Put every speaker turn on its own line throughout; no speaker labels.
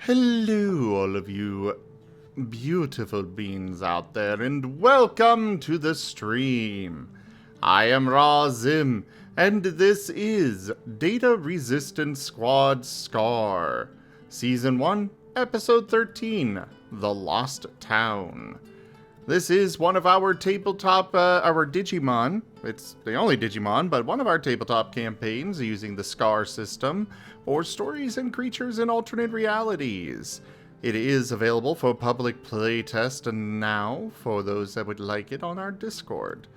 Hello, all of you beautiful beings out there, and welcome to the stream. I am Razim, and this is Data Resistance Squad Scar, Season 1, Episode 13, The Lost Town. This is one of our tabletop, our Digimon. It's the only Digimon, but one of our tabletop campaigns using the Scar system for stories and creatures in alternate realities. It is available for public playtest now for those that would like it on our Discord.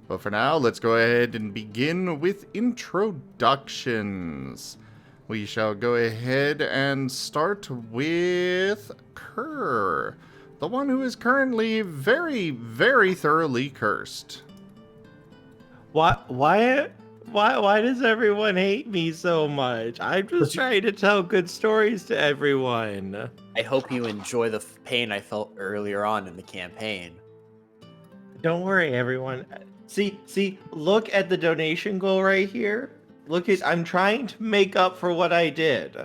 But for now, let's go ahead and begin with introductions. We shall go ahead and start with Kerr, the one who is currently very, very thoroughly cursed.
Why does everyone hate me so much? I'm just trying to tell good stories to everyone.
I hope you enjoy the pain I felt earlier on in the campaign.
Don't worry, everyone. See, look at the donation goal right here. I'm trying to make up for what I did.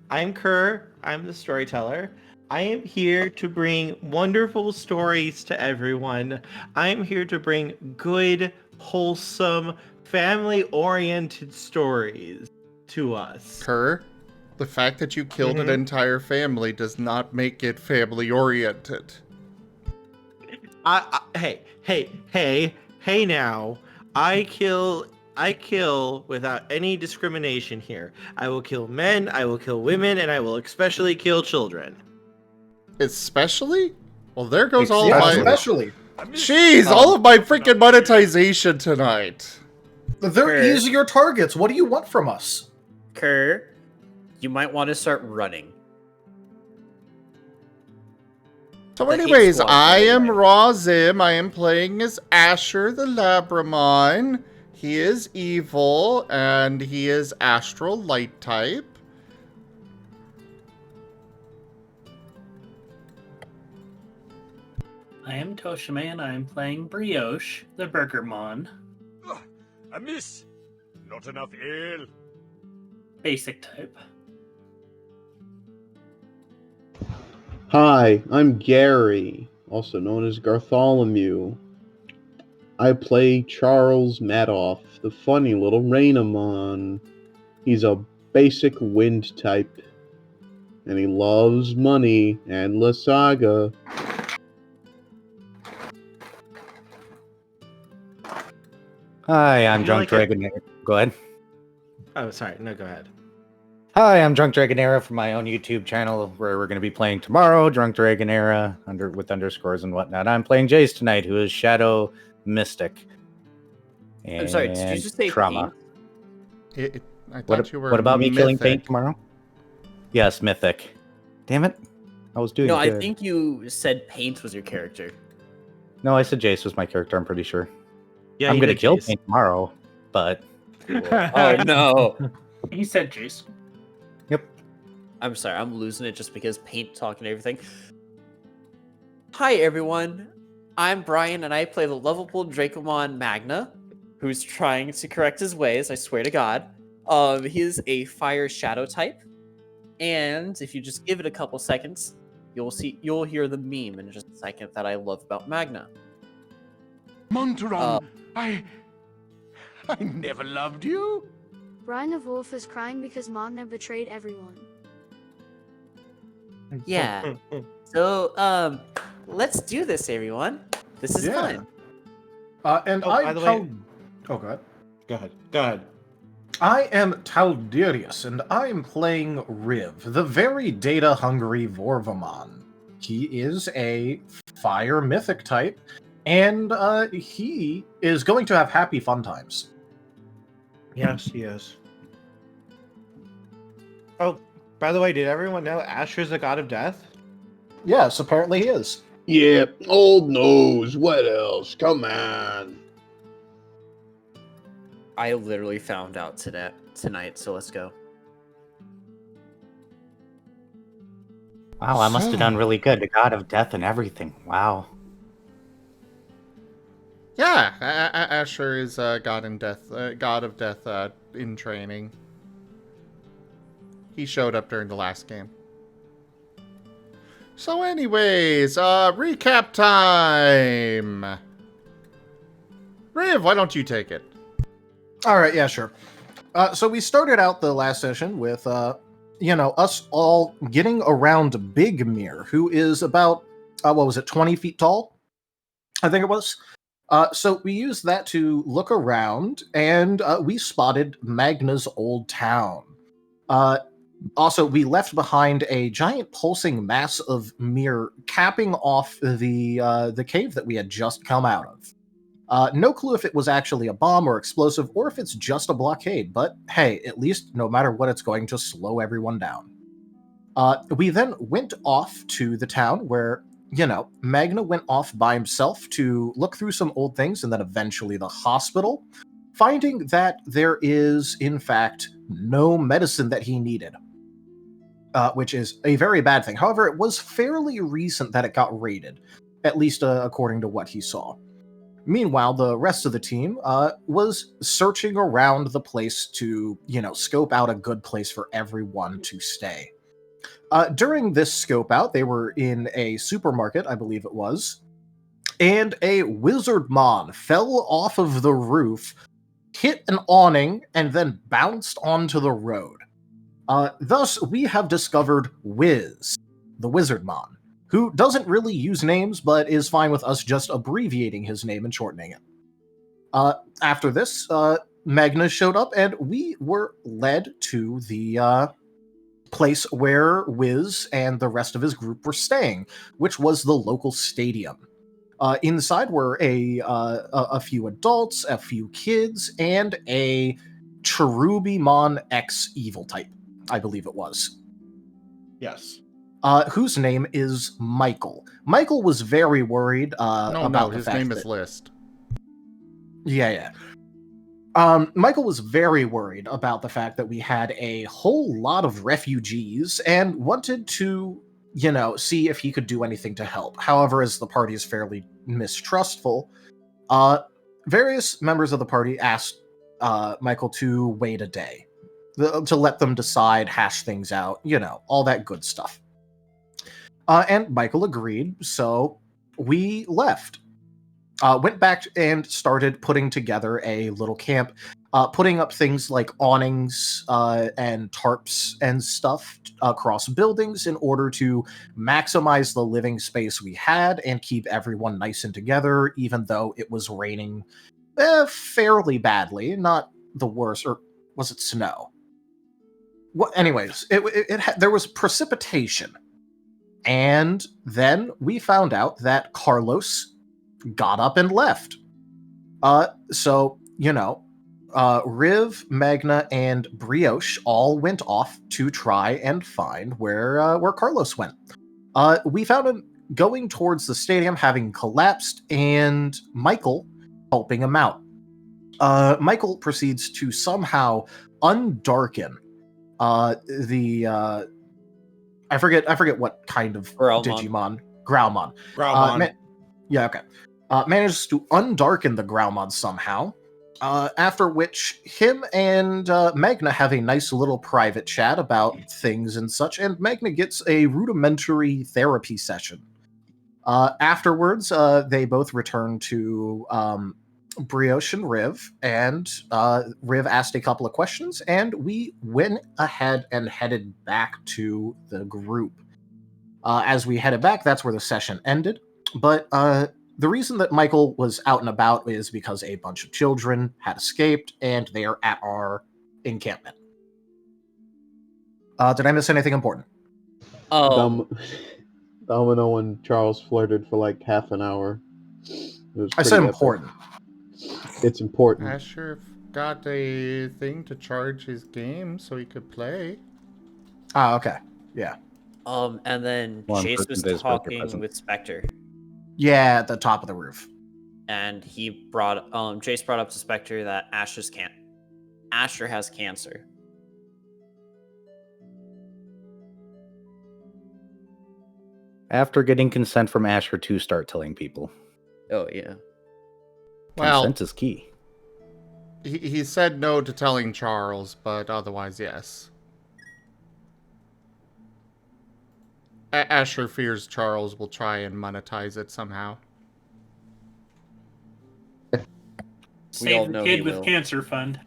I'm Kerr, I'm the storyteller. I am here to bring wonderful stories to everyone. I am here to bring good, wholesome, family-oriented stories to us.
Kerr, the fact that you killed an entire family does not make it family-oriented.
Hey now. I kill without any discrimination here. I will kill men, I will kill women, and I will especially kill children.
Especially? Well, there goes all of my...
Especially.
Jeez, all of my freaking monetization tonight.
They're easier targets. What do you want from us?
Kerr, you might want to start running.
So
The hate
anyways,
squad,
I
by the
am
way.
Razim. I am playing as Asher the Labramon. He is evil, and he is astral light type.
I am Tochemay and I am playing Brioche, the Burgermon.
A miss. Not enough ale.
Basic type.
Hi, I'm Gary, also known as Gartholomew. I play Charles Madoff, the funny little Rainamon. He's a basic wind type, and he loves money and La Saga.
Hi, I'm
You
Drunk
like
Dragonair. Go ahead.
Oh, sorry. No, go ahead.
Hi, I'm Drunk Dragonair from my own YouTube channel where we're going to be playing tomorrow, Drunk Dragonair, with underscores and whatnot. I'm playing Jace tonight, who is Shadow Mystic.
I'm sorry, did you just say
Trauma.
I thought you were
What about me killing
mythic.
Paint tomorrow? Yes, Mythic. Damn it. I was doing
No,
good.
I think you said Paint was your character.
No, I said Jace was my character, I'm pretty sure.
Yeah,
I'm
you
going to
did,
kill
Jace.
Paint tomorrow, but...
Oh no.
He said Jace.
Yep.
I'm sorry, I'm losing it just because Paint talking and everything. Hi everyone, I'm Bryan and I play the lovable Dracomon Magna, who's trying to correct his ways, I swear to God. He is a fire shadow type, and if you just give it a couple seconds, you'll hear the meme in just a second that I love about Magna.
Monteron, I never loved you.
Bryan of Wolf is crying because Magna betrayed everyone.
Yeah. So, let's do this, everyone. This is fun.
And
Oh, by
I'm
the way-
Oh, go ahead.
Go ahead.
I am Taldirius, and I'm playing Riv, the very data-hungry Vorvamon. He is a fire mythic type, and he is going to have happy fun times.
Yes, he is. Oh, by the way, did everyone know Asher's the god of death?
Yes, apparently he is.
Yep, old nose, what else? Come on.
I literally found out tonight, so let's go.
Wow, I must have done really good. The god of death and everything. Wow.
Yeah, Asher is god of death in training. He showed up during the last game. So anyways, recap time! Riv, why don't you take it?
All right, yeah, sure. So we started out the last session with, us all getting around Big Mir, who is about, 20 feet tall? I think it was. So we used that to look around, and we spotted Magna's old town. Also, we left behind a giant pulsing mass of Mir capping off the cave that we had just come out of. No clue if it was actually a bomb or explosive, or if it's just a blockade, but hey, at least no matter what, it's going to slow everyone down. We then went off to the town where, Magna went off by himself to look through some old things, and then eventually the hospital, finding that there is, in fact, no medicine that he needed. Which is a very bad thing. However, it was fairly recent that it got raided, at least according to what he saw. Meanwhile, the rest of the team was searching around the place to, scope out a good place for everyone to stay. During this scope out, they were in a supermarket, I believe it was, and a Wizardmon fell off of the roof, hit an awning, and then bounced onto the road. Thus, we have discovered Wiz, the Wizardmon, who doesn't really use names, but is fine with us just abbreviating his name and shortening it. After this, Magna showed up, and we were led to the place where Wiz and the rest of his group were staying, which was the local stadium. Inside were a few adults, a few kids, and a Cherubimon X evil type, I believe it was.
Yes.
Whose name is Michael. Michael was very worried about the
his
fact
name
that...
is List.
Yeah. Michael was very worried about the fact that we had a whole lot of refugees and wanted to, see if he could do anything to help. However, as the party is fairly mistrustful, various members of the party asked Michael to wait a day, to let them decide, hash things out, all that good stuff. And Michael agreed, so we left. Went back and started putting together a little camp, putting up things like awnings and tarps and stuff across buildings in order to maximize the living space we had and keep everyone nice and together, even though it was raining fairly badly. Not the worst, or was it snow? Well, anyways, there was precipitation. And then we found out that Carlos got up and left. So, Riv, Magna, and Brioche all went off to try and find where Carlos went. We found him going towards the stadium, having collapsed, and Michael helping him out. Michael proceeds to somehow undarken the I forget what kind of Digimon. Growlmon. Yeah, okay. Manages to undarken the Growlmon somehow, after which him and Magna have a nice little private chat about things and such, and Magna gets a rudimentary therapy session. Afterwards, they both return to Brioche and Riv, and Riv asked a couple of questions, and we went ahead and headed back to the group. As we headed back, that's where the session ended, but the reason that Michael was out and about is because a bunch of children had escaped, and they are at our encampment. Did I miss anything important?
Domino and Charles flirted for like half an hour.
I said important.
It's important.
Asher got a thing to charge his game so he could play.
Ah, okay. Yeah.
And then Chase was talking with Spectre.
Yeah, at the top of the roof.
And Chase brought up to Spectre that Asher has cancer.
After getting consent from Asher to start telling people.
Oh, yeah.
Well,
consent is key.
He said no to telling Charles, but otherwise, yes. Asher fears Charles will try and monetize it somehow.
We all
Save the
know he
kid with
will.
cancer fund.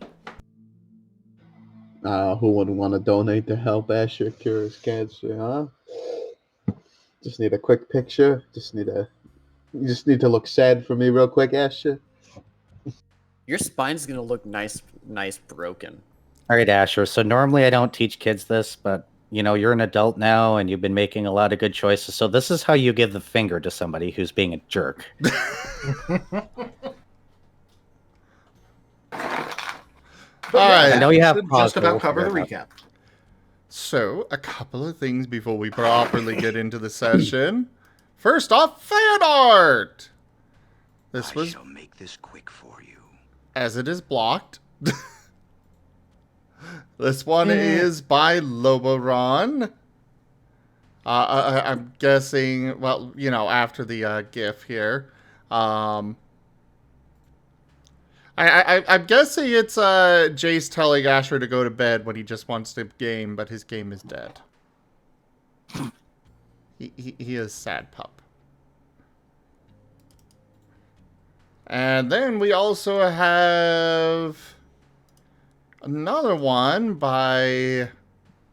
Who wouldn't want to donate to help Asher cure his cancer, huh? Just need a quick picture. You just need to look sad for me real quick, Asher.
Your spine's gonna look nice broken.
All right, Asher. So normally I don't teach kids this, but you know, you're an adult now and you've been making a lot of good choices. So this is how you give the finger to somebody who's being a jerk.
All right.
I know you have
Should
pause,
just
but we'll
about cover the
figure it
recap.
So, a couple of things before we properly get into the session. First off, fan art! This was,
shall make this quick for you.
as it is blocked. This one is by Loboron. I'm guessing, well, you know, after the GIF here. I'm guessing it's Jace telling Asher to go to bed when he just wants to game, but his game is dead. He is sad pup. And then we also have another one by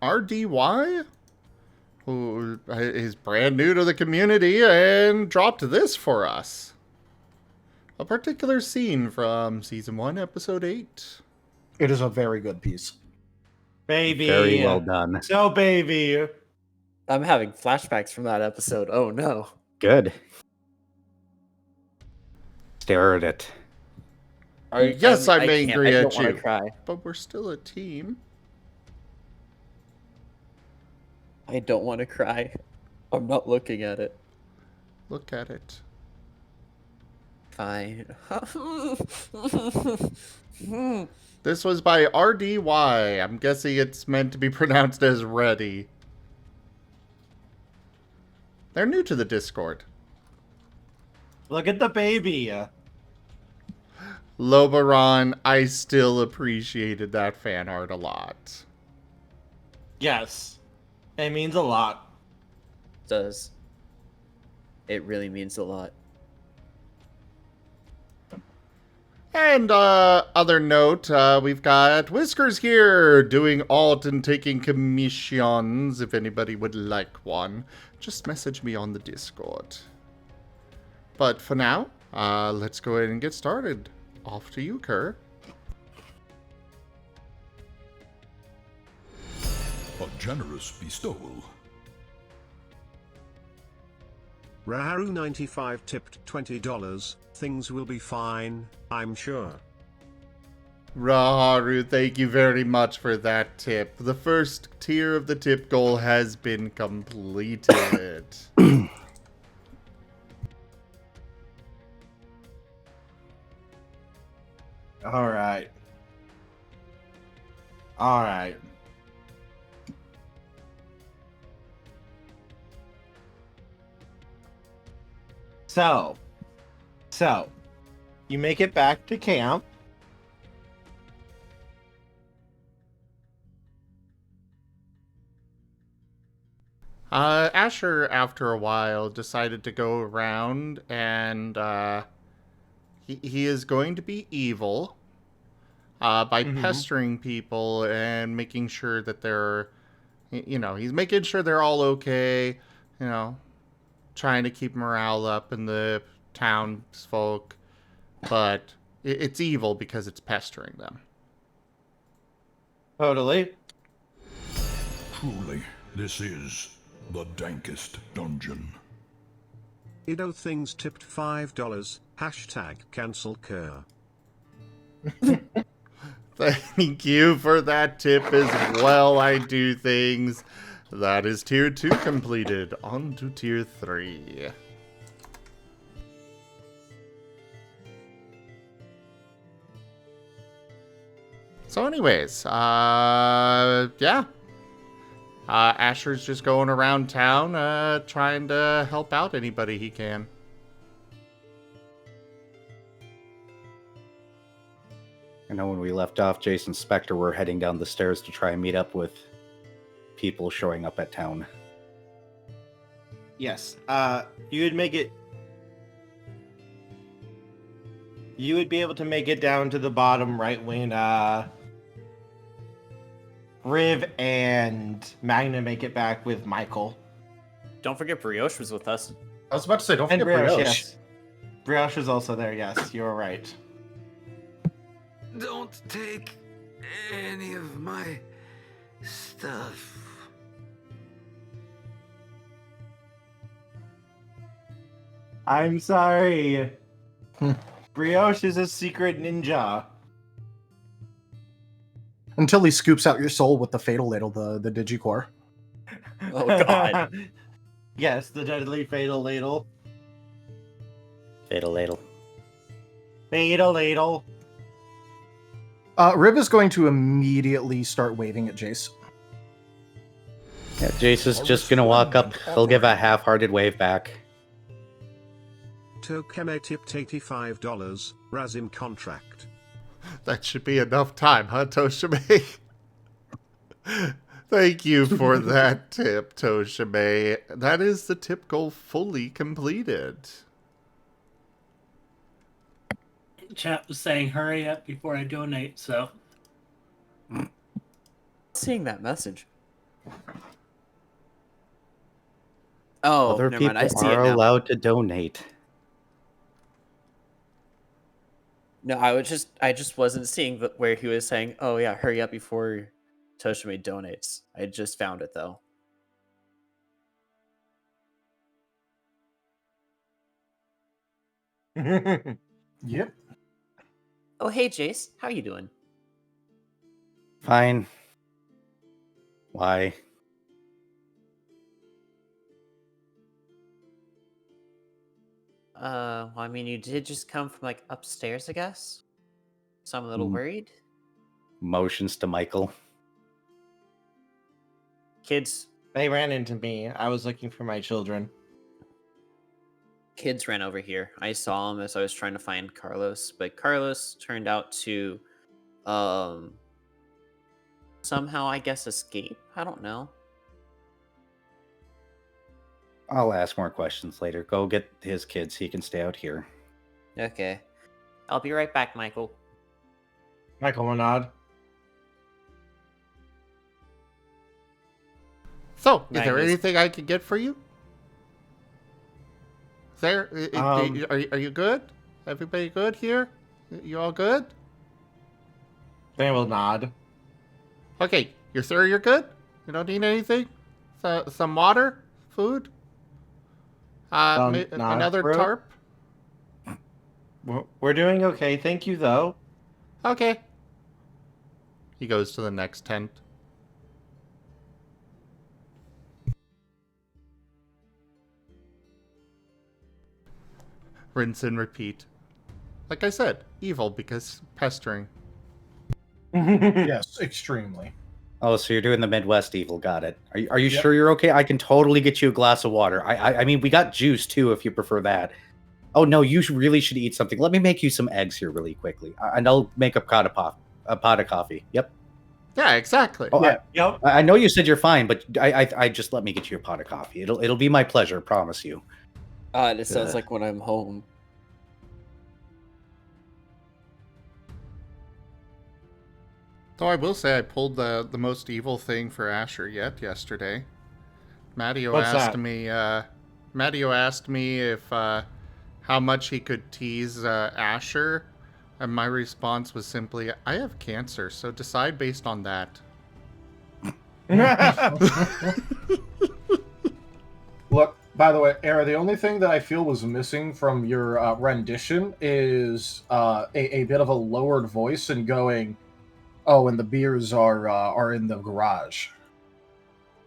RDY, who is brand new to the community and dropped this for us. A particular scene from Season 1, Episode 8.
It is a very good piece.
Baby.
Very well done.
So baby.
I'm having flashbacks from that episode. Oh no.
Good. Stare at it.
Yes, I'm
can't.
angry
I
at
don't wanna
you.
Cry.
But we're still a team.
I don't want to cry. I'm not looking at it.
Look at it.
Fine.
This was by RDY. I'm guessing it's meant to be pronounced as ready. They're new to the Discord.
Look at the baby.
Loboron, I still appreciated that fan art a lot.
Yes. It means a lot.
Does. It really means a lot.
And other note, we've got Whiskers here doing alt and taking commissions. If anybody would like one, just message me on the Discord. But for now, let's go ahead and get started. Off to you, Kerr.
A generous bestowal.
Raharu95 tipped $20. Things will be fine, I'm sure.
Raharu, thank you very much for that tip. The first tier of the tip goal has been completed.
All right. All right. So, you make it back to camp.
Asher, after a while, decided to go around and he is going to be evil by pestering people and making sure that they're, you know, he's making sure they're all okay, you know, trying to keep morale up in the townsfolk, but it's evil because it's pestering them.
Totally.
Truly, this is the dankest dungeon.
Ido Things tipped $5. Hashtag cancel Kerr.
Thank you for that tip as well. I do things. That is tier 2 completed. On to tier 3. So anyways, yeah. Asher's just going around town, trying to help out anybody he can.
I know when we left off, Jason Spector were heading down the stairs to try and meet up with people showing up at town.
Yes. You would make it. You would be able to make it down to the bottom right when Riv and Magna make it back with Michael.
Don't forget Brioche was with us.
I was about to say, don't
And
forget
Brioche,
Brioche.
yes. Brioche is also there, yes. You're right.
Don't take any of my stuff.
I'm sorry. Brioche is a secret ninja.
Until he scoops out your soul with the fatal ladle, the Digicore.
Oh god.
Yes, the deadly fatal ladle.
Fatal ladle.
Fatal ladle.
Riv is going to immediately start waving at Jace.
Yeah, Jace is just gonna walk up. He'll give a half-hearted wave back.
Tochemay tipped $85. Razim contract.
That should be enough time, huh, Tochemay? Thank you for that tip, Tochemay. That is the tip goal fully completed.
Chat was saying hurry up before I donate, so.
Seeing that message. Oh,
Other
never
people
mind. I see it
are
now.
allowed to donate.
No, I just wasn't seeing where he was saying, "Oh yeah, hurry up before Tochemay donates." I just found it though.
Yep.
Oh hey Jace, how you doing?
Fine. Why?
Well, I mean, you did just come from like upstairs, I guess. So I'm a little worried.
Motions to Michael.
Kids
They ran into me. I was looking for my children.
ran over here. I saw him as I was trying to find Carlos, but Carlos turned out to somehow I guess escape. I don't know.
I'll ask more questions later. Go get his kids. He can stay out here.
Okay. I'll be right back, Michael.
Michael Monod.
So, is there
Magnus.
anything I can get for you? Is there? Are you good? Everybody good here? You all good?
They will nod.
Okay, you're sure you're good? You don't need anything? Some water? Food?
Nod,
Another
bro.
tarp?
We're doing okay. Thank you, though.
Okay. He goes to the next tent. Rinse and repeat. Like I said, evil because pestering.
Yes, extremely.
Oh, so you're doing the Midwest evil. Got it. Are you sure you're okay? I can totally get you a glass of water. I mean, we got juice too if you prefer that. Oh no, you really should eat something. Let me make you some eggs here really quickly, and I'll make a pot of coffee. Yep.
Yeah, exactly.
Oh,
Yeah. Yep.
I know you said you're fine, but I just let me get you a pot of coffee. It'll be my pleasure, promise you.
It sounds like when I'm home.
Though I will say I pulled the most evil thing for Asher yet yesterday. Matteo
What's
asked
that?
me if how much he could tease Asher, and my response was simply, "I have cancer, so decide based on that."
Look, by the way, Era, the only thing that I feel was missing from your rendition is a bit of a lowered voice and going, "Oh, and the beers are in the garage."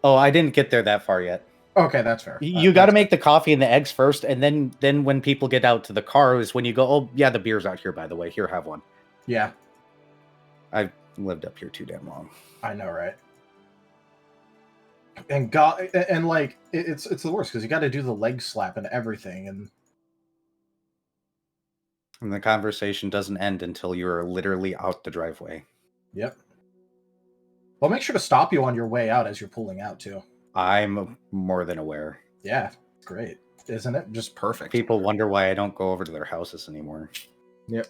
Oh, I didn't get there that far yet.
Okay, that's fair.
You got to make the coffee and the eggs first, and then when people get out to the car is when you go, oh yeah, the beer's out here, by the way. Here, have one.
Yeah,
I've lived up here too damn long.
I know, right? And God, and like it's the worst because you got to do the leg slap and everything, and
And the conversation doesn't end until you're literally out the driveway.
yep. Well, make sure to stop you on your way out as you're pulling out too.
I'm more than aware.
Yeah. Great, isn't it? Just perfect.
People wonder why I don't go over to their houses anymore.
Yep.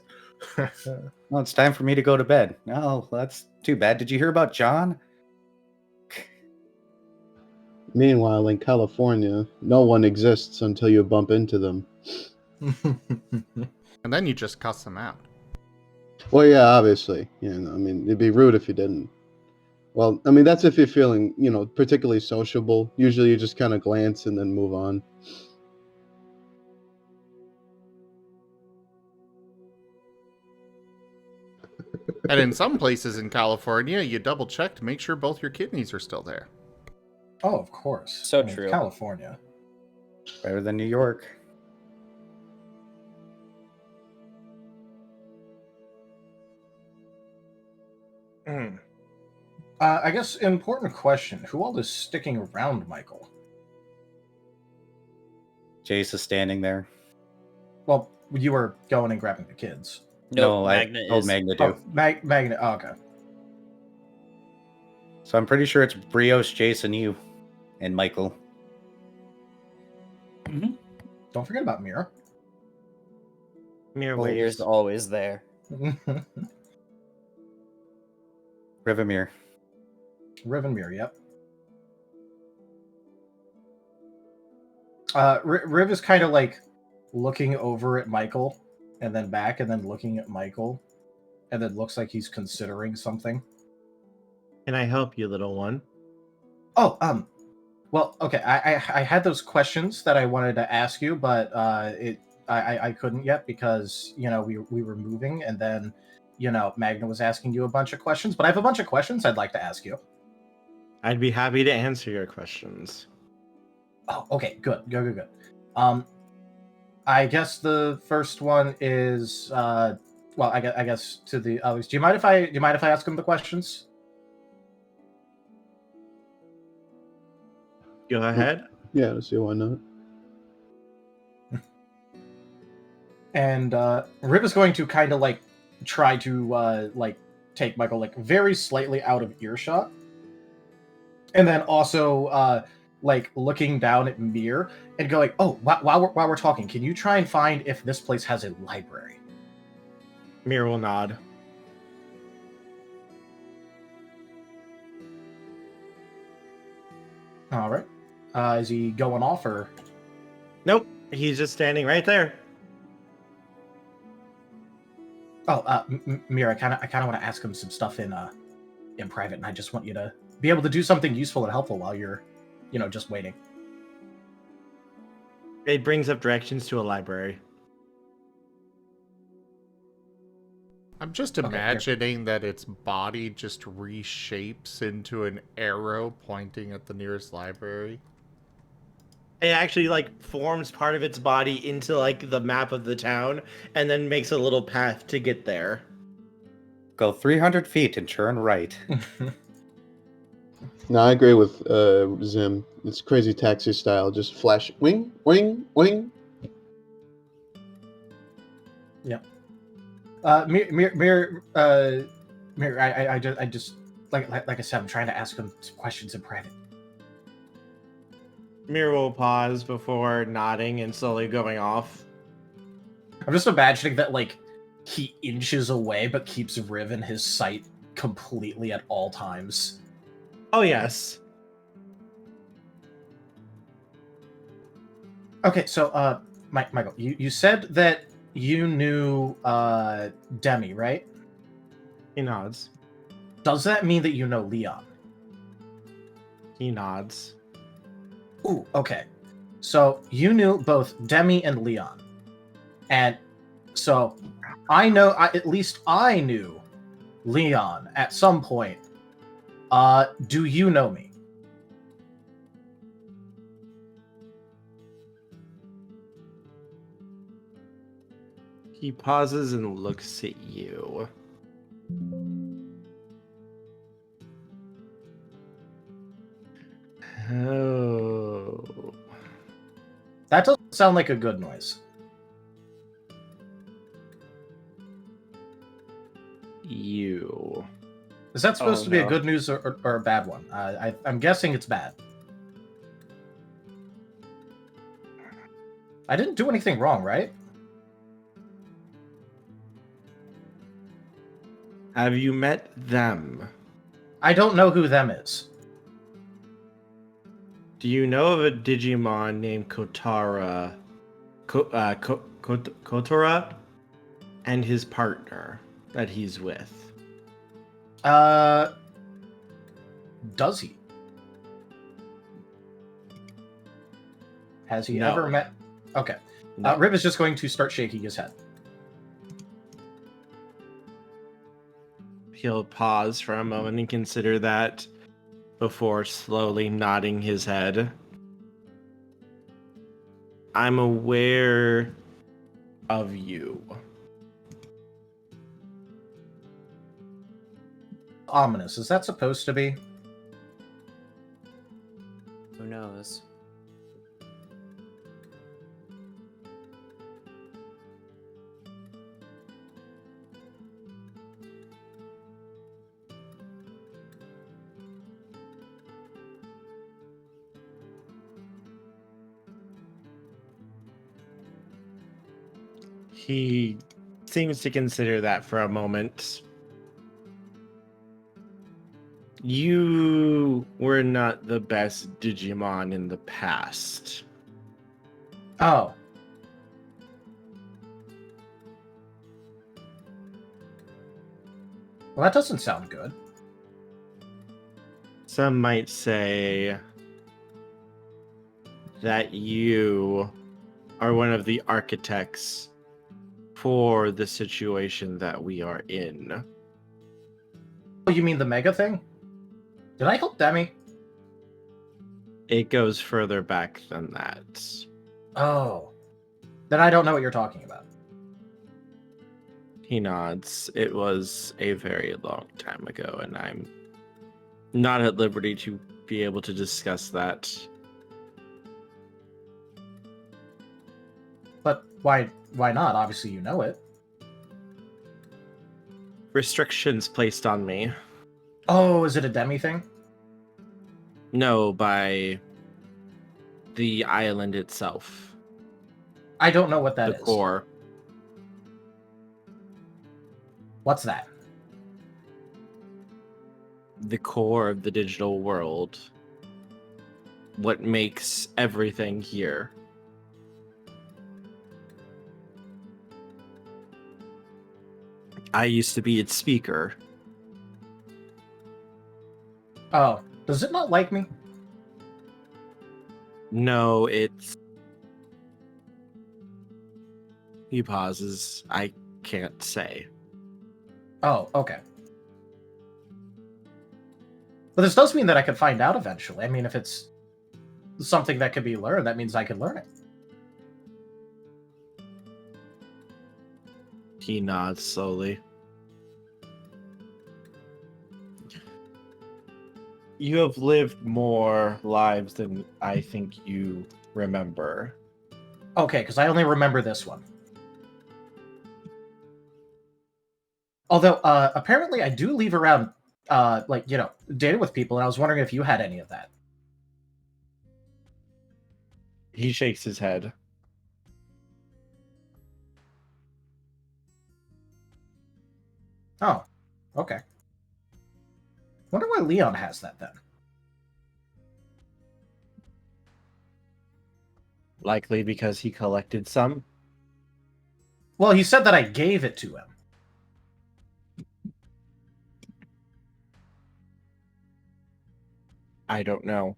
Well, it's time for me to go to bed. No, that's too bad. Did you hear about John?
Meanwhile, in California, no one exists until you bump into them.
And then you just cuss them out.
Well, yeah, obviously. Yeah, no, I mean, it'd be rude if you didn't. Well, I mean, that's if you're feeling, particularly sociable. Usually you just kind of glance and then move on.
And in some places in California, you double check to make sure both your kidneys are still there.
Oh, of course.
So true.
California.
Better than New York.
I guess important question. Who all is sticking around Michael?
Jace is standing there.
Well, you were going and grabbing the kids.
No,
Magna
I told
is.
Magna to.
Oh, Magna. Oh, okay.
So I'm pretty sure it's Brioche, Jace, and you, and Michael.
Don't forget about Mira.
Mirror
Warrior's
waves.
always there.
Rivamir.
Riven Mira, yep. Riv is kind of like looking over at Michael, and then back, and then looking at Michael, and then looks like he's considering something.
Can I help you, little one?
Oh, well, okay. I had those questions that I wanted to ask you, but I couldn't yet because we were moving, and then Magna was asking you a bunch of questions. But I have a bunch of questions I'd like to ask you.
I'd be happy to answer your questions.
Oh, okay, good. I guess the first one is well, I guess to the others. Do you mind if I ask them the questions?
Go ahead.
Yeah, let's see why not.
And Rib is going to kind of like try to take Michael like very slightly out of earshot, and then also like looking down at Mir and go like, "Oh, while we're talking, can you try and find if this place has a library?"
Mir will nod.
All right. Is he going off or?
Nope, he's just standing right there.
Oh, Mir, I kind of want to ask him some stuff in private, and I just want you to be able to do something useful and helpful while you're, just waiting.
It brings up directions to a library.
I'm just imagining that its body just reshapes into an arrow pointing at the nearest library.
It actually like forms part of its body into like the map of the town and then makes a little path to get there.
Go 300 feet and turn right.
No, I agree with Zim. It's crazy taxi style. Just flash, wing, wing, wing.
Yeah. Mir, I just like I said, I'm trying to ask him some questions in private.
Mir will pause before nodding and slowly going off.
I'm just imagining that like he inches away but keeps Riv in his sight completely at all times.
Oh yes.
Okay, so Michael, you said that you knew Demi, right?
He nods.
Does that mean that you know Leon?
He nods.
Ooh, okay. So you knew both Demi and Leon. And so I know, at least I knew Leon at some point. Do you know me?
He pauses and looks at you. Oh.
That doesn't sound like a good noise.
You.
Is that supposed
Oh,
to be a
no.
good news or a bad one? I'm guessing it's bad. I didn't do anything wrong, right?
Have you met them?
I don't know who them is.
Do you know of a Digimon named Kotora? Kotora? And his partner that he's with?
Does he? Has he
No.
ever met? Okay.
No.
Rib is just going to start shaking his head.
He'll pause for a moment and consider that before slowly nodding his head. I'm aware of you.
Ominous. Is that supposed to be?
Who knows?
He seems to consider that for a moment. You were not the best Digimon in the past.
Oh. Well, that doesn't sound good.
Some might say that you are one of the architects for the situation that we are in.
Oh, you mean the Mega thing? Did I help Demi?
It goes further back than that.
Oh. Then I don't know what you're talking about.
He nods. It was a very long time ago, and I'm not at liberty to be able to discuss that.
But why not? Obviously you know it.
Restrictions placed on me.
Oh, is it a Demi thing?
No, by the island itself.
I don't know what that
The
is.
core.
What's that?
The core of the digital world. What makes everything here. I used to be its speaker.
Oh, does it not like me?
No, it's... He pauses. I can't say.
Oh, okay. But this does mean that I could find out eventually. I mean, if it's something that could be learned, that means I could learn it.
He nods slowly. You have lived more lives than I think you remember.
Okay, because I only remember this one. Although, apparently I do leave around, data with people, and I was wondering if you had any of that.
He shakes his head.
Oh, okay. Wonder why Leon has that then.
Likely because he collected some.
Well, he said that I gave it to him.
I don't know.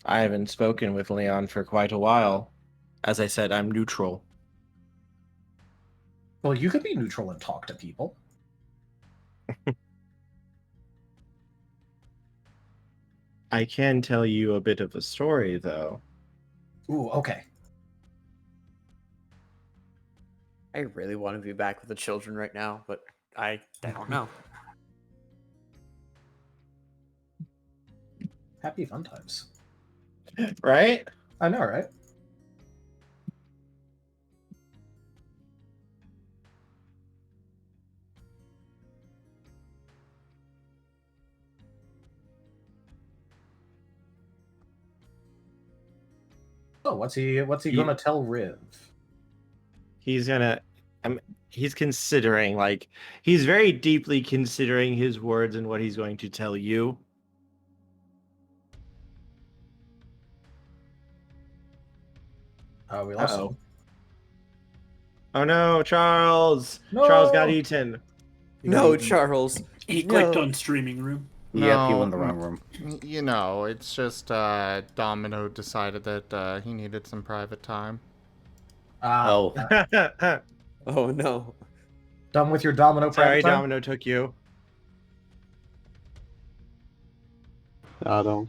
I haven't spoken with Leon for quite a while. As I said, I'm neutral.
Well, you could be neutral and talk to people.
I can tell you a bit of a story, though.
Ooh, okay.
I really want to be back with the children right now, but I don't know.
Happy fun times.
Right?
I know, right? Oh, what's he gonna tell Riv?
He's gonna. He's considering, like, he's very deeply considering his words and what he's going to tell you.
We lost
Uh-oh.
him.
Oh no, Charles!
No!
Charles got eaten.
No, Charles.
He
No.
clicked on streaming room.
Yep, he
No,
went in the wrong room.
You know, it's just Domino decided that he needed some private time.
Oh.
Oh no.
Done with your Domino
Sorry,
private time?
Domino took you.
I don't.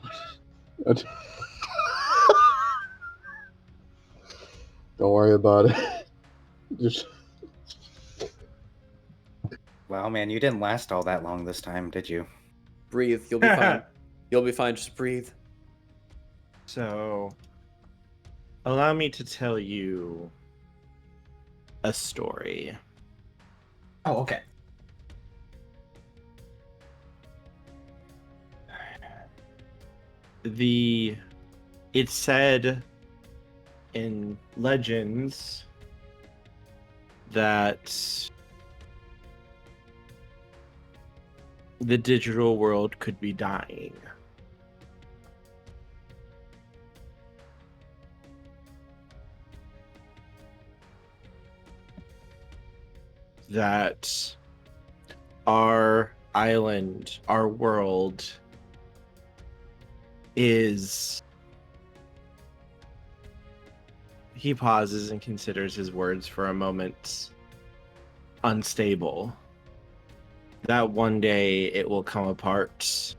Don't worry about it. Just
Wow, man, you didn't last all that long this time, did you?
Breathe. You'll be fine. You'll be fine. Just breathe.
So, allow me to tell you a story.
Oh, okay.
It's said in legends that the digital world could be dying. That our island, our world, is... He pauses and considers his words for a moment. Unstable. That one day it will come apart.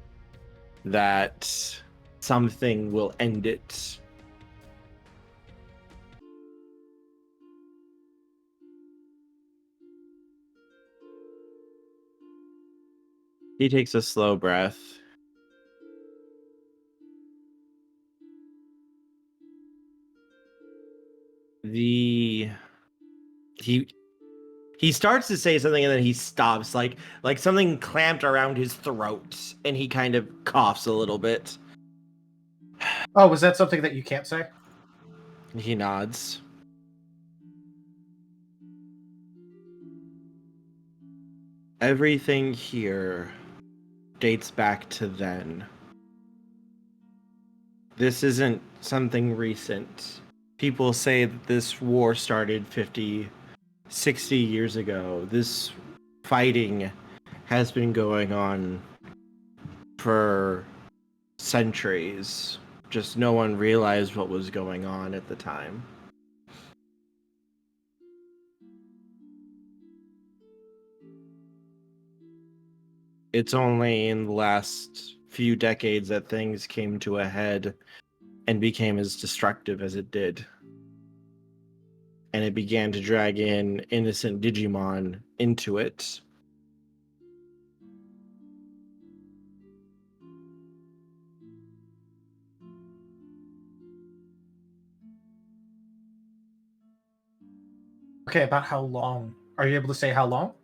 That something will end it. He takes a slow breath. He starts to say something and then he stops, like something clamped around his throat, and he kind of coughs a little bit.
Oh, was that something that you can't say?
He nods. Everything here dates back to then. This isn't something recent. People say that this war started 50, 60 years ago. This fighting has been going on for centuries. Just no one realized what was going on at the time. It's only in the last few decades that things came to a head and became as destructive as it did. And it began to drag in innocent Digimon into it.
Okay, about how long? Are you able to say how long?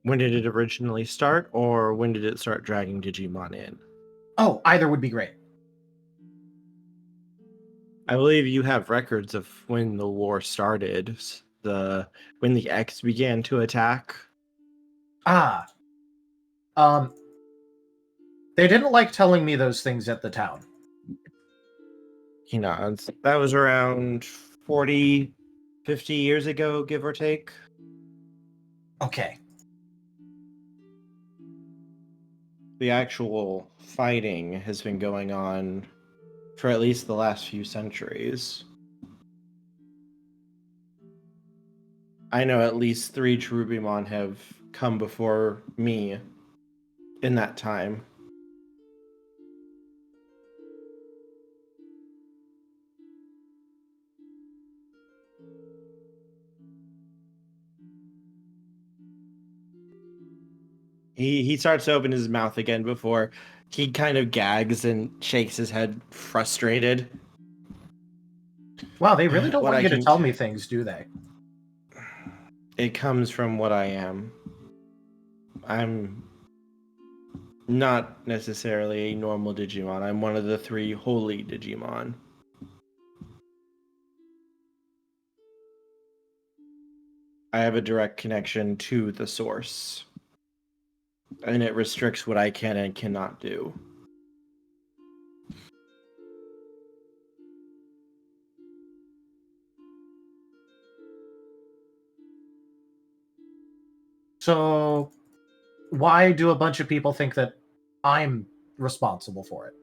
When did it originally start, or when did it start dragging Digimon in?
Oh, either would be great.
I believe you have records of when the war started, when the X began to attack.
Ah. They didn't like telling me those things at the town.
He nods. That was around 40, 50 years ago, give or take.
Okay.
The actual fighting has been going on for at least the last few centuries. I know at least 3 Cherubimon have come before me in that time. He starts to open his mouth again before he kind of gags and shakes his head, frustrated.
Wow, they really don't
What
want
I
you to
can-
tell me things, do they?
It comes from what I am. Not necessarily a normal Digimon. I'm one of the 3 holy Digimon. I have a direct connection to the source. And it restricts what I can and cannot do.
So, why do a bunch of people think that I'm responsible for it?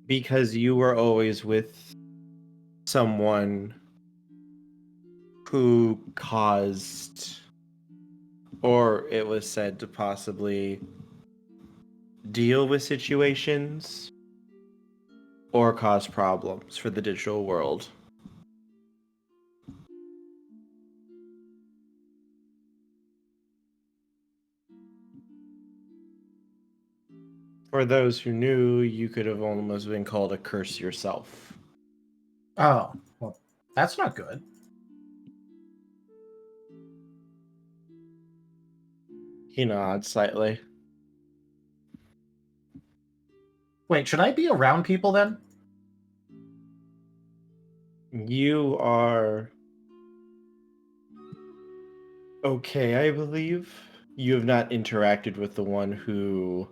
Because you were always with someone who caused, or it was said to possibly deal with situations or cause problems for the digital world. For those who knew, you could have almost been called a curse yourself.
Oh, well, that's not good.
He nods slightly.
Wait, should I be around people then?
You are okay, I believe. You have not interacted with the one who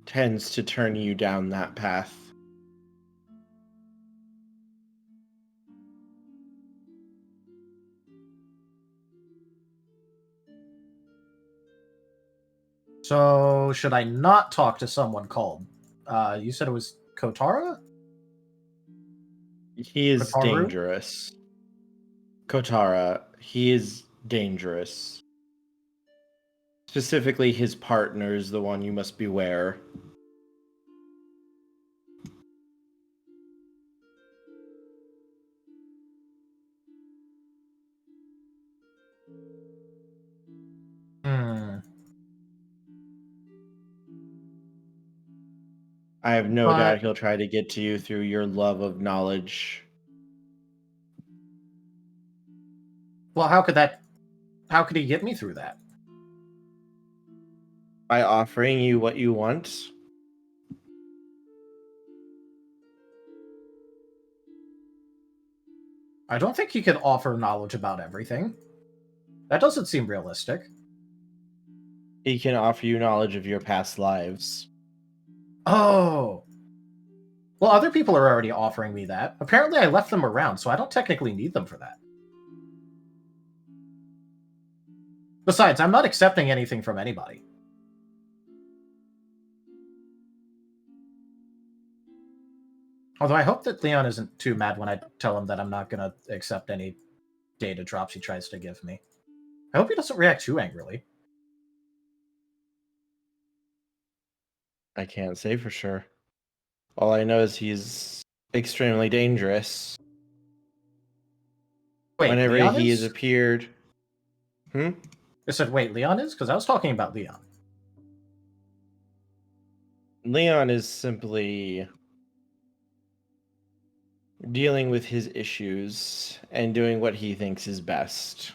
tends to turn you down that path.
So, should I not talk to someone called? You said it was Kotara?
He is
Kotaru?
dangerous. Kotara, he is dangerous. Specifically, his partner is the one you must beware.
Hmm.
I have no
But-
doubt he'll try to get to you through your love of knowledge.
Well, how could he get me through that?
By offering you what you want.
I don't think he could offer knowledge about everything. That doesn't seem realistic.
He can offer you knowledge of your past lives.
Oh. Well, other people are already offering me that. Apparently, I left them around, so I don't technically need them for that. Besides, I'm not accepting anything from anybody. Although I hope that Leon isn't too mad when I tell him that I'm not going to accept any data drops he tries to give me. I hope he doesn't react too angrily.
I can't say for sure. All I know is he's extremely dangerous.
Wait,
Whenever
Leon
he
is?
has appeared.
I said, wait, Leon is? Because I was talking about Leon.
Leon is simply dealing with his issues and doing what he thinks is best.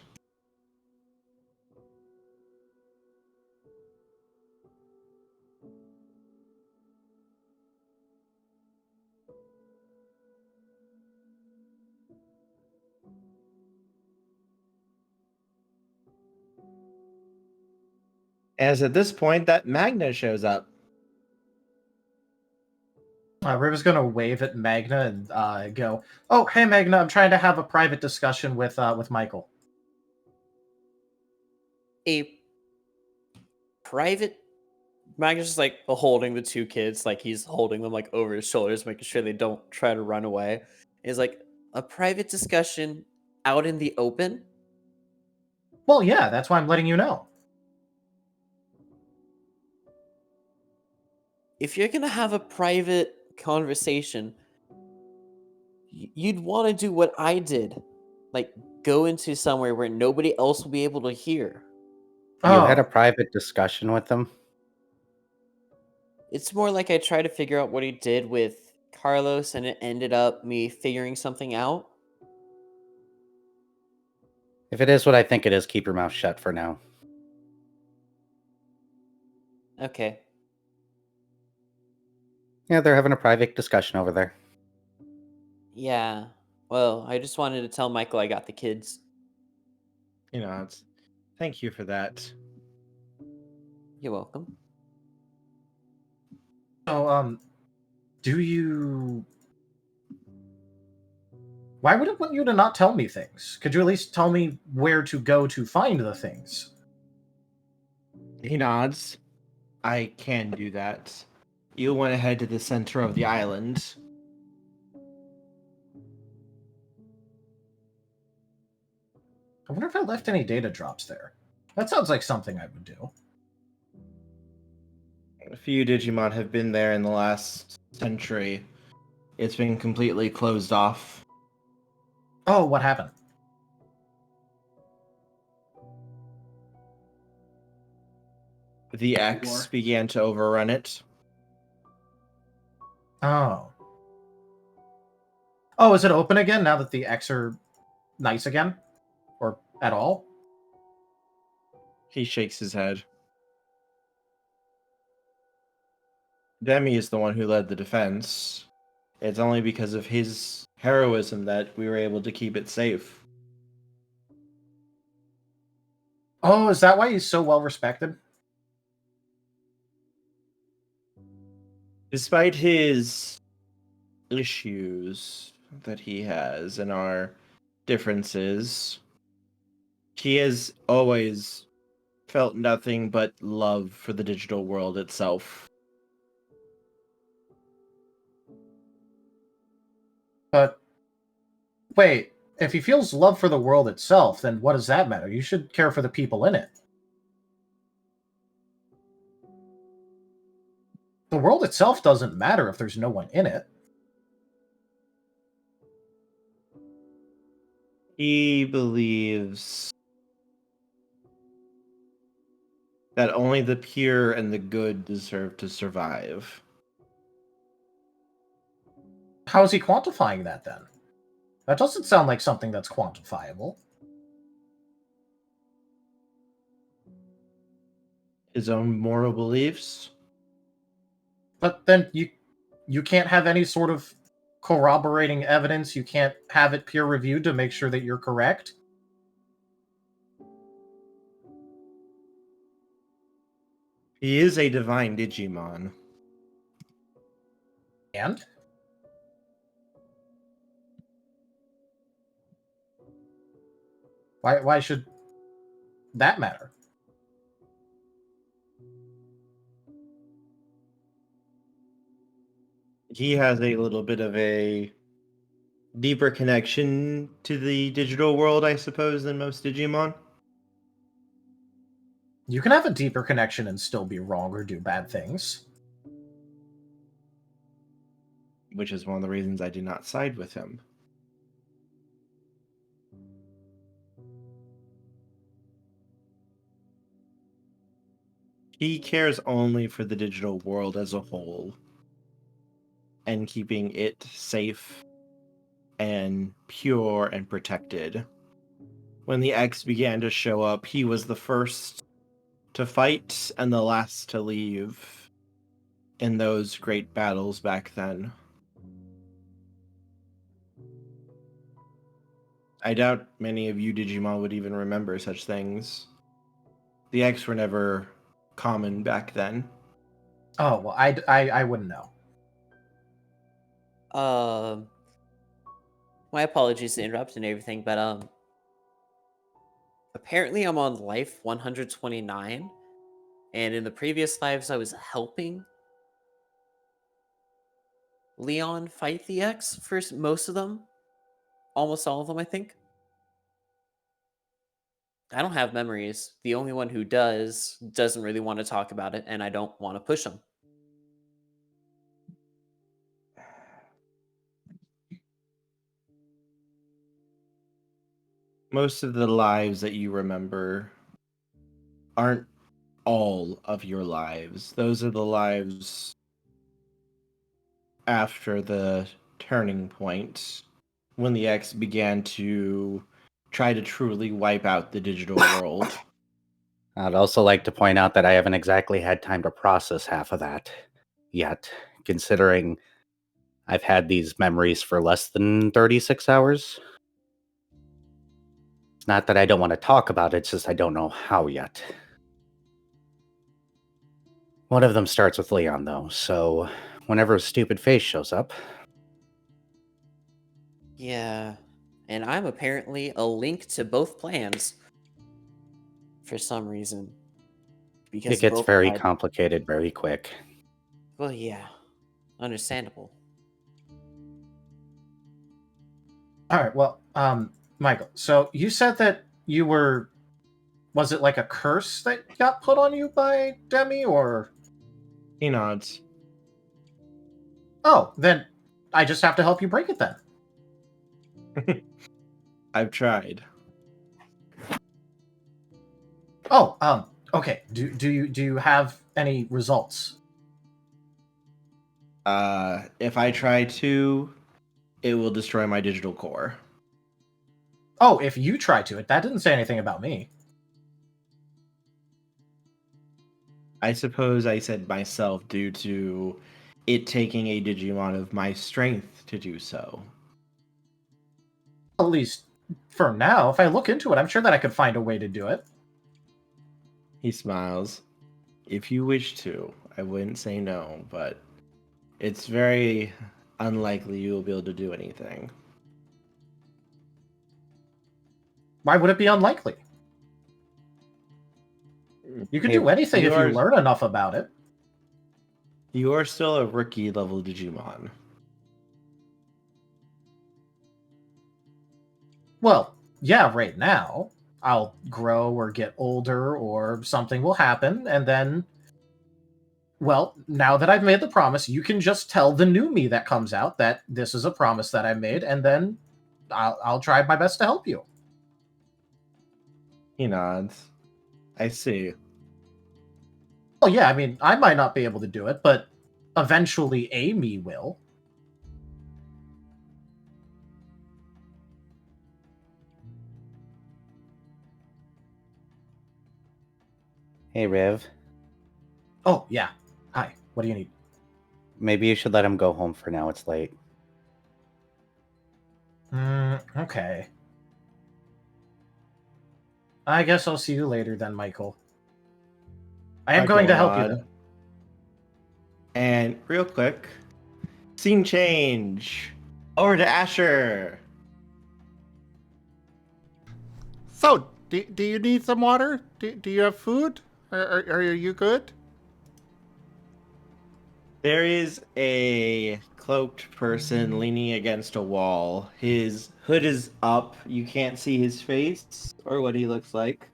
As at this point, that Magna shows up.
River's going to wave at Magna and go, "Oh, hey, Magna, I'm trying to have a private discussion with Michael."
A private Magnus is like holding the 2 kids, like he's holding them like over his shoulders, making sure they don't try to run away. Is like a private discussion out in the open.
Well, yeah, that's why I'm letting you know.
If you're gonna have a private conversation, you'd want to do what I did, like go into somewhere where nobody else will be able to hear.
You had a
Oh,
private discussion with them?
It's more like I tried to figure out what he did with Carlos, and it ended up me figuring something out.
If it is what I think it is, keep your mouth shut for now.
Okay.
Yeah, they're having a private discussion over there.
Yeah. Well, I just wanted to tell Michael I got the kids.
Thank you for that.
You're welcome.
So, do you... Why would it want you to not tell me things? Could you at least tell me where to go to find the things?
He nods. I can do that. You want to head to the center of the island.
I wonder if I left any data drops there. That sounds like something I would do.
A few Digimon have been there in the last century. It's been completely closed off.
Oh, what happened?
The X began to overrun it.
Oh. Oh, is it open again now that the X are nice again? Or at all?
He shakes his head. Demi is the one who led the defense. It's only because of his heroism that we were able to keep it safe.
Oh, is that why he's so well respected?
Despite his issues that he has and our differences, he has always felt nothing but love for the digital world itself.
But wait, if he feels love for the world itself, then what does that matter? You should care for the people in it. The world itself doesn't matter if there's no one in it.
He believes that only the pure and the good deserve to survive.
How is he quantifying that then? That doesn't sound like something that's quantifiable.
His own moral beliefs?
But then you can't have any sort of corroborating evidence. You can't have it peer reviewed to make sure that you're correct.
He is a divine Digimon.
And? Why should that matter?
He has a little bit of a deeper connection to the digital world, I suppose, than most Digimon.
You can have a deeper connection and still be wrong or do bad things.
Which is one of the reasons I do not side with him. He cares only for the digital world as a whole and keeping it safe and pure and protected. When the X began to show up, he was the first to fight and the last to leave in those great battles back then. I doubt many of you Digimon would even remember such things. The X were never common back then.
Oh, well, I wouldn't know.
My apologies to interrupt and everything, but apparently I'm on life 129, and in the previous lives I was helping Leon fight the X for most of them, almost all of them, I think. I don't have memories. The only one who does doesn't really want to talk about it, and I don't want to push him.
Most of the lives that you remember aren't all of your lives. Those are the lives after the turning point when the X began to try to truly wipe out the digital world.
I'd also like to point out that I haven't exactly had time to process half of that yet, considering I've had these memories for less than 36 hours. It's not that I don't want to talk about it, it's just I don't know how yet. One of them starts with Leon, though, so whenever his stupid face shows up.
Yeah, and I'm apparently a link to both plans for some reason. Because
It gets
both
very
sides-
complicated very quick.
Well, yeah, understandable.
All right, well, Michael, so you said that you were, was it like a curse that got put on you by Demi, or?
He nods.
Oh, then I just have to help you break it then.
I've tried.
Oh, okay. Do you have any results?
If I try to, it will destroy my digital core.
Oh, if you try to, that didn't say anything about me.
I suppose I said myself due to it taking a Digimon of my strength to do so.
At least for now, if I look into it, I'm sure that I could find a way to do it.
He smiles. If you wish to, I wouldn't say no, but it's very unlikely you will be able to do anything.
Why would it be unlikely? You can do anything if you learn enough about it.
You are still a rookie level Digimon.
Well, yeah, right now. I'll grow or get older or something will happen, and then, well, now that I've made the promise, you can just tell the new me that comes out that this is a promise that I made, and then I'll try my best to help you.
He nods. I see.
Well, yeah, I mean, I might not be able to do it, but eventually a me will.
Hey, Riv.
Oh, yeah. Hi. What do you need?
Maybe you should let him go home for now. It's late.
Okay. I guess I'll see you later then, Michael. I am going to help you, though.
And real quick, scene change. Over to Asher.
So, do you need some water? Do you have food? Are you good?
There is a cloaked person leaning against a wall. His hood is up. You can't see his face or what he looks like.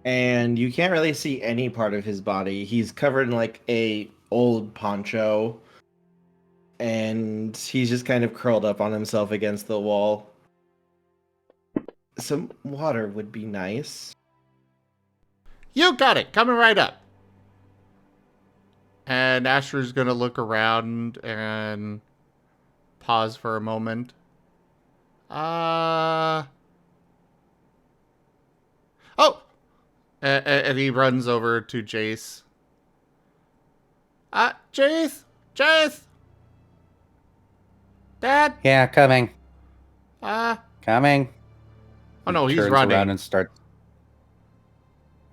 And you can't really see any part of his body. He's covered in like a old poncho. And he's just kind of curled up on himself against the wall. Some water would be nice.
You got it. Coming right up. And Asher's gonna look around and pause for a moment. Oh! And he runs over to Jace. Jace! Jace! Dad?
Yeah, coming. Coming.
Oh no, he's
Turns
running.
around and starts.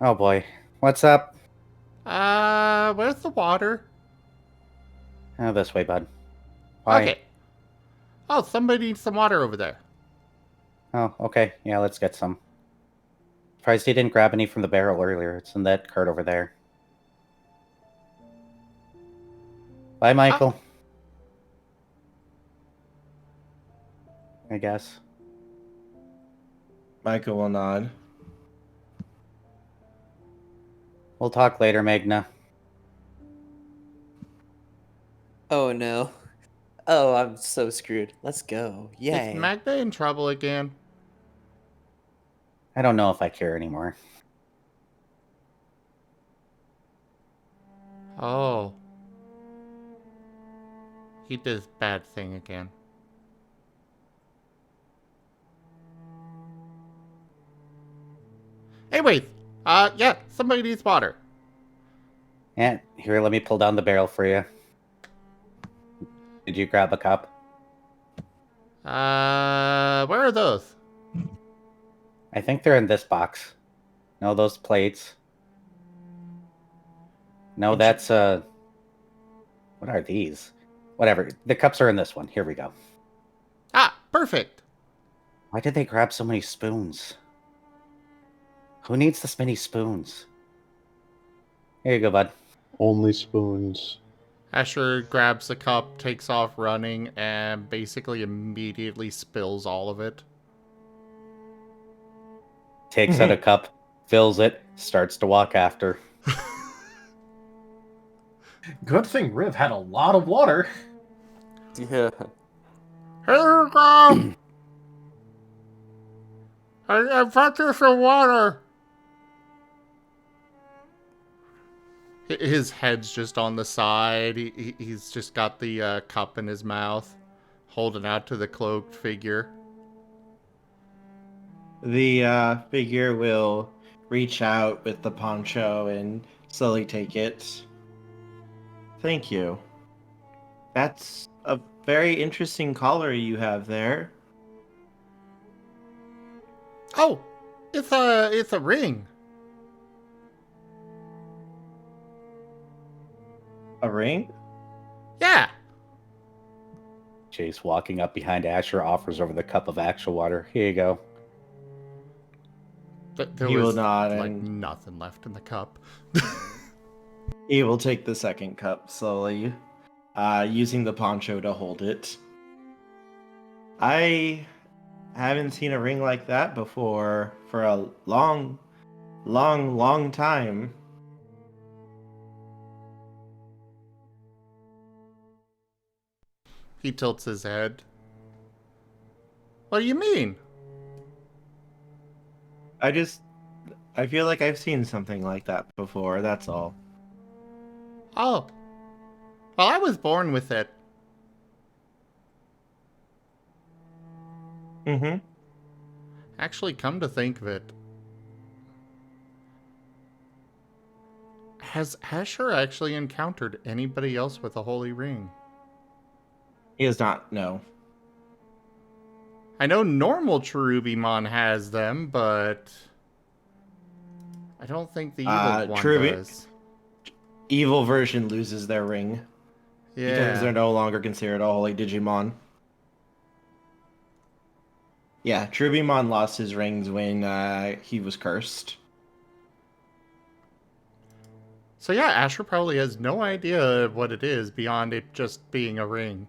Oh boy. What's up?
Where's the water?
Oh, this way, bud. Why?
Okay. Oh, somebody needs some water over there.
Oh, okay. Yeah, let's get some. Surprised he didn't grab any from the barrel earlier. It's in that cart over there. Bye, Michael. I guess.
Michael will nod.
We'll talk later, Magna.
Oh no. Oh, I'm so screwed. Let's go. Yay.
Is Magna in trouble again?
I don't know if I care anymore.
Oh. He did his bad thing again. Anyways, yeah, somebody needs water.
And here, let me pull down the barrel for you. Did you grab a cup?
Where are those?
I think they're in this box. No, those plates. No, that's what are these? Whatever. The cups are in this one. Here we go.
Ah, perfect.
Why did they grab so many spoons? Who needs this many spoons? Here you go, bud.
Only spoons.
Asher grabs the cup, takes off running, and basically immediately spills all of it.
Takes out a cup, fills it, starts to walk after.
Good thing Riv had a lot of water.
Yeah.
Here you go! I brought you some water! His head's just on the side. He's just got the cup in his mouth, holding out to the cloaked figure.
The figure will reach out with the poncho and slowly take it. Thank you. That's a very interesting collar you have there.
Oh, it's a ring.
A ring?
Yeah.
Chase, walking up behind Asher, offers over the cup of actual water. Here you go.
There
He will
was
nod
like
and
nothing left in the cup.
he will take the second cup slowly, using the poncho to hold it. I haven't seen a ring like that before for a long, long time.
He tilts his head. What do you mean?
I feel like I've seen something like that before, that's all.
Oh. Well, I was born with it.
Mm-hmm.
Actually, come to think of it, has Asher actually encountered anybody else with a holy ring?
He does not know.
I know normal Cherubimon has them, but I don't think the evil one does.
Evil version loses their ring.
Yeah.
Because they're no longer considered a holy Digimon. Yeah, Cherubimon lost his rings when he was cursed.
So yeah, Asher probably has no idea what it is beyond it just being a ring.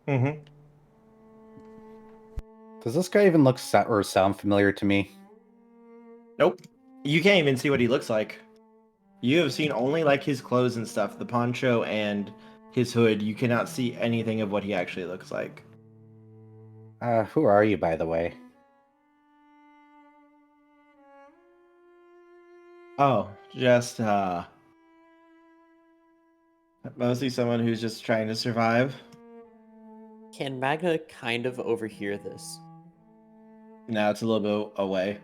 Mm-hmm.
Does this guy even look or sound familiar to me?
Nope. You can't even see what he looks like. You have seen only like his clothes and stuff, the poncho and his hood. You cannot see anything of what he actually looks like.
Who are you, by the way?
Oh, just mostly someone who's just trying to survive.
Can Magna kind of overhear this?
Now it's a little bit away.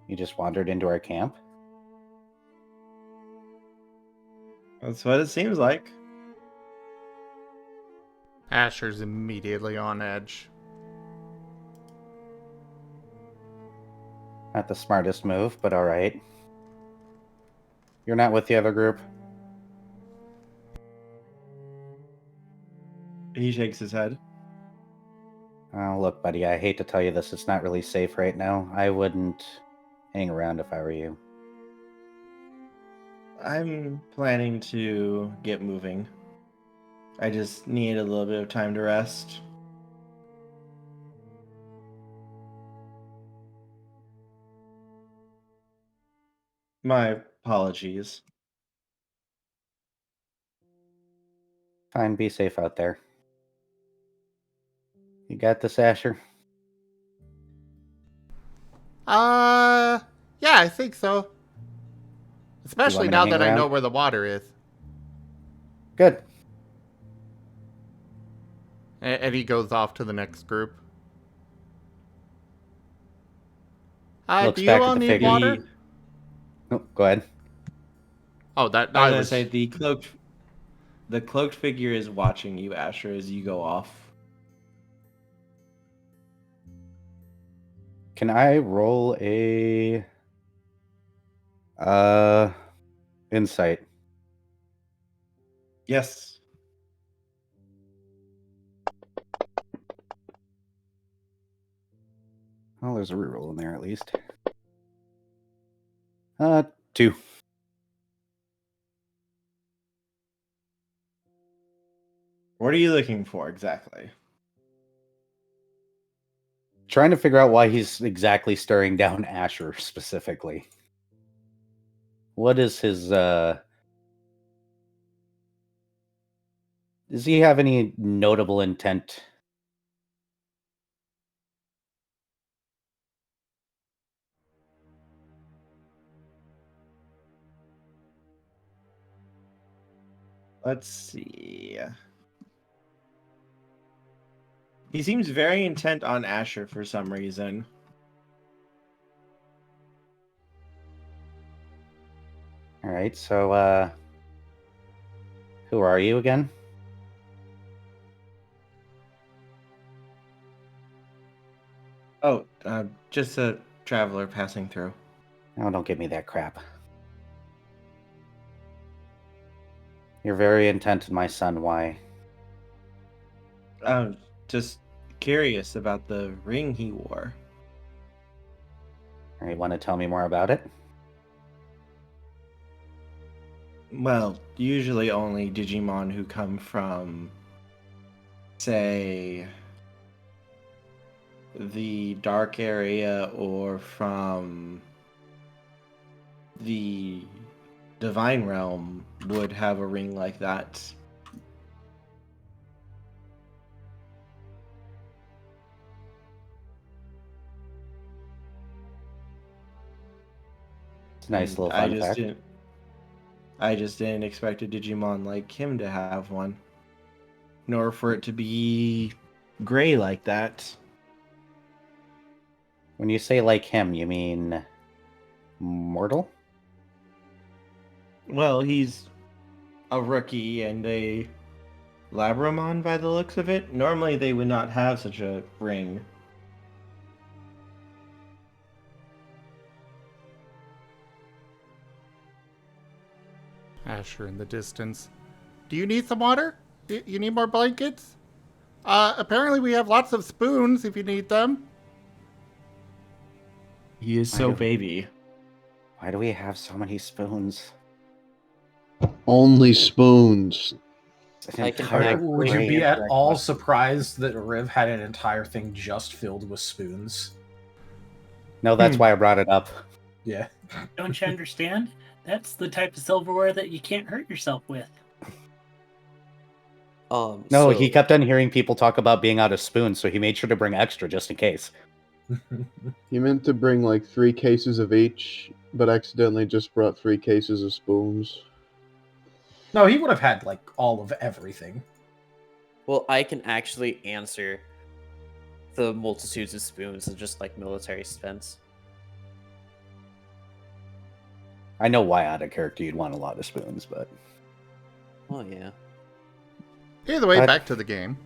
You just wandered into our camp?
That's what it seems like.
Asher's immediately on edge.
Not the smartest move, but alright. You're not with the other group?
He shakes his head.
Oh, look, buddy, I hate to tell you this, it's not really safe right now. I wouldn't hang around if I were you.
I'm planning to get moving. I just need a little bit of time to rest. My apologies.
Fine, be safe out there. You got this, Asher?
Yeah, I think so. Especially
me to
now
hang
that I know
around?
where the water is.
Good.
And he goes off to the next group.
Looks
Do you
back at
all
the
need
figure.
water?
Oh, go ahead.
Oh, that
I was
I
gonna
was.
say the cloaked figure is watching you, Asher, as you go off.
Can I roll a insight?
Yes.
Oh, there's a reroll in there at least. 2.
What are you looking for exactly?
Trying to figure out why he's exactly staring down Asher specifically. What is his does he have any notable intent?
Let's see. He seems very intent on Asher for some reason.
All right, so who are you again?
Oh, just a traveler passing through.
Oh, don't give me that crap. You're very intent on my son. Why?
Just curious about the ring he wore.
All right, want to tell me more about it?
Well, usually only Digimon who come from, say, the dark area or from the divine realm would have a ring like that.
It's a nice
And
little fun fact.
I just didn't expect a Digimon like him to have one. Nor for it to be gray like that.
When you say like him, you mean mortal?
Well, he's a rookie and a Labramon by the looks of it. Normally they would not have such a ring.
Asher in the distance. Do you need some water? You need more blankets? Apparently we have lots of spoons if you need them.
He is so baby.
Why do we have so many spoons?
Only spoons.
I can
Entire
connect
Would you
crate.
be at
Correct
all
question.
surprised that Riv had an entire thing just filled with spoons?
No, that's why I brought it up.
Yeah.
Don't you understand? That's the type of silverware that you can't hurt yourself with.
No,
So-
he kept on hearing people talk about being out of spoons, so he made sure to bring extra just in case.
He meant to bring like 3 cases of each, but accidentally just brought 3 cases of spoons.
No, he would have had like all of everything.
Well, I can actually answer the multitudes of spoons and just like military defense.
I know why out of character you'd want a lot of spoons, but
Oh yeah.
Either way,
But-
back to the game.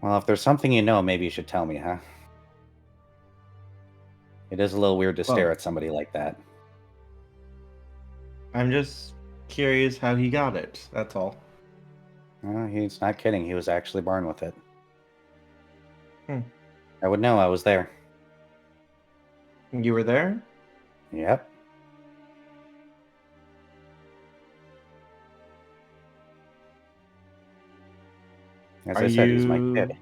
well, if there's something you know, maybe you should tell me, huh? It is a little weird to stare
Well-
at somebody like that.
I'm just curious how he got it. That's all.
He's not kidding. He was actually born with it.
Hmm.
I would know. I was there.
You were there?
Yep. As I said, he's my kid.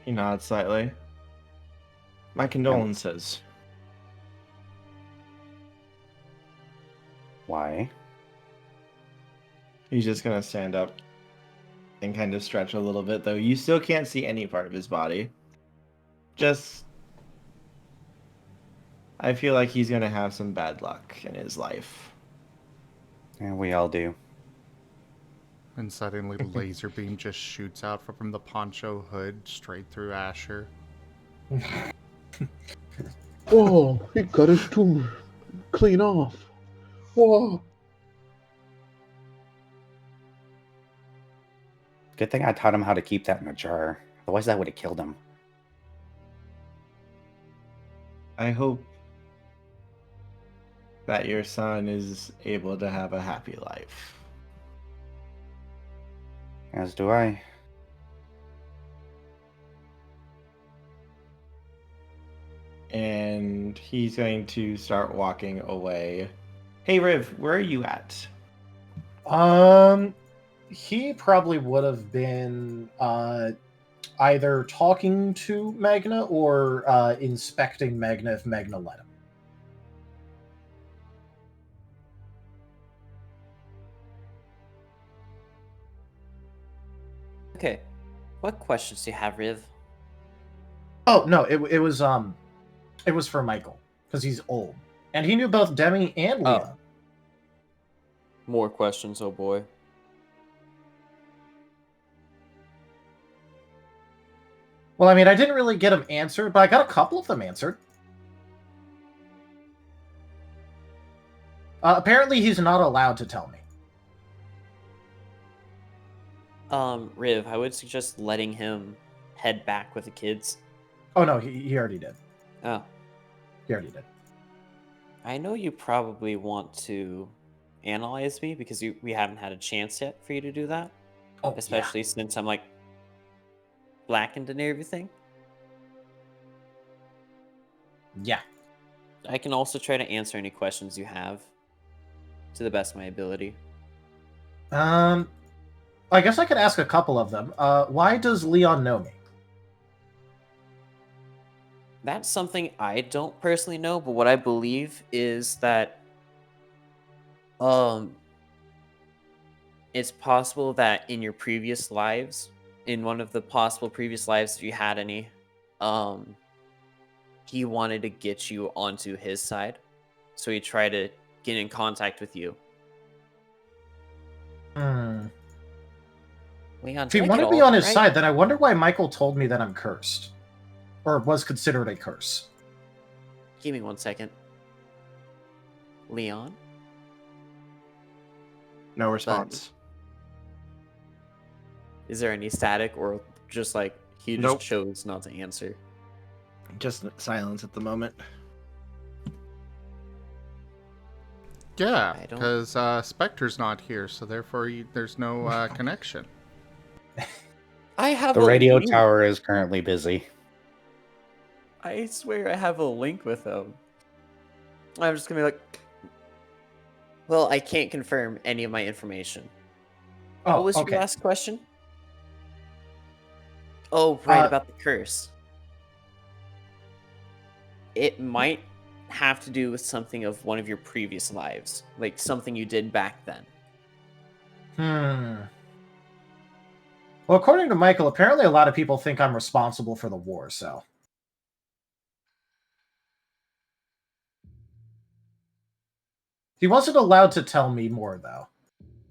He nods slightly. My condolences.
Why?
He's just gonna stand up and kind of stretch a little bit, though. You still can't see any part of his body. Just I feel like he's gonna have some bad luck in his life.
And we all do.
And suddenly, laser beam just shoots out from the poncho hood straight through Asher.
Oh, he cut his tumor clean off. Whoa.
Good thing I taught him how to keep that in a jar. Otherwise, that would have killed him.
I hope that your son is able to have a happy life.
As do I.
And he's going to start walking away. Hey, Riv, where are you at?
He probably would have been either talking to Magna or inspecting Magna if Magna let him.
Okay. What questions do you have, Riv?
Oh no, it was for Michael because he's old and he knew both Demi and
Oh.
Leon.
More questions, oh boy.
Well, I mean, I didn't really get them answered, but I got a couple of them answered. Apparently, he's not allowed to tell me.
Riv, I would suggest letting him head back with the kids.
Oh no, he already did.
Oh.
He already did.
I know you probably want to analyze me because we haven't had a chance yet for you to do that.
Oh,
especially since I'm like blackened and everything.
Yeah.
I can also try to answer any questions you have to the best of my ability.
I guess I could ask a couple of them. Why does Leon know me?
That's something I don't personally know, but what I believe is that it's possible that in your previous lives, in one of the possible previous lives, if you had any, he wanted to get you onto his side. So he tried to get in contact with you. Leon,
If he wanted me on his side, then I wonder why Michael told me that I'm cursed. Or was considered a curse.
Give me 1 second. Leon?
No response.
Is there any static or just like he just
Nope.
chose not to answer?
Just silence at the moment.
Yeah,
I don't-
because Spectre's not here, so therefore there's no connection.
I have
The
a
radio
link.
tower is currently busy.
I swear I have a link with him. I'm just gonna be like, well, I can't confirm any of my information.
Oh,
What was
okay.
your last question? Oh, right, about the curse. It might have to do with something of one of your previous lives, like something you did back then.
Well, according to Michael, apparently a lot of people think I'm responsible for the war, so. He wasn't allowed to tell me more, though.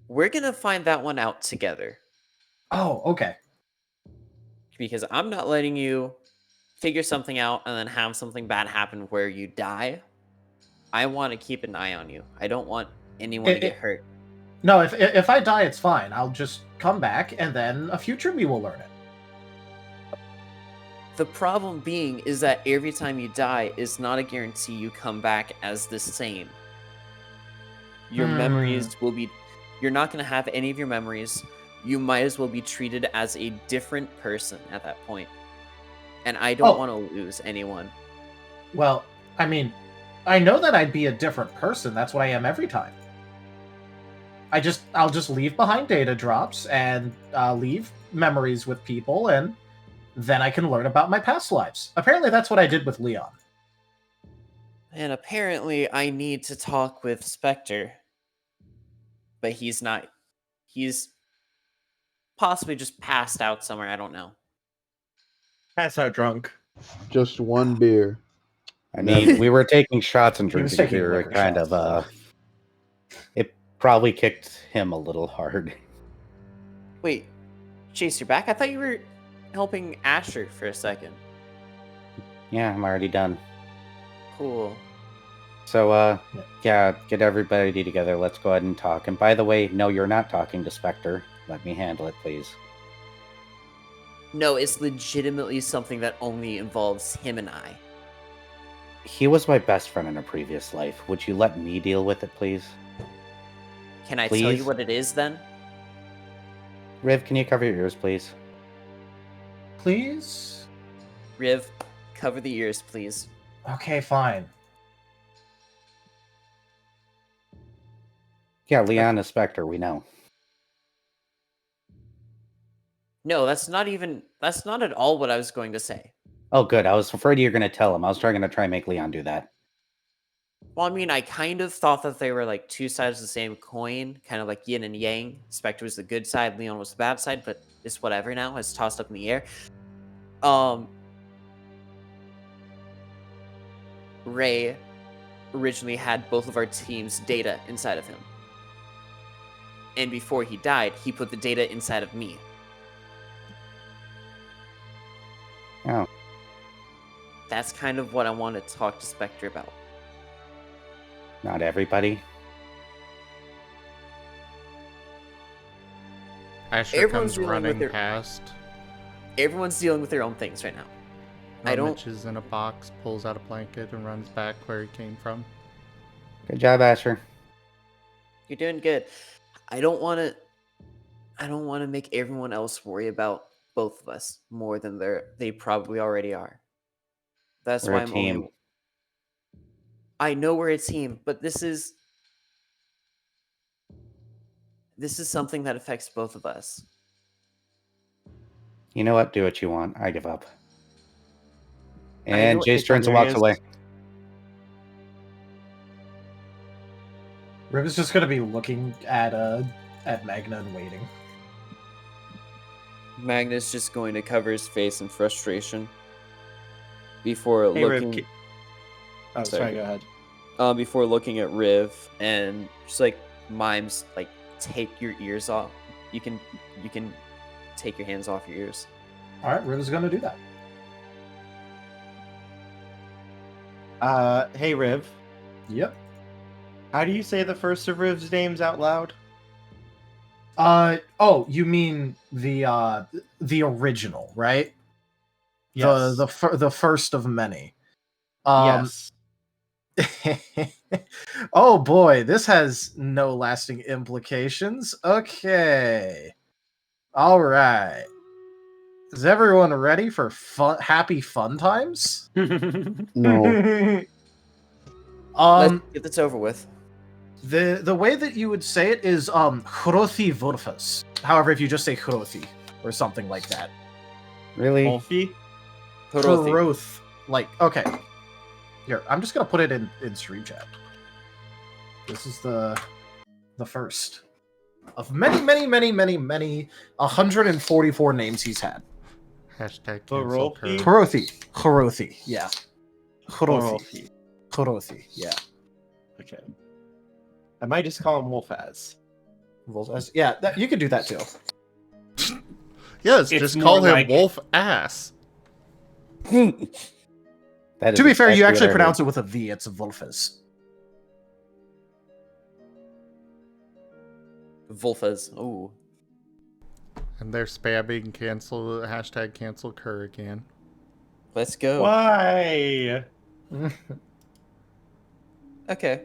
We're gonna find that one out together.
Oh, okay.
Because I'm not letting you figure something out and then have something bad happen where you die. I want to keep an eye on you. I don't want anyone to get hurt.
No, if I die, it's fine. I'll just come back, and then a future me will learn it.
The problem being is that every time you die is not a guarantee you come back as the same. Your memories will be... You're not going to have any of your memories. You might as well be treated as a different person at that point. And I don't want to lose anyone.
Well, I mean, I know that I'd be a different person. That's what I am every time. I'll just leave behind data drops and leave memories with people, and then I can learn about my past lives. Apparently, that's what I did with Leon.
And apparently, I need to talk with Spectre. But he's not. He's possibly just passed out somewhere. I don't know.
Passed out drunk.
Just one beer.
I mean, we were taking shots and
He was
drinking
taking
beer. It
liquor
kind
shots,
of, it probably kicked him a little hard.
Wait, Chase, you're back? I thought you were helping Asher for a second.
Yeah, I'm already done.
Cool.
So, yeah, get everybody together. Let's go ahead and talk. And by the way, no, you're not talking to Spectre. Let me handle it, please.
No, it's legitimately something that only involves him and I.
He was my best friend in a previous life. Would you let me deal with it, please?
Can I tell you
Please?
what it is then?
Riv, can you cover your ears, please?
Please?
Riv, cover the ears, please.
Okay, fine.
Yeah, Leon is Spectre, we know.
No, that's not at all what I was going to say.
Oh, good. I was afraid you were going to tell him. I was trying to try and make Leon do that.
Well, I mean, I kind of thought that they were like two sides of the same coin, kind of like yin and yang. Spectre was the good side, Leon was the bad side, but it's whatever now. It's tossed up in the air. Ray originally had both of our team's data inside of him. And before he died, he put the data inside of me.
Oh.
That's kind of what I want to talk to Spectre about.
Not everybody.
Asher
Everyone's
comes
dealing with
running
their-
past.
Everyone's dealing with their own things right now. I don't-
Rummages in a box, pulls out a blanket, and runs back where he came from.
Good job, Asher.
You're doing good. I don't want to make everyone else worry about both of us more than they probably already are. That's
We're
why
a
I'm
team.
only. I know we're a team, but this is something that affects both of us.
You know what? Do what you want. I give up.
I know
And
what
Jace turns and walks away.
Riv is just gonna be looking at Magna and waiting.
Magna's just going to cover his face in frustration before
Hey, Riv,
looking.
oh, sorry, go ahead.
Before looking at Riv and just like mimes, like take your ears off. You can take your hands off your ears.
All right, Riv is gonna do that.
Hey, Riv.
Yep.
How do you say the first of Riv's names out loud?
Oh, you mean the original, right?
Yes.
The first of many.
Yes.
Oh boy, this has no lasting implications. Okay. All right. Is everyone ready for happy fun times?
No.
Let's get this over with.
The way that you would say it is Hrothi Vorfas. However, if you just say Hrothi or something like that.
Really?
Wolfie?
Hroth. Like, okay. Here, I'm just gonna put it in stream chat. This is the first of many 144 names he's had.
Hashtag
The
cancel
Rolfie?
Kurt.
Hrothi, yeah. Hrothi.
Wolfie.
Hrothi, yeah.
Okay. I might just call him Wolfaz.
Yeah, you could do that too.
Yes,
It's
just
more
call him
like-
Wolf Ass.
That is
To be fair, you
exactly
actually
what I
pronounce it with a V. It's Wolfes.
Wolfas. Ooh.
And they're spamming hashtag cancel Kerr again.
Let's go.
Why?
Okay.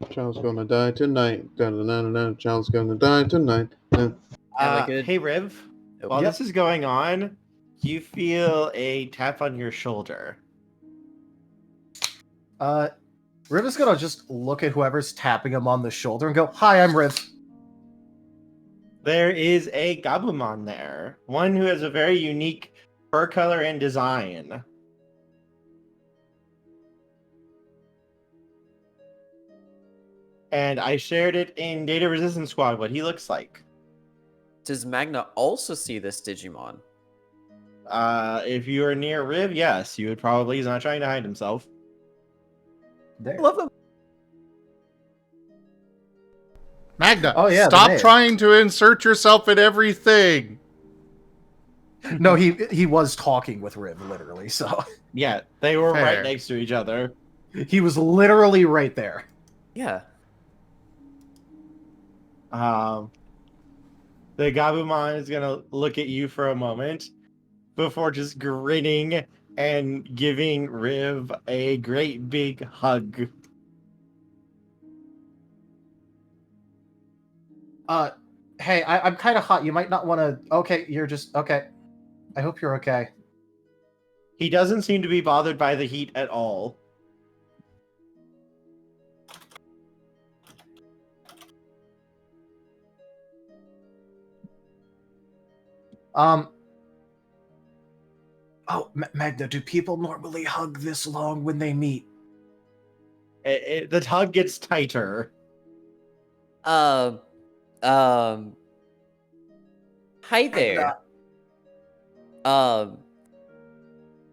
Child's gonna die tonight. Da-da-da-da-da. Child's gonna die tonight.
Am I good?
Hey, Riv.
Nope.
While
Yep.
this is going on, you feel a tap on your shoulder.
Riv is gonna just look at whoever's tapping him on the shoulder and go, "Hi, I'm Riv."
There is a Goblimon there. One who has a very unique fur color and design. And I shared it in Data Resistance Squad what he looks like.
Does Magna also see this Digimon?
If you are near Riv, yes, you would probably. He's not trying to hide himself.
There.
Love him.
Magna,
Oh, yeah, the
stop
name.
trying to insert yourself in everything.
No, he was talking with Riv, literally, so
Yeah, they were right
Fair.
next to each other.
he was literally right there.
Yeah.
The Gabumon is gonna look at you for a moment before just grinning and giving Riv a great big hug.
Hey, I'm kind of hot. You might not want to. Okay, you're just okay. I hope you're okay.
He doesn't seem to be bothered by the heat at all.
Oh, Magna, do people normally hug this long when they meet?
The hug gets tighter.
Um. Hi there.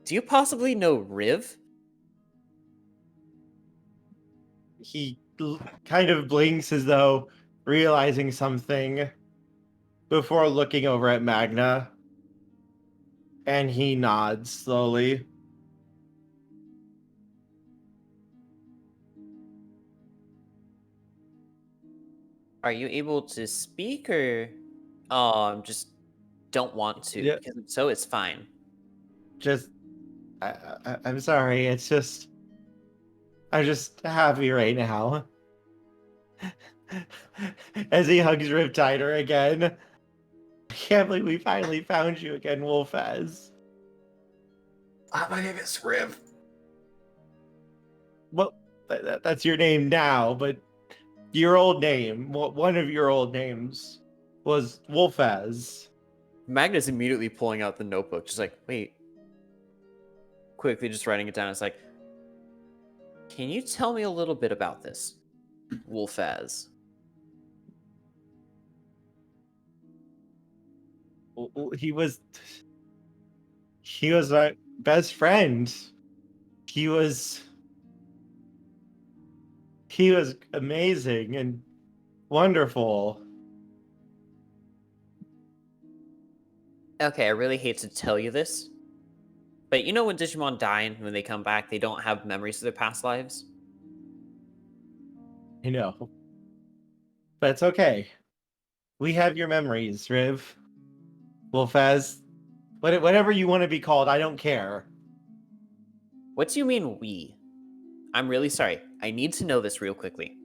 Do you possibly know Riv?
He kind of blinks as though realizing something before looking over at Magna. And he nods slowly.
Are you able to speak or just don't want to?
Yeah.
Because if so, it's fine.
Just, I'm sorry. It's just, I'm just happy right now. As he hugs Riv tighter again. I can't believe we finally found you again, Wolfaz.
My name is Riv.
Well, that's your name now, but your old name, one of your old names, was Wolfaz.
Magna's immediately pulling out the notebook, just like, wait. Quickly just writing it down. It's like, can you tell me a little bit about this, Wolfaz?
He was my best friend. He was amazing and wonderful.
Okay, I really hate to tell you this, but you know when Digimon die and when they come back, they don't have memories of their past lives?
I know. But it's okay. We have your memories, Riv. Wolfaz. Whatever you want to be called, I don't care.
What do you mean, we? I'm really sorry. I need to know this real quickly.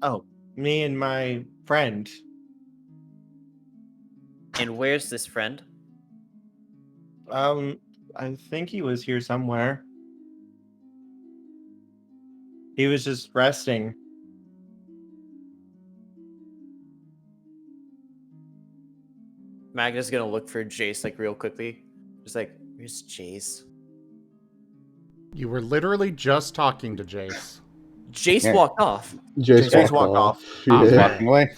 Oh, me and my friend.
And where's this friend?
I think he was here somewhere. He was just resting.
Magna's gonna look for Jace, like, real quickly. Just like, where's Jace?
You were literally just talking to Jace.
Jace
Yeah.
walked off.
Jace walked off.
He's
Yeah.
walking away.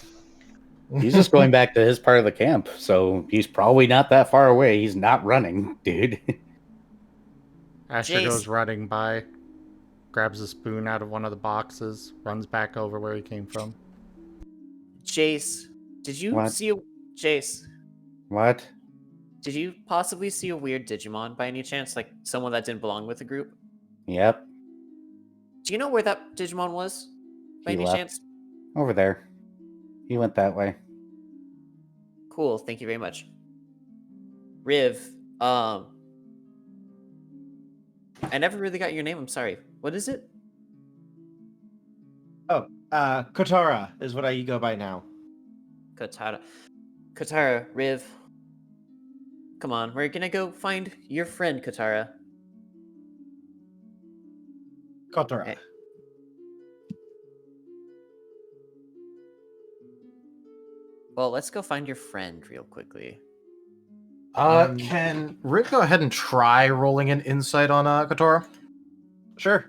He's just going back to his part of the camp, so he's probably not that far away. He's not running, dude.
Asher
Jace.
goes running by, grabs a spoon out of one of the boxes, runs back over where he came from.
Jace, did you
What?
see a... Jace,
What?
did you possibly see a weird Digimon by any chance? Like, someone that didn't belong with the group?
Yep.
Do you know where that Digimon was? By
He
any
left.
chance?
Over there. He went that way.
Cool, thank you very much. Riv, I never really got your name, I'm sorry. What is it?
Oh, Kotara is what I go by now.
Katara, Riv. Come on, we're gonna go find your friend, Katara.
Kotara.
Hey. Well, let's go find your friend real quickly.
Can Rick go ahead and try rolling an insight on Kotora?
Sure.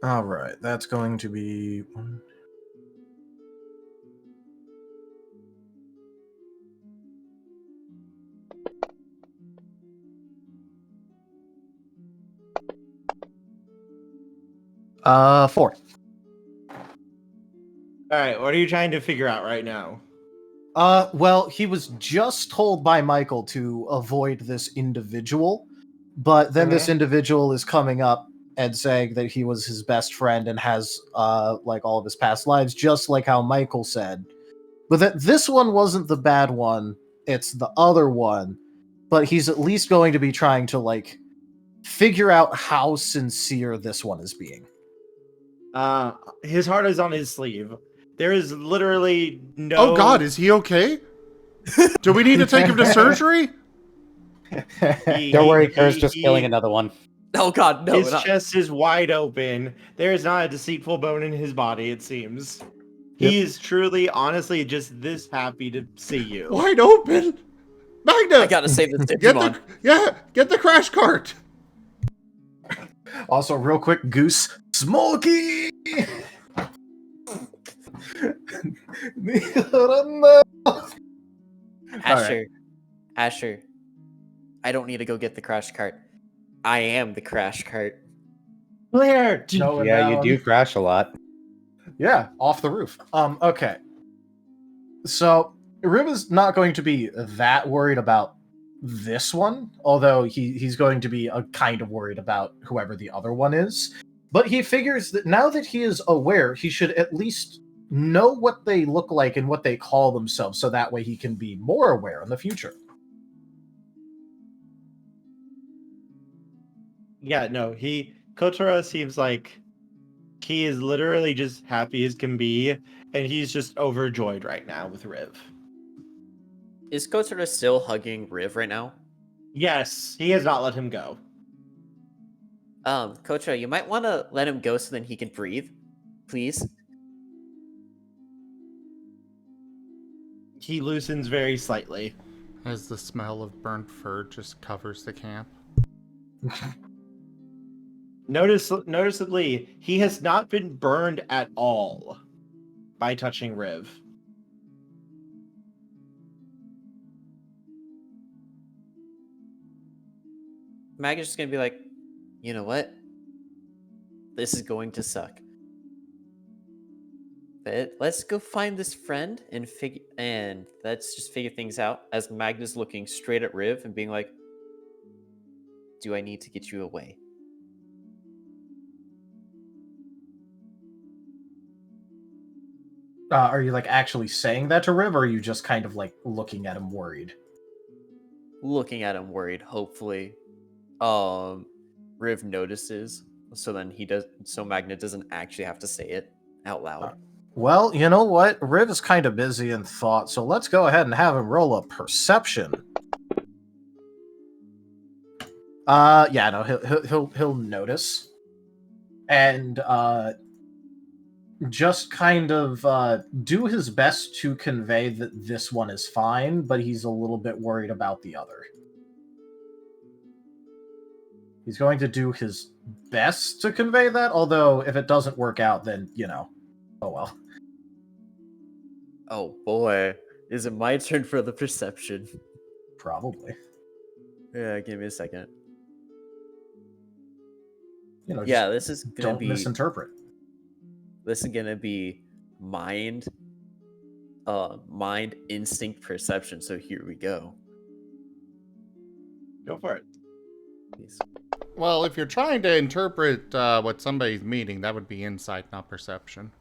All right, that's going to be one. 4.
All right, what are you trying to figure out right now?
Well, he was just told by Michael to avoid this individual, but then this individual is coming up and saying that he was his best friend and has, like, all of his past lives, just like how Michael said. But that this one wasn't the bad one, it's the other one, but he's at least going to be trying to, like, figure out how sincere this one is being.
His heart is on his sleeve. There is literally no...
Oh god, is he okay? Do we need to take him to surgery?
Don't worry, Kerr's just killing another one.
Oh god, no.
His chest is wide open. There is not a deceitful bone in his body, it seems.
Yep.
He is truly, honestly, just this happy to see you.
Wide open! Magna!
I gotta save this
Get
Digimon.
get the crash cart!
Also, real quick, Goose, Smokey!
Asher, I don't need to go get the crash cart. I am the crash cart.
Where?
Yeah, you do crash a lot.
Yeah, off the roof. Okay. So, Rib is not going to be that worried about this one, although he's going to be kind of worried about whoever the other one is. But he figures that now that he is aware, he should at least know what they look like and what they call themselves, so that way he can be more aware in the future.
Yeah, no, Kotora seems like he is literally just happy as can be, and he's just overjoyed right now with Riv.
Is Kotora still hugging Riv right now?
Yes, he has not let him go.
Kotora, you might want to let him go so then he can breathe, please.
He loosens very slightly.
As the smell of burnt fur just covers the camp.
Noticeably, he has not been burned at all by touching Riv.
Magna's just gonna be like, you know what? This is going to suck. But let's go find this friend and let's just figure things out. As Magna's looking straight at Riv and being like, do I need to get you away?
Are you like actually saying that to Riv, or are you just kind of like looking at him worried?
Looking at him worried, hopefully. Riv notices, so then so Magna doesn't actually have to say it out loud.
Well, you know what? Riv is kind of busy in thought, so let's go ahead and have him roll a perception. Yeah, no, he'll notice, and just kind of do his best to convey that this one is fine, but he's a little bit worried about the other. He's going to do his best to convey that, although if it doesn't work out, then, you know, oh well.
Oh boy, is it my turn for the perception?
Probably.
Yeah, give me a second.
You know,
yeah, this is gonna
don't misinterpret.
This is gonna be mind instinct perception. So here we go.
Go for it.
Please.
Well, if you're trying to interpret what somebody's meaning, that would be insight, not perception.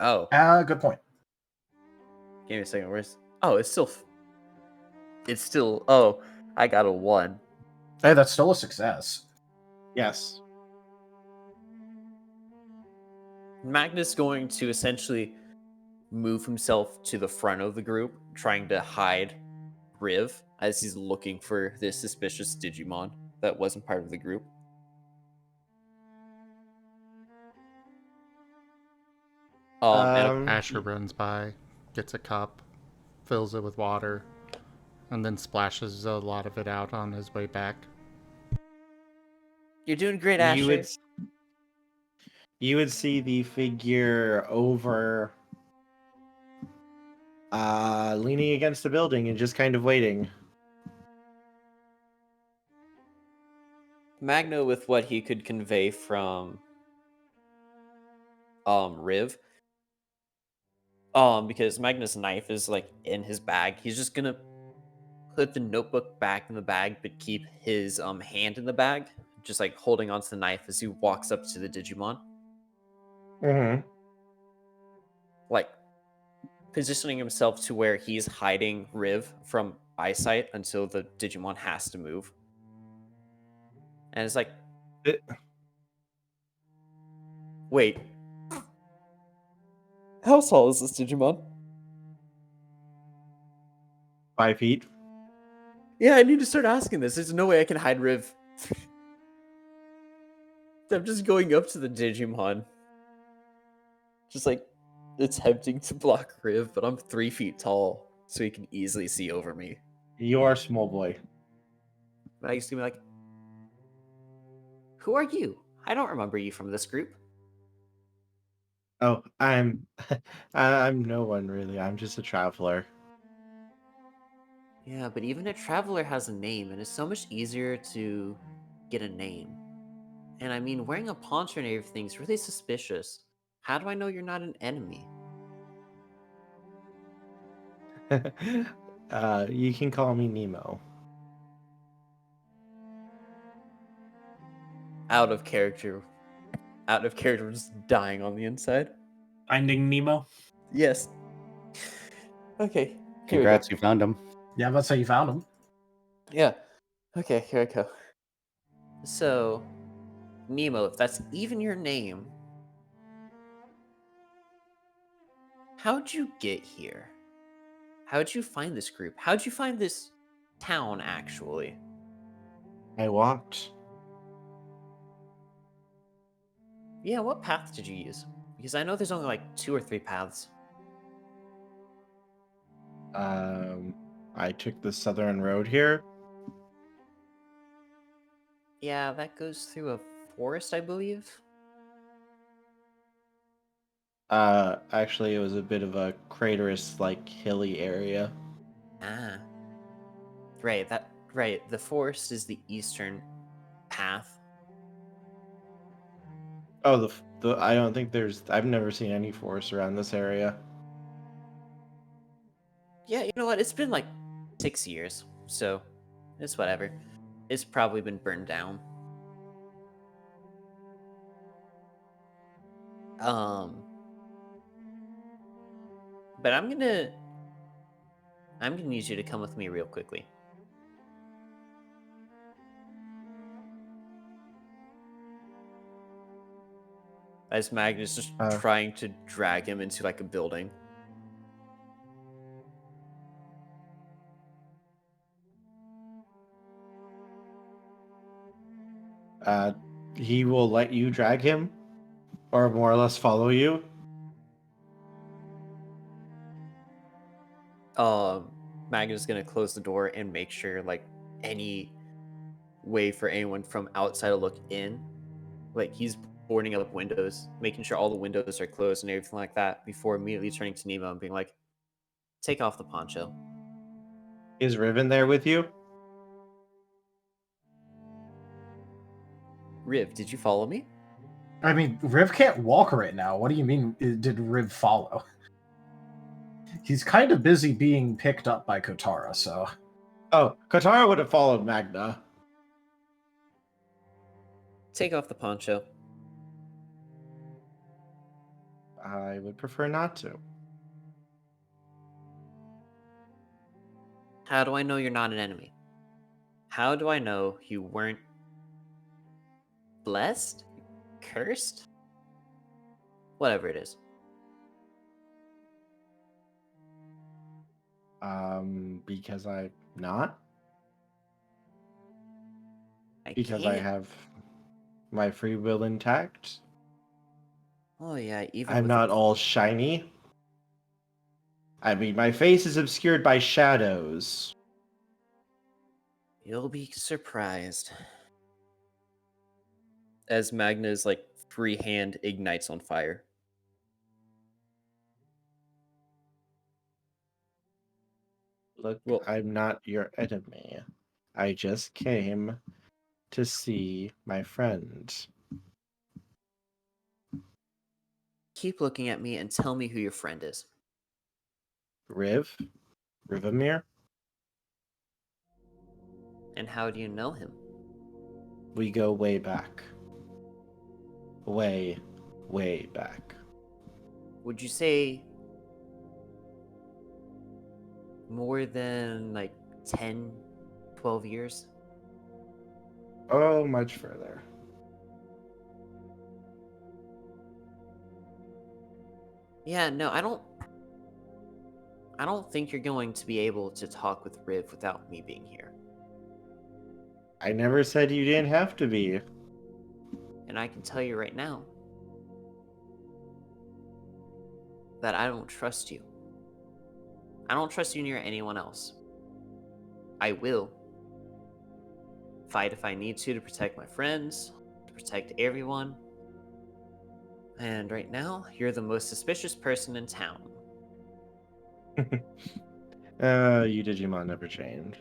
Oh.
Good point.
Give me a second. Oh, it's still. Oh, I got a 1.
Hey, that's still a success.
Yes.
Magna's going to essentially move himself to the front of the group, trying to hide Riv as he's looking for this suspicious Digimon that wasn't part of the group.
Asher runs by, gets a cup, fills it with water, and then splashes a lot of it out on his way back.
You're doing great, Asher.
You would see the figure over leaning against the building and just kind of waiting.
Magna, with what he could convey from Riv. Because Magna's knife is like in his bag. He's just gonna put the notebook back in the bag, but keep his hand in the bag, just like holding onto the knife as he walks up to the Digimon.
Mm-hmm.
Like positioning himself to where he's hiding Riv from eyesight until the Digimon has to move. And it's like, wait, how tall is this Digimon?
5 feet.
Yeah, I need to start asking this. There's no way I can hide Riv. I'm just going up to the Digimon. Just like attempting to block Riv, but I'm 3 feet tall, so he can easily see over me.
You are a small boy.
But I used to be like, who are you? I don't remember you from this group.
Oh, I'm I'm no one really. I'm just a traveler.
Yeah, but even a traveler has a name, and it's so much easier to get a name. And I mean, wearing a poncho and everything is really suspicious. How do I know you're not an enemy?
You can call me Nemo.
Out of character. Out of character, just dying on the inside.
Finding Nemo.
Yes. Okay. Here we go.
Congrats, you found him.
Yeah, that's how you found him.
Yeah. Okay, here I go. So, Nemo, if that's even your name, how'd you get here? How'd you find this group? How'd you find this town, actually?
I walked.
Yeah, what path did you use? Because I know there's only like 2 or 3 paths.
I took the southern road here.
Yeah, that goes through a forest, I believe.
Actually, it was a bit of a craterous, like, hilly area.
Ah. Right, right. The forest is the eastern path.
Oh, I don't think I've never seen any forest around this area.
Yeah, you know what? It's been like 6 years, so it's whatever. It's probably been burned down. But I'm gonna need you to come with me real quickly. As Magnus just trying to drag him into like a building.
He will let you drag him, or more or less follow you.
Magnus gonna close the door and make sure like any way for anyone from outside to look in. Like he's boarding up windows, making sure all the windows are closed and everything like that before immediately turning to Nemo and being like, take off the poncho.
Is Riven there with you?
Riv, did you follow me?
I mean, Riv can't walk right now. What do you mean, did Riv follow? He's kind of busy being picked up by Kotara, so...
Oh, Kotara would have followed Magna.
Take off the poncho.
I would prefer not to.
How do I know you're not an enemy? How do I know you weren't blessed? Cursed? Whatever it is.
Because I'm not.
Because
I have my free will intact.
Oh yeah, even
I'm
with
not all shiny. I mean, my face is obscured by shadows.
You'll be surprised. As Magna's like free hand ignites on fire.
Look,
Well,
I'm not your enemy. I just came to see my friend.
keep looking at me and tell me who your friend is.
Rivamir.
And how do you know him?
We go way back. Way, way back.
Would you say more than like 10, 12 years?
Oh, much further.
Yeah, no, I don't think you're going to be able to talk with Riv without me being here.
I never said you didn't have to be.
And I can tell you right now that I don't trust you. I don't trust you near anyone else. I will fight if I need to protect my friends, to protect everyone. And right now, you're the most suspicious person in town.
You Digimon never change.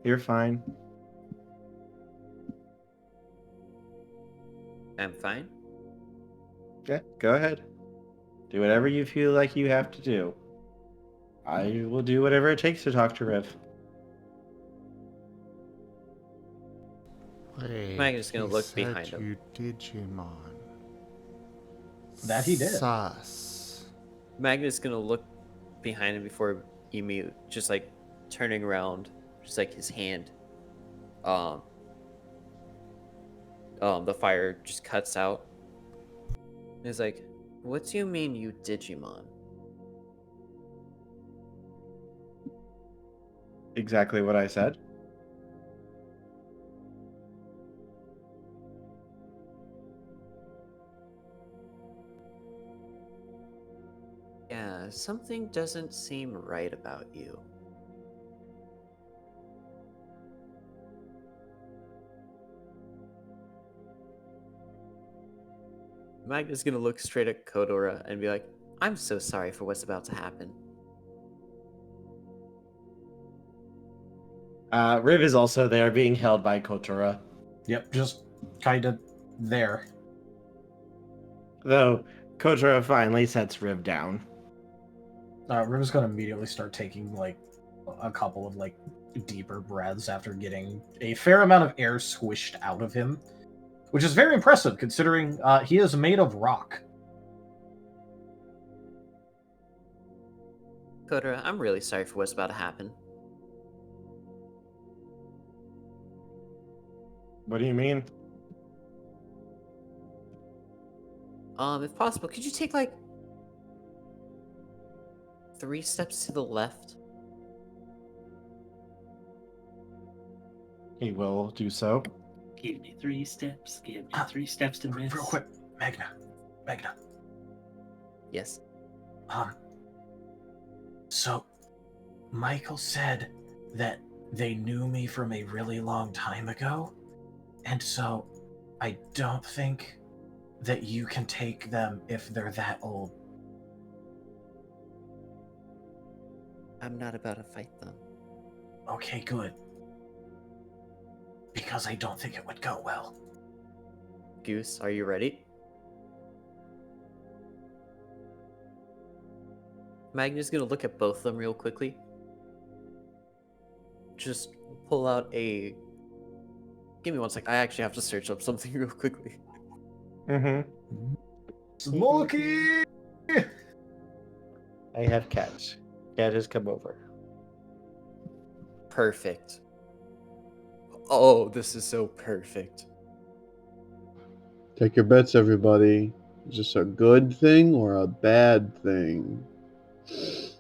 You're fine.
I'm fine.
Yeah, go ahead. Do whatever you feel like you have to do. I will do whatever it takes to talk to Riv.
Wait,
Magna's gonna
he
look
said
behind him.
you Digimon.
That he did.
Sus.
Magna's gonna look behind him before Emu, just like turning around, just like his hand. The fire just cuts out. He's like, "What do you mean, you Digimon?"
Exactly what I said.
Yeah, something doesn't seem right about you. Magna's gonna look straight at Kodora and be like, "I'm so sorry for what's about to happen."
Riv is also there, being held by Kotora.
Yep, just kind of there.
Though Kotora finally sets Riv down.
Riv's gonna immediately start taking like a couple of like deeper breaths after getting a fair amount of air squished out of him, which is very impressive considering he is made of rock.
Kodora, I'm really sorry for what's about to happen.
What do you mean?
If possible, could you take like 3 steps to the left?
He will do so.
Give me 3 steps. Give me 3 steps to miss.
Real quick, Magna.
Yes.
So Michael said that they knew me from a really long time ago, and so I don't think that you can take them if they're that old.
I'm not about to fight them.
Okay, good. Because I don't think it would go well.
Goose, are you ready? Magna's gonna look at both of them real quickly. Just pull out a... Give me one sec. I actually have to search up something real quickly.
Mm-hmm.
Smokey!
I have Cat. Cat has come over.
Perfect. Oh, this is so perfect.
Take your bets, everybody. Is this a good thing or a bad thing?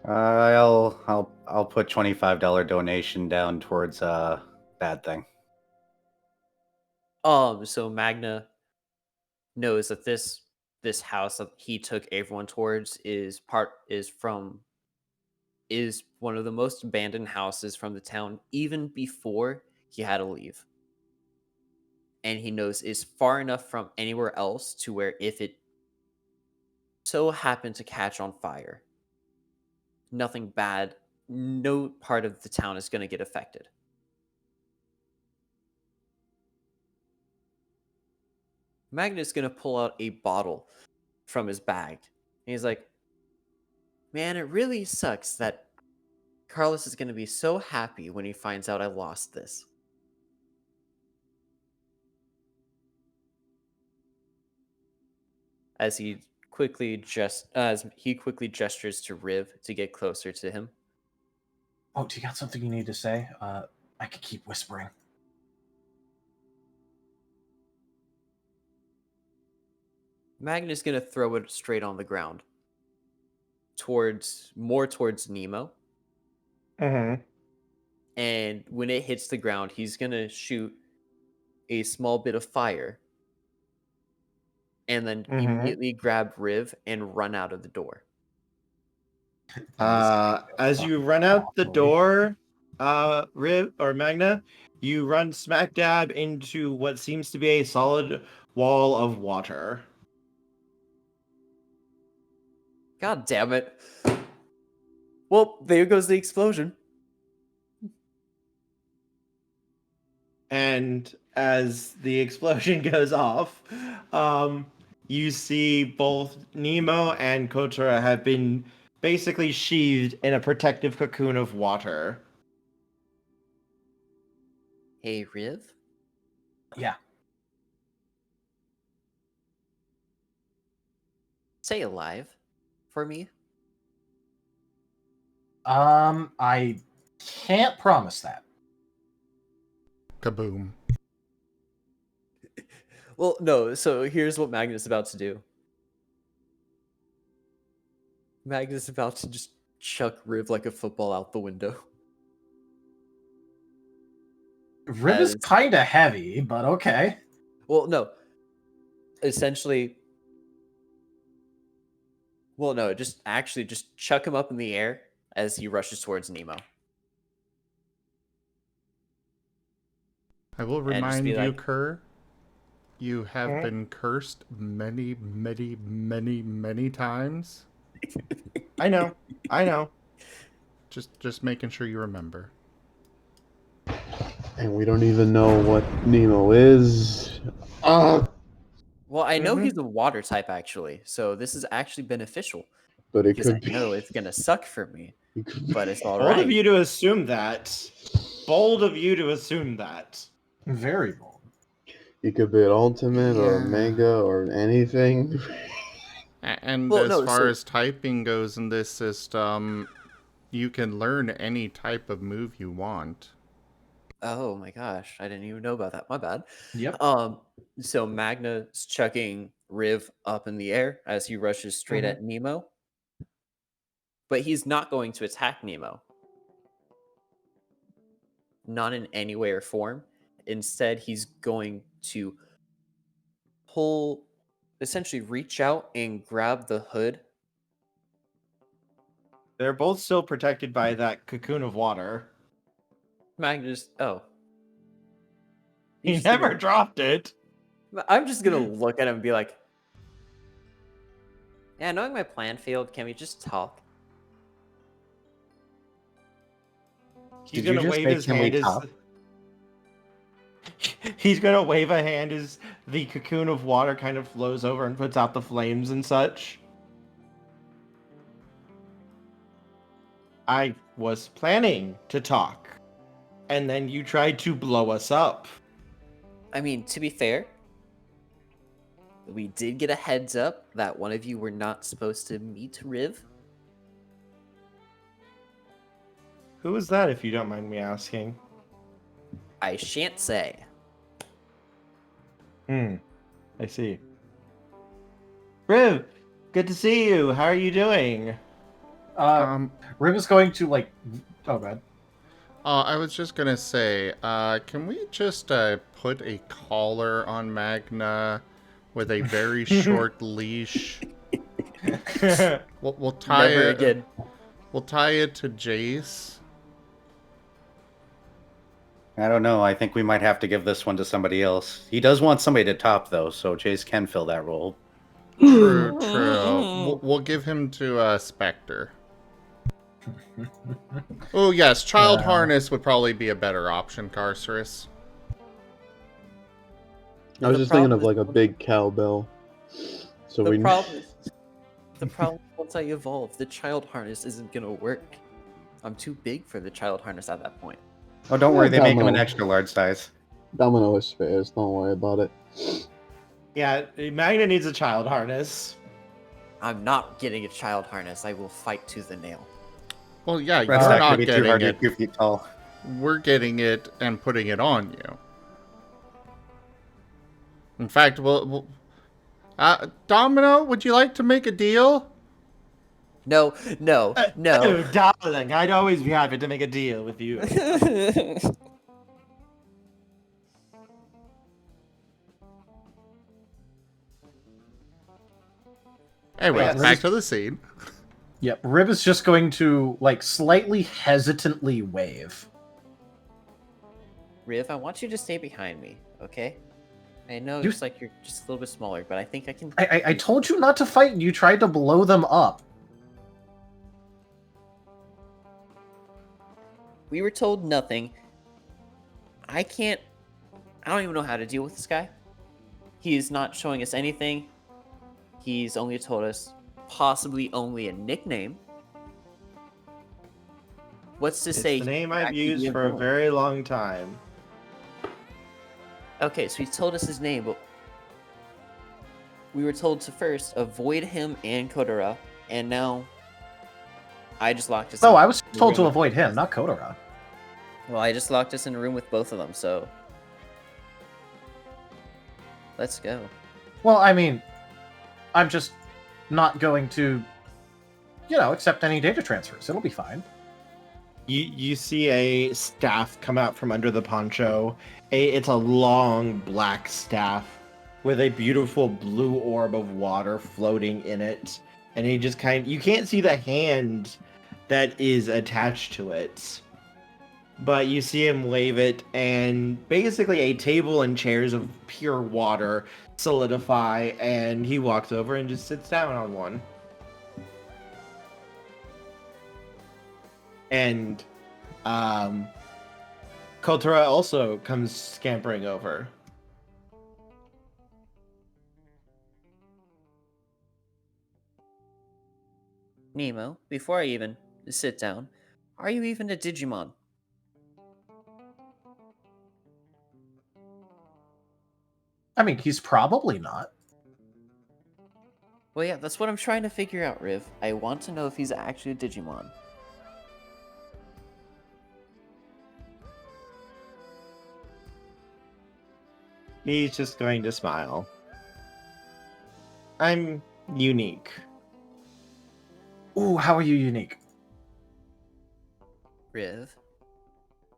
I'll put $25 donation down towards bad thing.
So Magna knows that this house that he took everyone towards is one of the most abandoned houses from the town, even before he had to leave. And he knows is far enough from anywhere else to where if it so happened to catch on fire, nothing bad, no part of the town is going to get affected. Magna's going to pull out a bottle from his bag. And he's like, man, it really sucks that Carlos is going to be so happy when he finds out I lost this. As he quickly gestures to Riv to get closer to him.
Oh, do you got something you need to say? I could keep whispering.
Magna's gonna throw it straight on the ground, towards Nemo.
Mm-hmm.
And when it hits the ground, he's gonna shoot a small bit of fire, and then immediately grab Riv and run out of the door.
As you run out the door, Riv or Magna, you run smack dab into what seems to be a solid wall of water.
God damn it. Well, there goes the explosion.
And as the explosion goes off, you see both Nemo and Kotora have been basically sheathed in a protective cocoon of water.
Hey, Riv?
Yeah.
Stay alive for me.
I can't promise that.
Kaboom.
Well, no, so here's what Magnus about to do. Magnus about to just chuck Riv like a football out the window.
Riv is kind of heavy, but okay.
Well, no. Essentially... Well, no, just chuck him up in the air as he rushes towards Nemo.
I will
And just
remind
be
you,
like-
Kerr, you have been cursed many, many, many, many times.
I know.
Just making sure you remember.
And we don't even know what Nemo is.
Well, I know he's a water type, actually, so this is actually beneficial.
But it
Because
could
I know it's gonna suck for me, but it's all
Bold
right.
of you to assume that. Bold of you to assume that.
Very bold.
He could be an ultimate or a mega or anything.
And
Well,
as
no,
far
so-
as typing goes in this system, you can learn any type of move you want.
Oh my gosh, I didn't even know about that. My bad.
Yep.
So Magna's chucking Riv up in the air as he rushes straight at Nemo. But he's not going to attack Nemo. Not in any way or form. Instead, he's going to essentially reach out and grab the hood.
They're both still protected by that cocoon of water.
Magnus,
He
He's
never
gonna-
dropped it.
I'm just gonna look at him and be like, yeah, knowing my plan failed, can we just talk?
He's
Did you
gonna
just
wave
say,
his
"Can we
hand as
talk"?
he's gonna wave a hand as the cocoon of water kind of flows over and puts out the flames and such. I was planning to talk, and then you tried to blow us up.
I mean, to be fair, we did get a heads up that one of you were not supposed to meet Riv.
Who was that, if you don't mind me asking?
I shan't say.
I see. Riv, good to see you. How are you doing?
Riv is going to oh god.
I was just gonna say, can we just put a collar on Magna with a very short leash? We'll tie
Never
it.
again.
We'll tie it to Jace.
I don't know. I think we might have to give this one to somebody else. He does want somebody to top, though, so Chase can fill that role.
True. We'll give him to Spectre. Oh yes, child harness would probably be a better option, Carcerus.
I was
The
just thinking
problem
of like a
is-
big cowbell. So
The
we
problem is, once I evolve, the child harness isn't gonna work. I'm too big for the child harness at that point.
Oh, don't worry, they make them an
Domino.
extra large size.
Domino is spares. Don't worry about it.
Yeah, Magna needs a child harness.
I'm not getting a child harness. I will fight tooth and nail.
Well, yeah,
That's
you're
not
not
gonna be too hard.
getting
You're
it.
2 feet tall.
We're getting it and putting it on you. In fact, Domino, would you like to make a deal?
No.
Oh, darling, I'd always be happy to make a deal with you.
Anyway,
Yes.
back to the scene.
Yep, Rib is just going to, like, slightly hesitantly wave.
Riv, I want you to stay behind me, okay? I know
You-
it's like you're just a little bit smaller, but I think I can.
I told you not to fight and you tried to blow them up.
We were told nothing. I don't even know how to deal with this guy. He is not showing us anything. He's only told us possibly only a nickname. What's to
It's
say?
the
he
name
can
I've
actually
used
be
for a
involved?
very long time.
Okay, so he's told us his name, but we were told to first avoid him and Kodara, and now I just locked us.
No,
in
I was
the
told to
room.
avoid him, not Kodara.
Well, I just locked us in a room with both of them, so let's go.
Well, I mean, I'm just not going to, accept any data transfers. It'll be fine.
You see a staff come out from under the poncho. It's a long black staff with a beautiful blue orb of water floating in it. And he just you can't see the hand that is attached to it. But you see him wave it, and basically a table and chairs of pure water solidify, and he walks over and just sits down on one. And Kotora also comes scampering over.
Nemo, before I even sit down, are you even a Digimon?
I mean, he's probably not.
Well, yeah, that's what I'm trying to figure out, Riv. I want to know if he's actually a Digimon.
He's just going to smile. I'm unique.
Ooh, how are you unique?
Riv?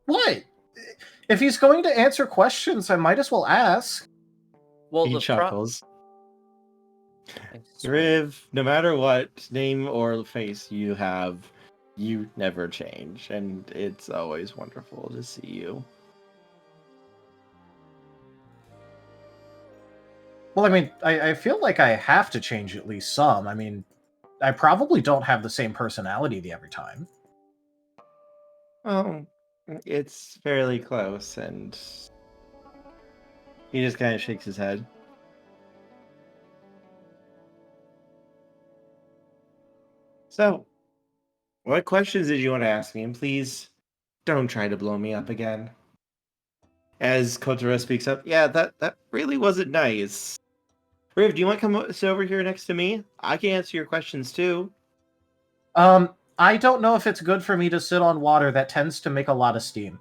What? If he's going to answer questions, I might as well ask.
Well,
He
the
chuckles.
I swear.
Riv, no matter what name or face you have, you never change, and it's always wonderful to see you.
Well, I mean, I feel like I have to change at least some. I mean, I probably don't have the same personality every time.
Oh, it's fairly close, and he just kind of shakes his head. So, what questions did you want to ask me? And please, don't try to blow me up again. As Kotaro speaks up, yeah, that really wasn't nice. Riv, do you want to come sit over here next to me? I can answer your questions too.
I don't know if it's good for me to sit on water that tends to make a lot of steam.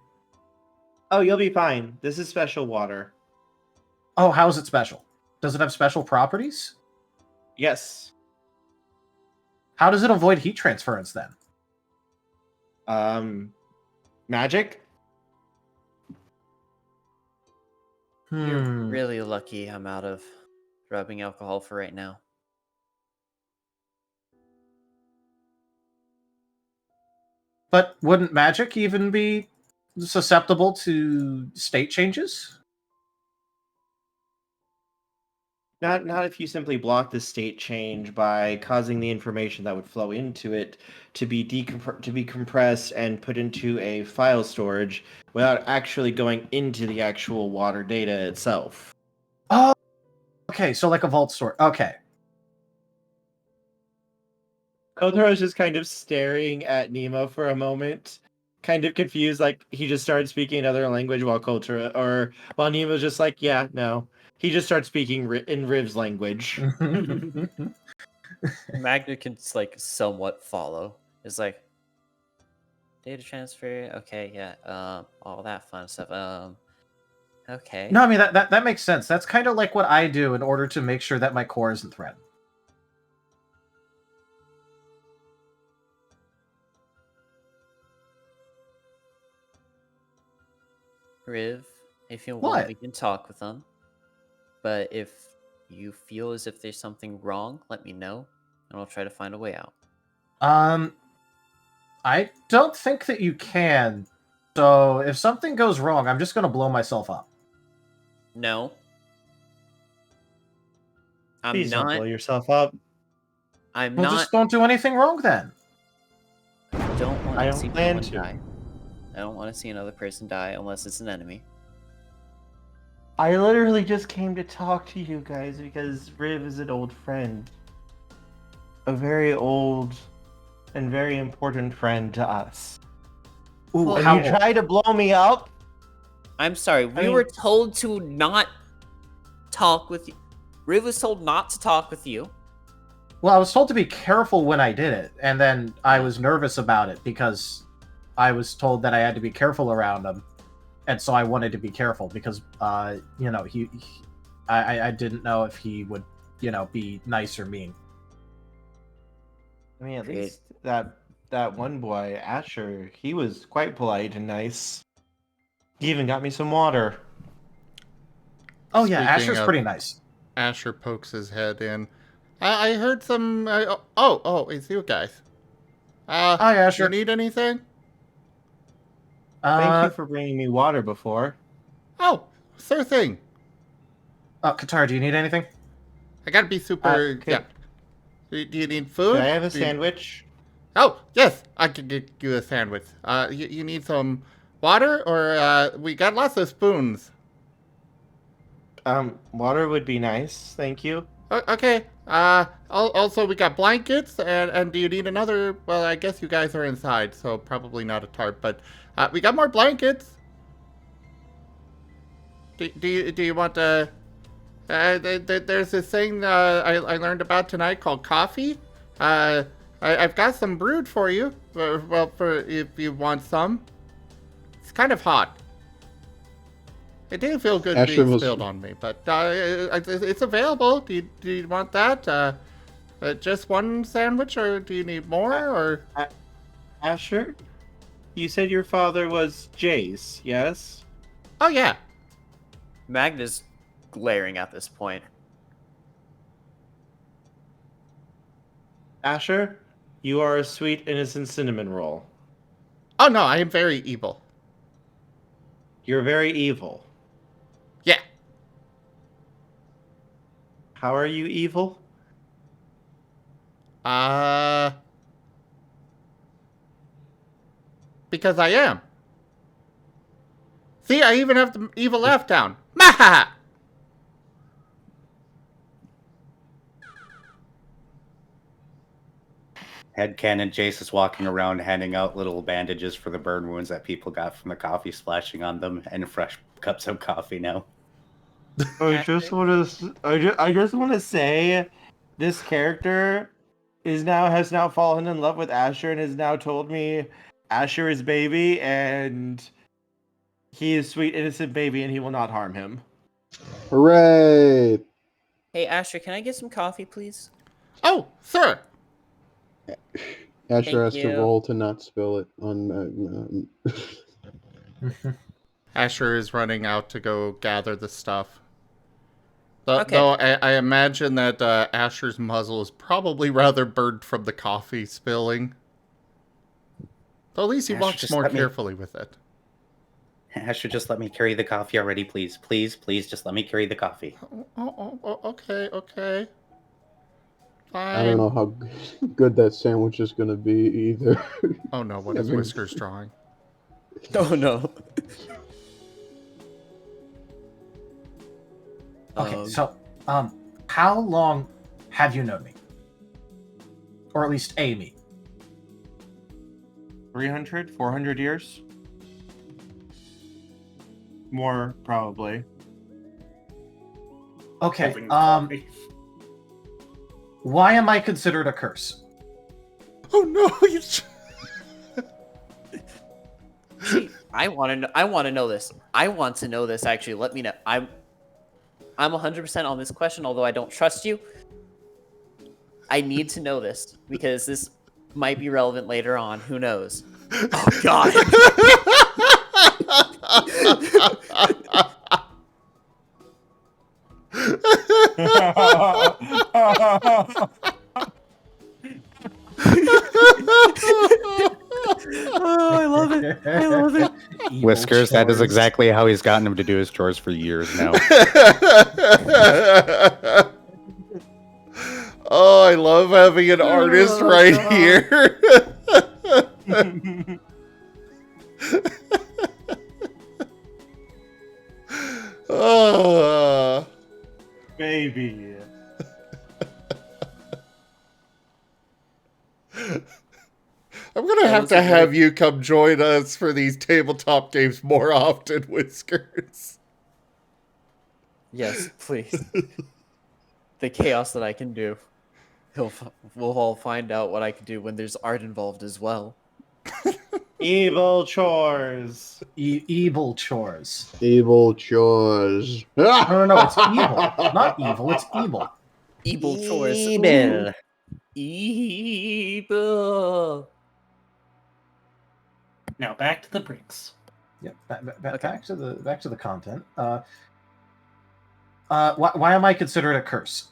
Oh, you'll be fine. This is special water.
Oh, how is it special? Does it have special properties?
Yes.
How does it avoid heat transference then?
Magic?
You're
Hmm.
really lucky I'm out of rubbing alcohol for right now.
But wouldn't magic even be susceptible to state changes?
Not if you simply block the state change by causing the information that would flow into it to be compressed and put into a file storage without actually going into the actual water data itself.
Oh, okay, so like a vault store. Okay.
Kotaro's just kind of staring at Nemo for a moment, kind of confused, like he just started speaking another language while Nemo's just like, yeah, no. He just starts speaking in Riv's language.
Magna can like somewhat follow. It's like data transfer. Okay, yeah. All that fun stuff. Okay.
No, I mean that makes sense. That's kind of like what I do in order to make sure that my core isn't threatened.
Riv, if you want,
What?
we can talk with them. But if you feel as if there's something wrong, let me know, and I'll try to find a way out.
I don't think that you can. So if something goes wrong, I'm just gonna blow myself up.
No.
Please don't blow yourself up.
I'm
Well,
not.
just don't do anything wrong then.
Don't want
I
to
don't
see
plan
anyone
to.
die. I don't want to see another person die unless it's an enemy.
I literally just came to talk to you guys because Riv is an old friend. A very old and very important friend to us.
Ooh,
And
how
you try to blow me up?
I'm sorry. We were told to not talk with you. Riv was told not to talk with you.
Well, I was told to be careful when I did it, and then I was nervous about it because I was told that I had to be careful around him, and so I wanted to be careful because, I didn't know if he would, be nice or mean.
I mean, at least that one boy, Asher, he was quite polite and nice. He even got me some water.
Oh yeah,
Speaking
Asher's
of-
pretty nice.
Asher pokes his head in. I heard some. It's you guys.
Hi, Asher.
You need anything?
Thank you for bringing me water before.
Oh, sure thing.
Qatar, do you need anything?
I gotta be super. Yeah. Do you need food?
Could I have a
Do you-
sandwich?
Oh, yes, I can get you a sandwich. You need some water, or we got lots of spoons.
Water would be nice, thank you.
Okay. Also, we got blankets, and do you need another? Well, I guess you guys are inside, so probably not a tarp, but we got more blankets. Do you want to? There's this thing I learned about tonight called coffee. I've got some brewed for you. For if you want some. It's kind of hot. It didn't feel good being spilled on me, but it's available. Do you want that? Just one sandwich, or do you need more? Or
Asher, you said your father was Jace, yes?
Oh yeah.
Magna's glaring at this point.
Asher, you are a sweet, innocent cinnamon roll.
Oh no, I am very evil.
You're very evil.
Yeah.
How are you evil?
Because I am. See, I even have the evil laugh down. Maha!
Headcanon Jace is walking around handing out little bandages for the burn wounds that people got from the coffee splashing on them, and fresh cups of coffee now.
I just want to say, this character has now fallen in love with Asher and has now told me Asher is baby and he is sweet innocent baby and he will not harm him.
Hooray!
Hey, Asher, can I get some coffee, please?
Oh, sir.
Asher has
Thank
to
you.
roll to not spill it on.
Asher is running out to go gather the stuff.
Okay.
Though I imagine that Asher's muzzle is probably rather burned from the coffee spilling. Though at least he
Asher,
walks
just
more
let me-
carefully with it.
Asher, just let me carry the coffee already, please. Please, just let me carry the coffee.
Okay. Fine.
I don't know how good that sandwich is gonna be either.
Oh no, what is Whiskers drawing?
Oh no.
Okay, so how long have you known me? or at least a meat.
300, 400 years? More, probably.
Okay.
Holding coffee.
Why am I considered a curse?
Oh no!
See, I want to know. I want to know this. I want to know this. Actually, let me know. I'm 100% on this question, although I don't trust you. I need to know this because this might be relevant later on. Who knows? Oh God! Oh, I love it. I love it.
Evil
Whiskers, that is
chores.
exactly how he's gotten him to do his chores for years now.
Oh, I love having an artist right here. Oh.
Baby.
I'm gonna have to have you come join us for these tabletop games more often, Whiskers.
Yes, please. The chaos that I can do. We'll all find out what I can do when there's art involved as well.
Evil chores.
Evil chores.
Evil chores.
No, it's evil. Not evil, it's evil.
Evil chores.
Evil.
Evil.
Now back to the bricks.
Yep. Back to the content. Why am I considered a curse?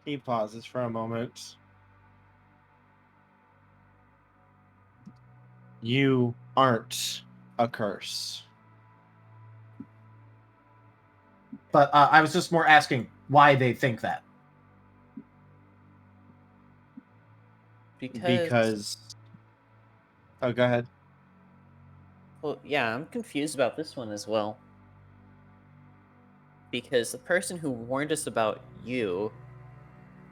He pauses for a moment. You aren't a curse.
But I was just more asking why they think that.
Because...
Oh, go ahead.
Well, yeah, I'm confused about this one as well. Because the person who warned us about you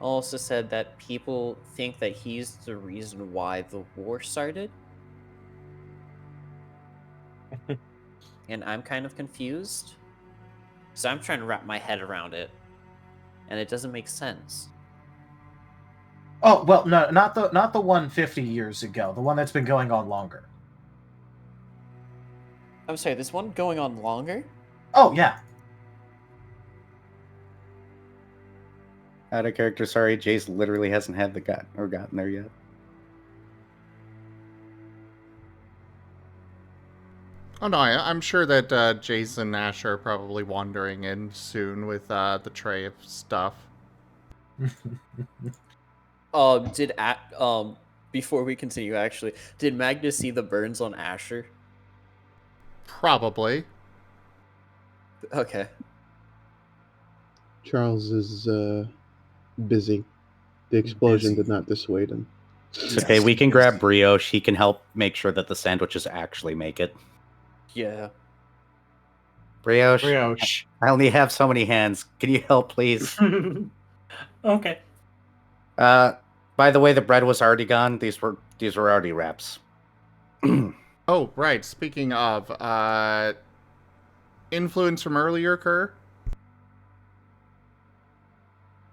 also said that people think that he's the reason why the war started. And I'm kind of confused. So I'm trying to wrap my head around it. And it doesn't make sense.
Oh, well, no, not the one 50 years ago. The one that's been going on longer.
I'm sorry, this one going on longer?
Oh, yeah.
Out of character, sorry, Jace literally hasn't had gotten there yet.
Oh no, I'm sure that Jason and Ash are probably wandering in soon with the tray of stuff.
Before we continue, actually, did Magna see the burns on Asher?
Probably.
Okay.
Charles is busy. The explosion
Busy.
did not dissuade him.
It's okay, we can grab Brioche. He can help make sure that the sandwiches actually make it.
Yeah.
Brioche. I only have so many hands. Can you help, please?
Okay.
By the way, the bread was already gone. These were already wraps.
Oh, right. Speaking of, influence from earlier, Kerr?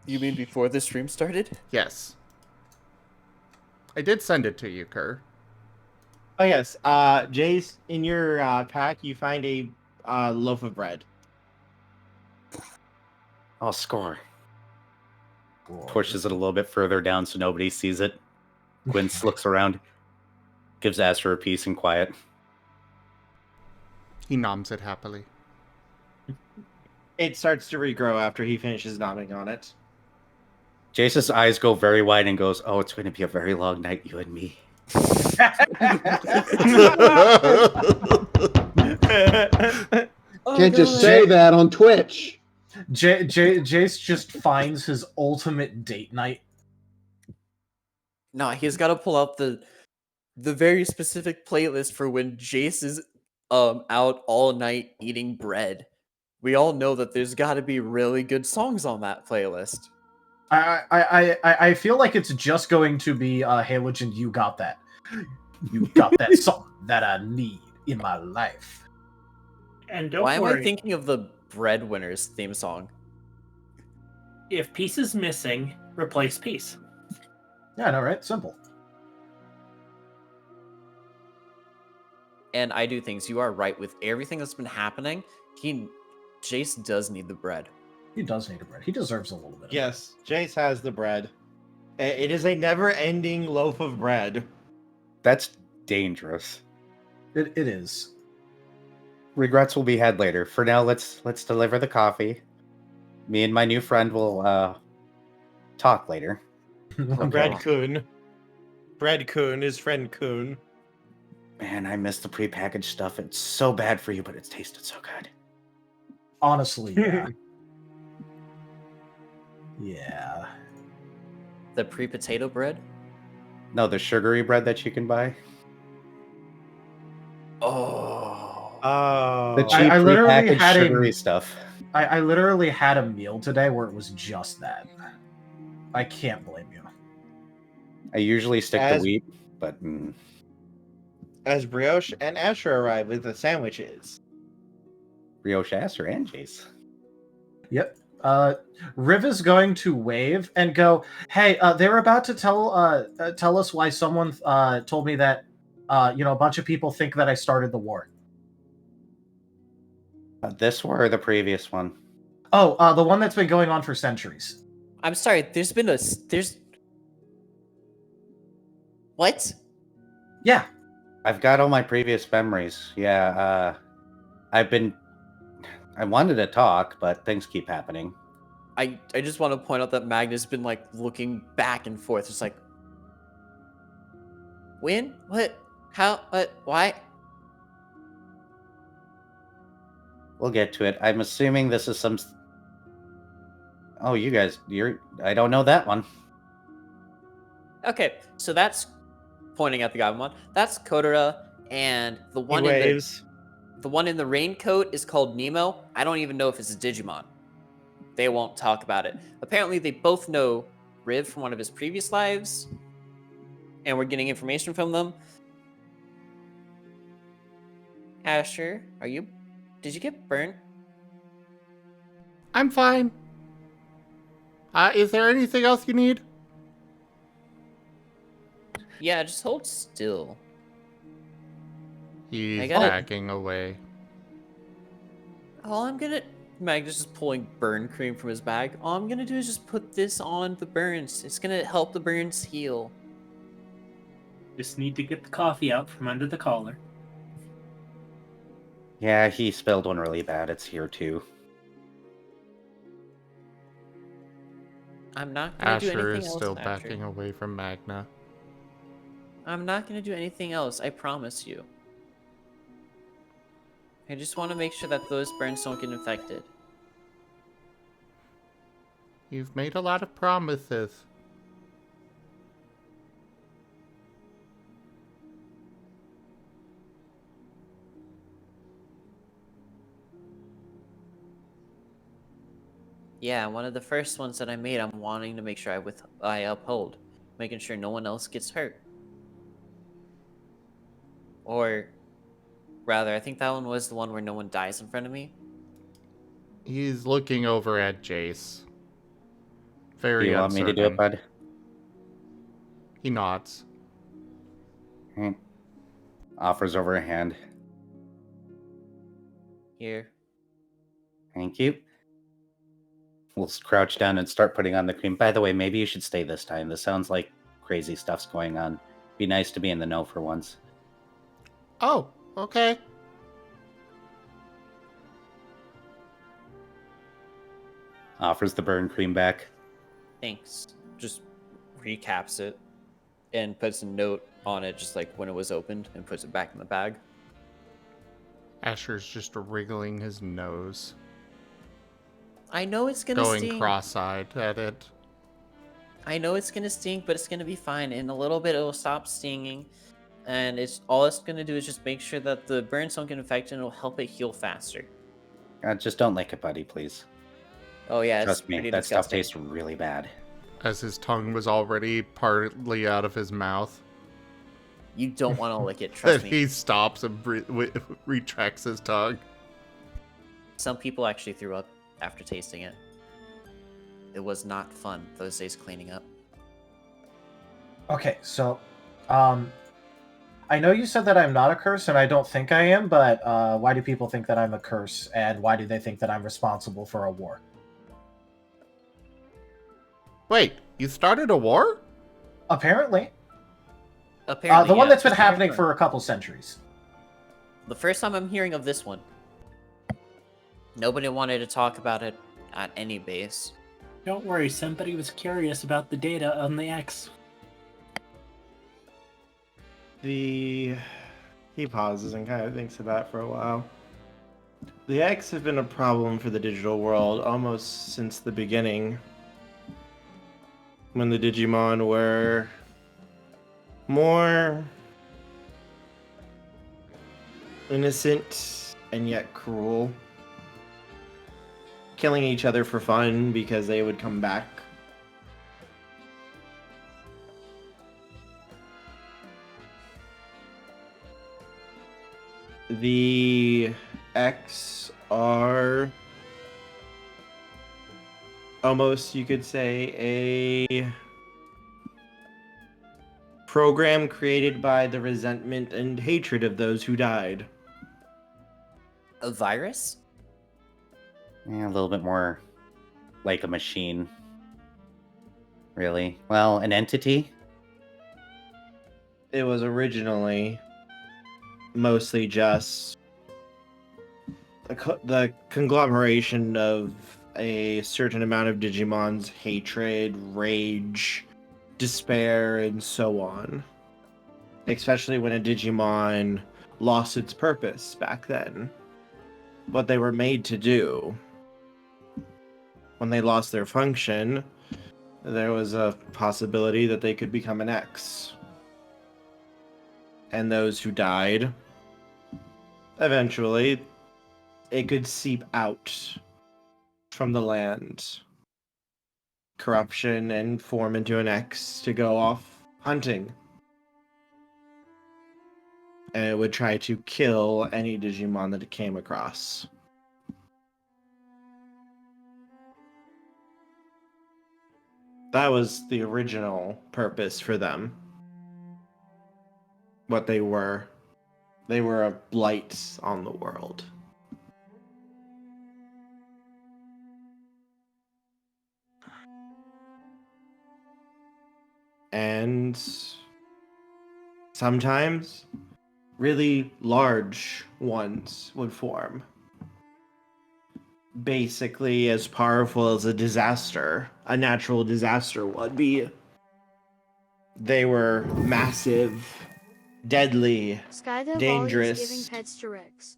You mean before the stream started?
Yes. I did send it to you, Kerr.
Oh, yes. Jace, in your pack, you find a loaf of bread.
I'll score. Pushes it a little bit further down so nobody sees it. Gwyn looks around, gives Asher a piece in quiet.
He noms it happily.
It starts to regrow after he finishes nomming on it.
Jace's eyes go very wide and goes, "Oh, it's going to be a very long night, you and me."
Can't just say that on Twitch.
Jace just finds his ultimate date night.
No, he's got to pull out the very specific playlist for when Jace is out all night eating bread. we all know that there's got to be really good songs on that playlist.
I feel like it's just going to be Hey Legend, you got that. You got that song that I need in my life.
And don't
Why am
worry,
I thinking of the Breadwinners theme song?
if Peace is missing, replace Peace.
Yeah, I know, right? Simple.
And I do things. You are right with everything that's been happening. Jace does need the bread.
He does need a bread. He deserves a little bit.
Yes, Jace has the bread. It is a never-ending loaf of bread.
That's dangerous.
It is.
Regrets will be had later. For now, let's deliver the coffee. Me and my new friend will talk later.
Bread Coon. Bread Coon is friend Coon.
Man, I miss the prepackaged stuff. It's so bad for you, but it's tasted so good.
Honestly, yeah. Yeah.
The pre-potato bread?
No, the sugary bread that you can buy.
Oh.
The cheap
I literally
prepackaged
had
sugary stuff.
I literally had a meal today where it was just that. I can't blame you.
I usually stick to
As-
wheat, but
As Brioche and Asher arrive with the sandwiches.
Brioche Asher and Jace.
Yep. Riv is going to wave and go, "Hey, they were about to tell us why someone told me that a bunch of people think that I started the war."
This war or the previous one?
Oh, the one that's been going on for centuries.
I'm sorry, there's... What?
Yeah.
I've got all my previous memories. Yeah, I wanted to talk, but things keep happening.
I just want to point out that Magna's been like looking back and forth. It's like, when? What? How? What? Why?
We'll get to it. I'm assuming this is some... Oh, I don't know that one.
Okay, so that's pointing at the Gabumon. That's Kodara, and the one
He
in
waves.
the one in the raincoat is called Nemo. I don't even know if it's a Digimon. They won't talk about it. Apparently, they both know Riv from one of his previous lives, and we're getting information from them. Asher, did you get burned?
I'm fine. Is there anything else you need?
Yeah, just hold still.
He's
gotta-
backing away.
Magna's just pulling burn cream from his bag. All I'm gonna do is just put this on the burns. It's gonna help the burns heal.
Just need to get the coffee out from under the collar.
Yeah, he spilled one really bad. It's here too.
I'm not gonna do
Asher
anything
is
else.
still
Asher.
backing away from Magna.
I'm not gonna do anything else. I promise you. I just want to make sure that those burns don't get infected.
You've made a lot of promises.
Yeah, one of the first ones that I made, I'm wanting to make sure I uphold, making sure no one else gets hurt. Or rather, I think that one was the one where no one dies in front of me.
He's looking over at Jace.
Do
Very
you want me to do it, bud?
He nods.
Offers over a hand.
Here.
Thank you. We'll crouch down and start putting on the cream. By the way, maybe you should stay this time. This sounds like crazy stuff's going on. Be nice to be in the know for once.
Oh, okay.
Offers the burn cream back.
Thanks. Just recaps it and puts a note on it, just like when it was opened, and puts it back in the bag.
Asher's just wriggling his nose.
I know it's gonna
Going
sting.
cross-eyed at it.
I know it's gonna sting, but it's gonna be fine. In a little bit, it'll stop stinging, and all it's gonna do is just make sure that the burns don't get infected, and it'll help it heal faster.
Just don't lick it, buddy, please.
Oh yeah, it's
Trust me,
pretty
that stuff
disgusting.
tastes really bad.
As his tongue was already partly out of his mouth.
You don't want to lick it,
Then
trust me.
he stops and retracts his tongue.
Some people actually threw up after tasting it. It was not fun those days cleaning up.
Okay, so, I know you said that I'm not a curse, and I don't think I am, but why do people think that I'm a curse, and why do they think that I'm responsible for a war?
Wait, you started a war?
Apparently.
Apparently,
The one
yeah,
that's been
just
happening
confirm.
for a couple centuries.
The first time I'm hearing of this one. Nobody wanted to talk about it at any base.
Don't worry, somebody was curious about the data on the X.
He pauses and kind of thinks about it for a while. The X have been a problem for the digital world almost since the beginning. When the Digimon were more innocent and yet cruel. Killing each other for fun because they would come back. The X are almost, you could say, a program created by the resentment and hatred of those who died.
A virus?
Yeah, a little bit more like a machine. Really? Well, an entity?
It was originally mostly just the conglomeration of a certain amount of Digimon's hatred, rage, despair, and so on. Especially when a Digimon lost its purpose back then. What they were made to do. When they lost their function, there was a possibility that they could become an X. And those who died, eventually, it could seep out from the land. Corruption and form into an X to go off hunting. And it would try to kill any Digimon that it came across. That was the original purpose for them. What they were. They were a blight on the world. And sometimes really large ones would form. Basically as powerful as a disaster, a natural disaster would be. They were massive, deadly,
Sky the
dangerous.
Volley is giving pets to Rex.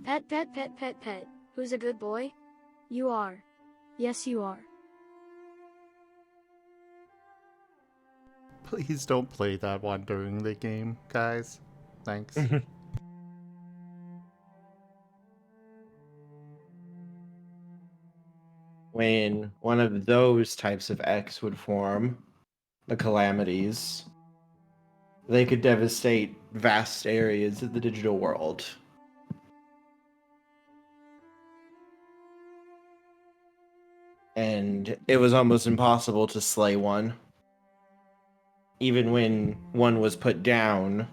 Pet, pet, pet, pet, pet. Who's a good boy? You are. Yes, you are.
Please don't play that one during the game, guys. Thanks.
When one of those types of X would form, the calamities, they could devastate vast areas of the digital world. And it was almost impossible to slay one. Even when one was put down,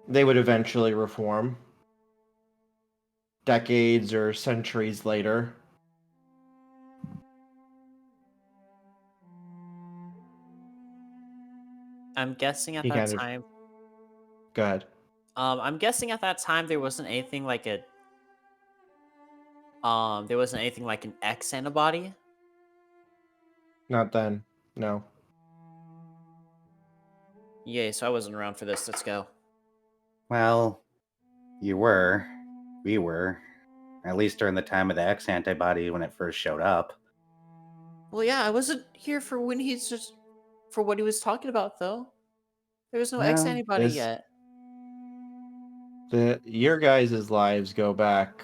they would eventually reform. Decades or centuries later.
I'm guessing at
He
that
kind of-
time.
Go ahead.
I'm guessing at that time there wasn't anything like a. There wasn't anything like an X antibody.
Not then. No.
Yay! So I wasn't around for this. Let's go.
Well, you were. We were. At least during the time of the X antibody when it first showed up.
Well, yeah, I wasn't here for when he's just for what he was talking about though. There was no X
Well,
antibody
this-
yet.
Your guys' lives go back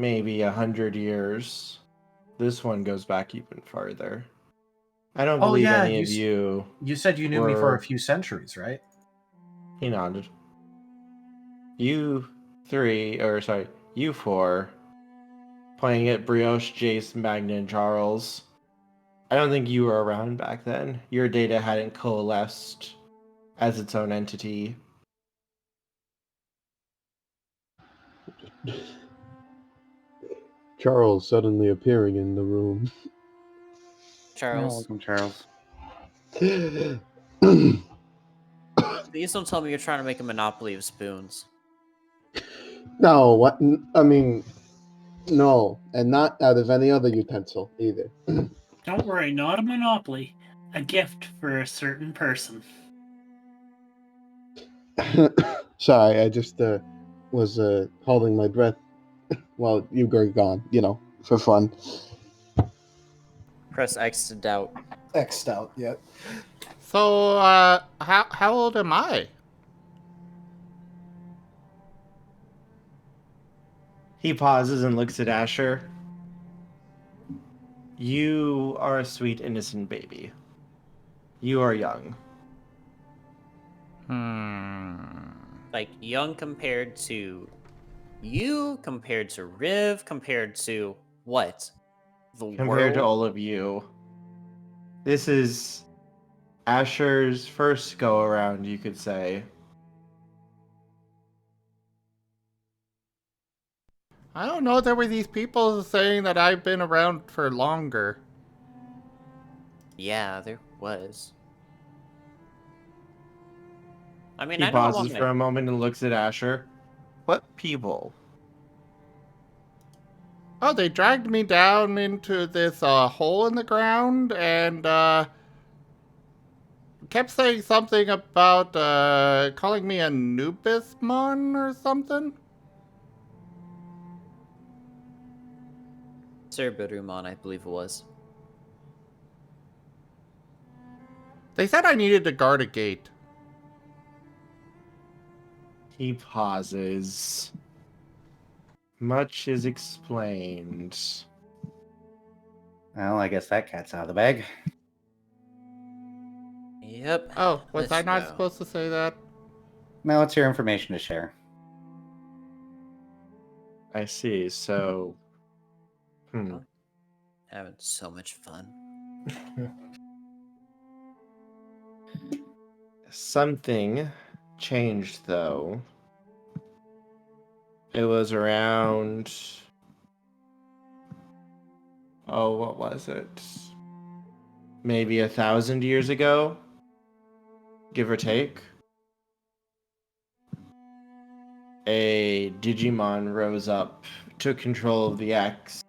maybe 100 years. This one goes back even farther. I don't
Oh,
believe
yeah,
any of you.
You said you knew me for
were-
a few centuries, right?
He nodded. You four, playing at Brioche, Jace, Magna, and Charles. I don't think you were around back then. Your data hadn't coalesced as its own entity.
Charles suddenly appearing in the room.
Charles,
Welcome, Charles.
please don't tell me you're trying to make a monopoly of spoons.
No, what? I mean, no, and not out of any other utensil either.
Don't worry, not a monopoly. A gift for a certain person.
Sorry, I just was holding my breath while you were gone, for fun.
Press X to doubt.
X'd out, yeah.
So, how old am I?
He pauses and looks at Asher. You are a sweet, innocent baby. You are young.
Like, young compared to you, compared to Riv, compared to what? The
Compared to
world?
all of you. This is Asher's first go around, you could say.
I don't know. There were these people saying that I've been around for longer.
Yeah, there was. I mean,
He
I don't
pauses
want
for a
to.
moment and looks at Asher. What people?
Oh, they dragged me down into this hole in the ground and kept saying something about calling me a Nubismon or something.
Sir Bedouman, I believe it was.
They said I needed to guard a gate.
He pauses. Much is explained.
Well, I guess that cat's out of the bag.
Yep.
Oh, was
let's
I not
go.
supposed to say that?
Now it's your information to share.
I see, so...
Having so much fun.
Something changed, though. It was around... Oh, what was it? Maybe 1,000 years ago? Give or take. A Digimon rose up, took control of the X,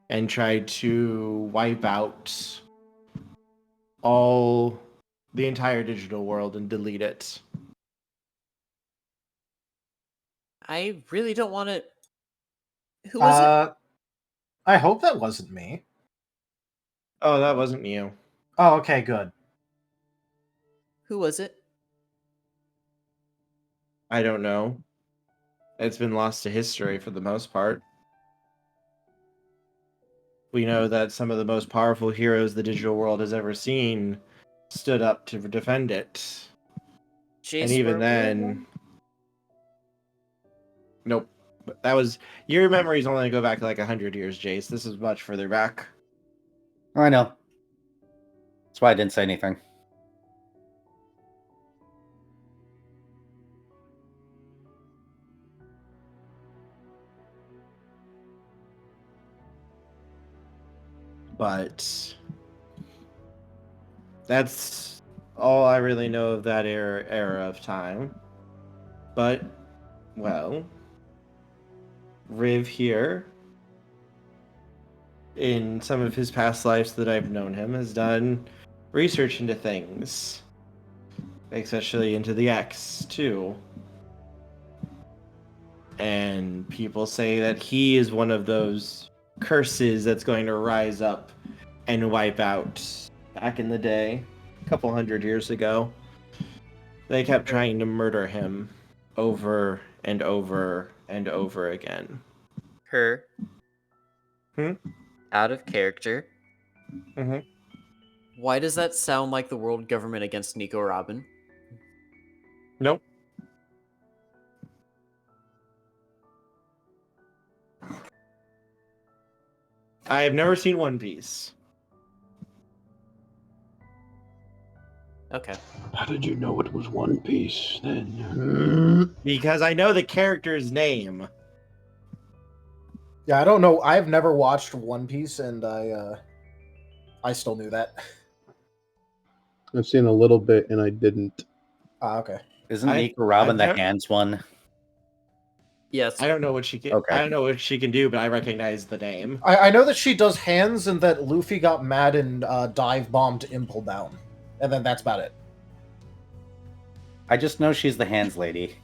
and tried to wipe out the entire digital world and delete it.
I really don't want to. Who was it?
I hope that wasn't me.
Oh, that wasn't you.
Oh, okay, good.
Who was it?
I don't know. It's been lost to history for the most part. We know that some of the most powerful heroes the digital world has ever seen stood up to defend it.
Jace,
And even
were we
then...
alone?
Nope. That was... Your memories only go back to like 100 years, Jace. This is much further back.
I know. That's why I didn't say anything.
But that's all I really know of that era of time. But, well, Riv here, in some of his past lives that I've known him, has done research into things, especially into the X, too. And people say that he is one of those curses that's going to rise up and wipe out. Back in the day, a couple 100 years ago, they kept trying to murder him over and over and over again.
her
Hmm?
out of character.
Mm-hmm.
Why does that sound like the world government against Nico Robin?
Nope. I have never seen One Piece.
Okay.
How did you know it was One Piece then?
Because I know the character's name.
Yeah, I don't know. I've never watched One Piece, and I still knew that.
I've seen a little bit and I didn't.
Ah, okay.
Isn't
I-
Nico Robin
I've
the
never-
hands one?
Yes.
I don't know what she can.
Okay.
I don't know what she can do, but I recognize the name.
I know that she does hands, and that Luffy got mad and dive bombed Impel down, and then that's about it.
I just know she's the hands lady.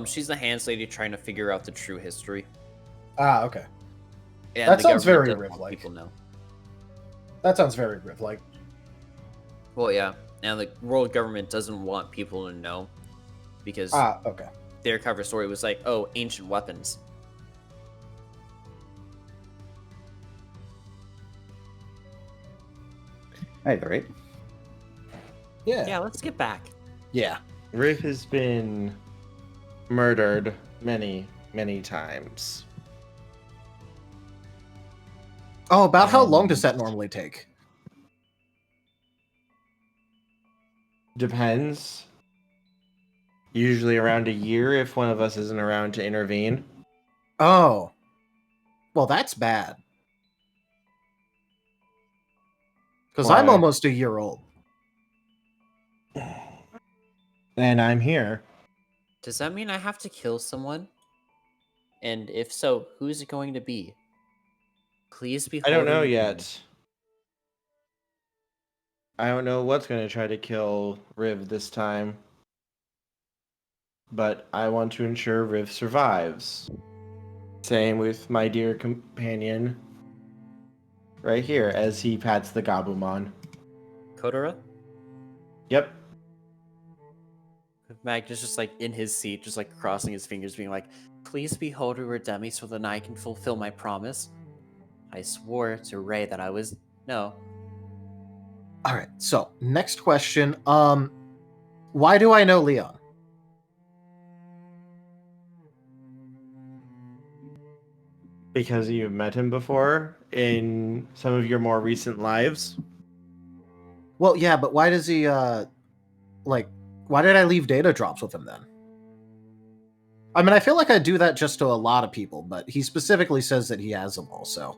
She's the hands lady trying to figure out the true history.
Ah, okay.
And
That
the
sounds very
government doesn't want
Riv-like.
people know.
That sounds very Riv-like.
Well, yeah. And the world government doesn't want people to know because
Ah, okay.
their cover story was like, oh, ancient weapons.
Either right.
Yeah.
Yeah, let's get back.
Yeah.
Riff has been murdered many, many times.
Oh, about how long does that normally take?
Depends. Usually around a year if one of us isn't around to intervene.
Oh. Well, that's bad. Because I'm
Why?
almost a year old.
And I'm here.
Does that mean I have to kill someone? And if so, who's it going to be? Please be.
I don't know
holding-
yet. I don't know what's going to try to kill Riv this time. But I want to ensure Riv survives. Same with my dear companion. Right here, as he pats the Gabumon.
Kodora?
Yep.
Magna's just like in his seat, just like crossing his fingers, being like, please be Hodor Demi so that I can fulfill my promise. I swore to Ray that I was. No.
Alright, so, next question. Why do I know Leon?
Because you've met him before in some of your more recent lives.
Well, yeah, but why does he, why did I leave data drops with him then? I mean, I feel like I do that just to a lot of people, but he specifically says that he has them all, so.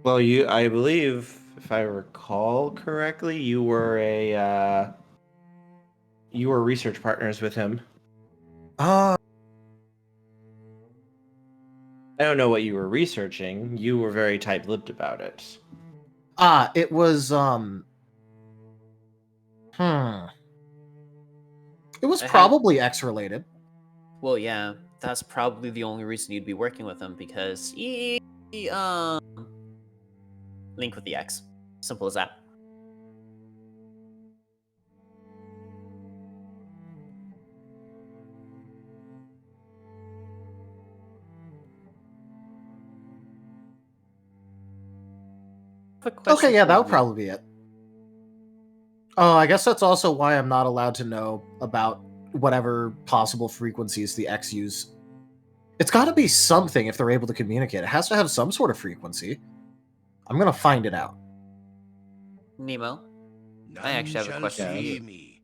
Well, I believe, if I recall correctly, you were research partners with him. I don't know what you were researching. You were very tight-lipped about it.
It was, It was probably X-related.
Well, yeah, that's probably the only reason you'd be working with him because link with the X. Simple as that.
Okay, yeah, that would probably be it. Oh, I guess that's also why I'm not allowed to know about whatever possible frequencies the X use. It's got to be something if they're able to communicate. It has to have some sort of frequency. I'm gonna find it out.
Nemo, I actually have a question for you.
Me.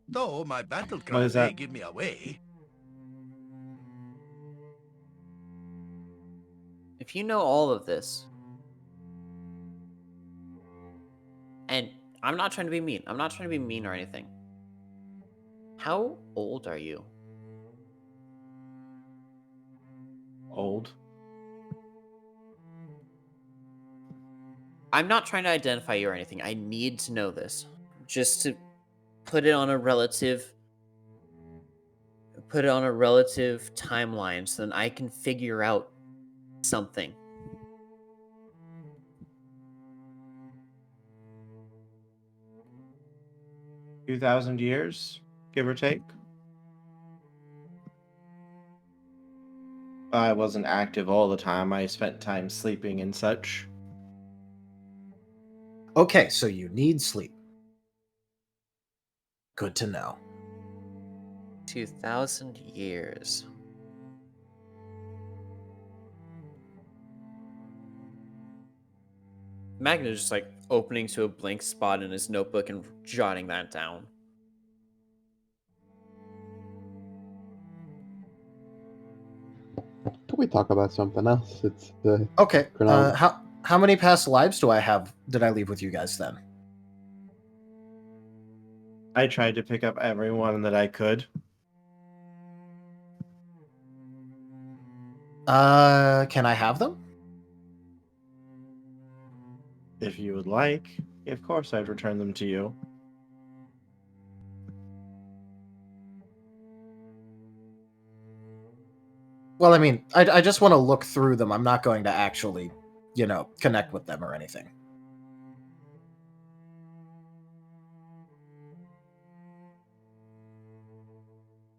Though my battle
What
cry
is
may
that?
give me away.
If you know all of this, and I'm not trying to be mean. I'm not trying to be mean or anything. How old are you?
Old.
I'm not trying to identify you or anything. I need to know this. Just to put it on a relative timeline so then I can figure out something.
2,000 years, give or take. I wasn't active all the time. I spent time sleeping and such.
Okay, so you need sleep. Good to know.
2,000 years. Magna just like opening to a blank spot in his notebook and jotting that down.
Can we talk about something else? It's
Okay.
chronology.
How many past lives do I have? Did I leave with you guys then?
I tried to pick up everyone that I could.
Can I have them?
If you would like, of course I'd return them to you.
Well, I mean, I just want to look through them. I'm not going to actually, connect with them or anything.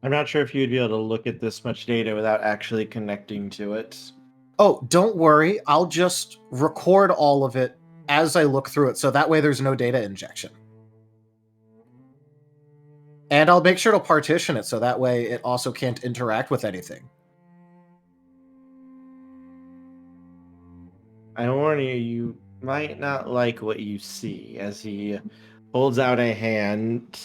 I'm not sure if you'd be able to look at this much data without actually connecting to it.
Oh, don't worry. I'll just record all of it as I look through it, so that way there's no data injection. And I'll make sure to partition it so that way it also can't interact with anything.
I warn you, you might not like what you see as he holds out a hand.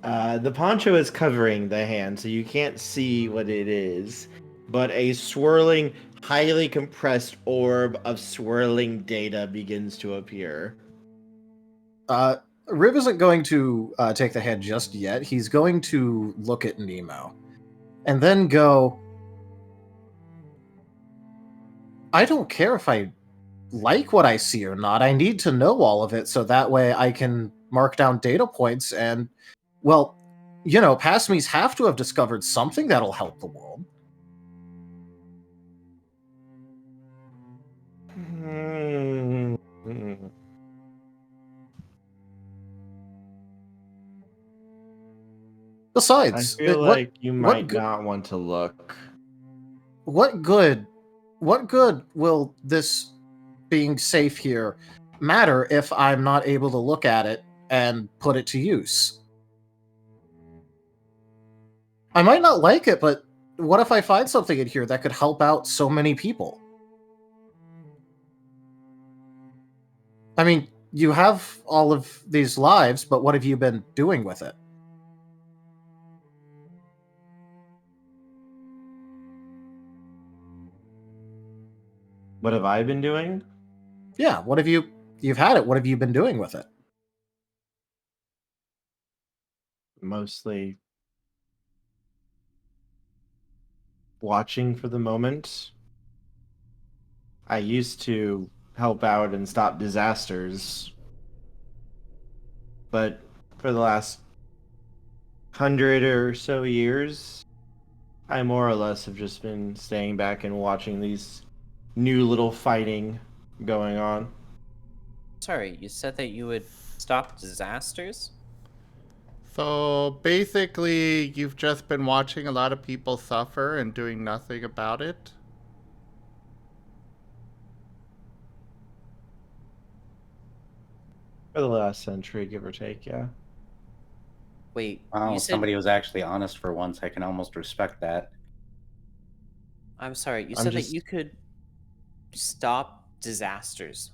The poncho is covering the hand, so you can't see what it is, but a swirling, highly compressed orb of swirling data begins to appear.
Riv isn't going to take the hand just yet. He's going to look at Nemo and then go, I don't care if I like what I see or not. I need to know all of it so that way I can mark down data points and, well, past me's have to have discovered something that'll help the world. Besides,
I feel like you might not want to look.
What good will this being safe here matter if I'm not able to look at it and put it to use? I might not like it, but what if I find something in here that could help out so many people? I mean, you have all of these lives, but what have you been doing with it?
What have I been doing?
Yeah, you've had it, what have you been doing with it?
Mostly watching for the moment. I used to help out and stop disasters, but for the last 100 or so years, I more or less have just been staying back and watching these new little fighting going on.
Sorry, you said that you would stop disasters?
So basically, you've just been watching a lot of people suffer and doing nothing about it?
For the last century, give or take, yeah.
Wait,
Wow,
you said...
somebody was actually honest for once. I can almost respect that.
I'm sorry, you said that you could stop disasters.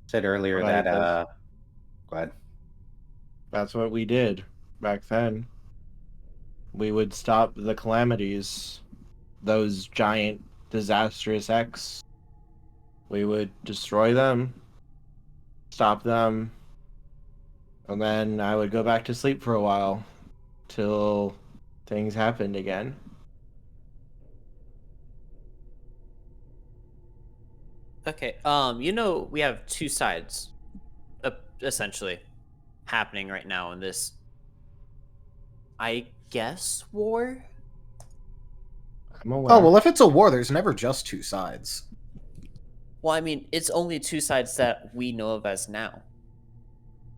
Said earlier
Right,
that, go ahead.
That's what we did back then. We would stop the calamities, those giant disastrous X. We would destroy them, stop them, and then I would go back to sleep for a while till things happened again.
Okay, we have two sides, essentially, happening right now in this, I guess, war?
I'm aware.
Oh, well, if it's a war, there's never just two sides.
Well, I mean, it's only two sides that we know of as now.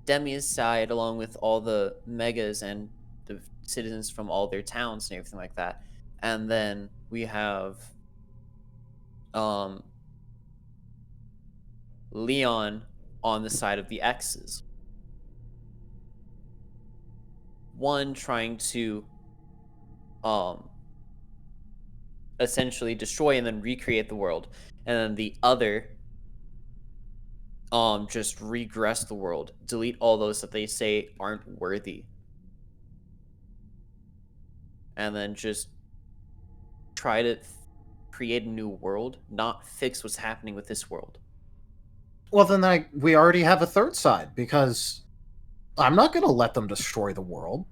Demi's side, along with all the megas and the citizens from all their towns and everything like that. And then we have Leon on the side of the X's. One trying to essentially destroy and then recreate the world, and then the other just regress the world, delete all those that they say aren't worthy, and then just try to create a new world, not fix what's happening with this world.
Well, then we already have a third side, because I'm not going to let them destroy the world.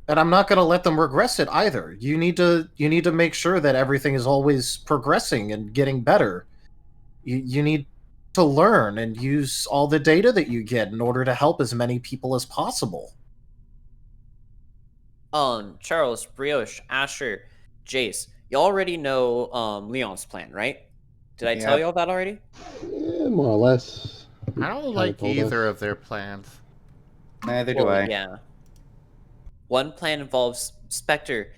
And I'm not going to let them regress it either. You need to make sure that everything is always progressing and getting better. You need to learn and use all the data that you get in order to help as many people as possible.
Charles, Brioche, Asher, Jace, you already know Leon's plan, right? Did I tell you all that already?
Yeah, more or less.
I don't
Kinda
like
told
either
us.
of their plans.
Neither do
Well,
I.
yeah. One plan involves Spectre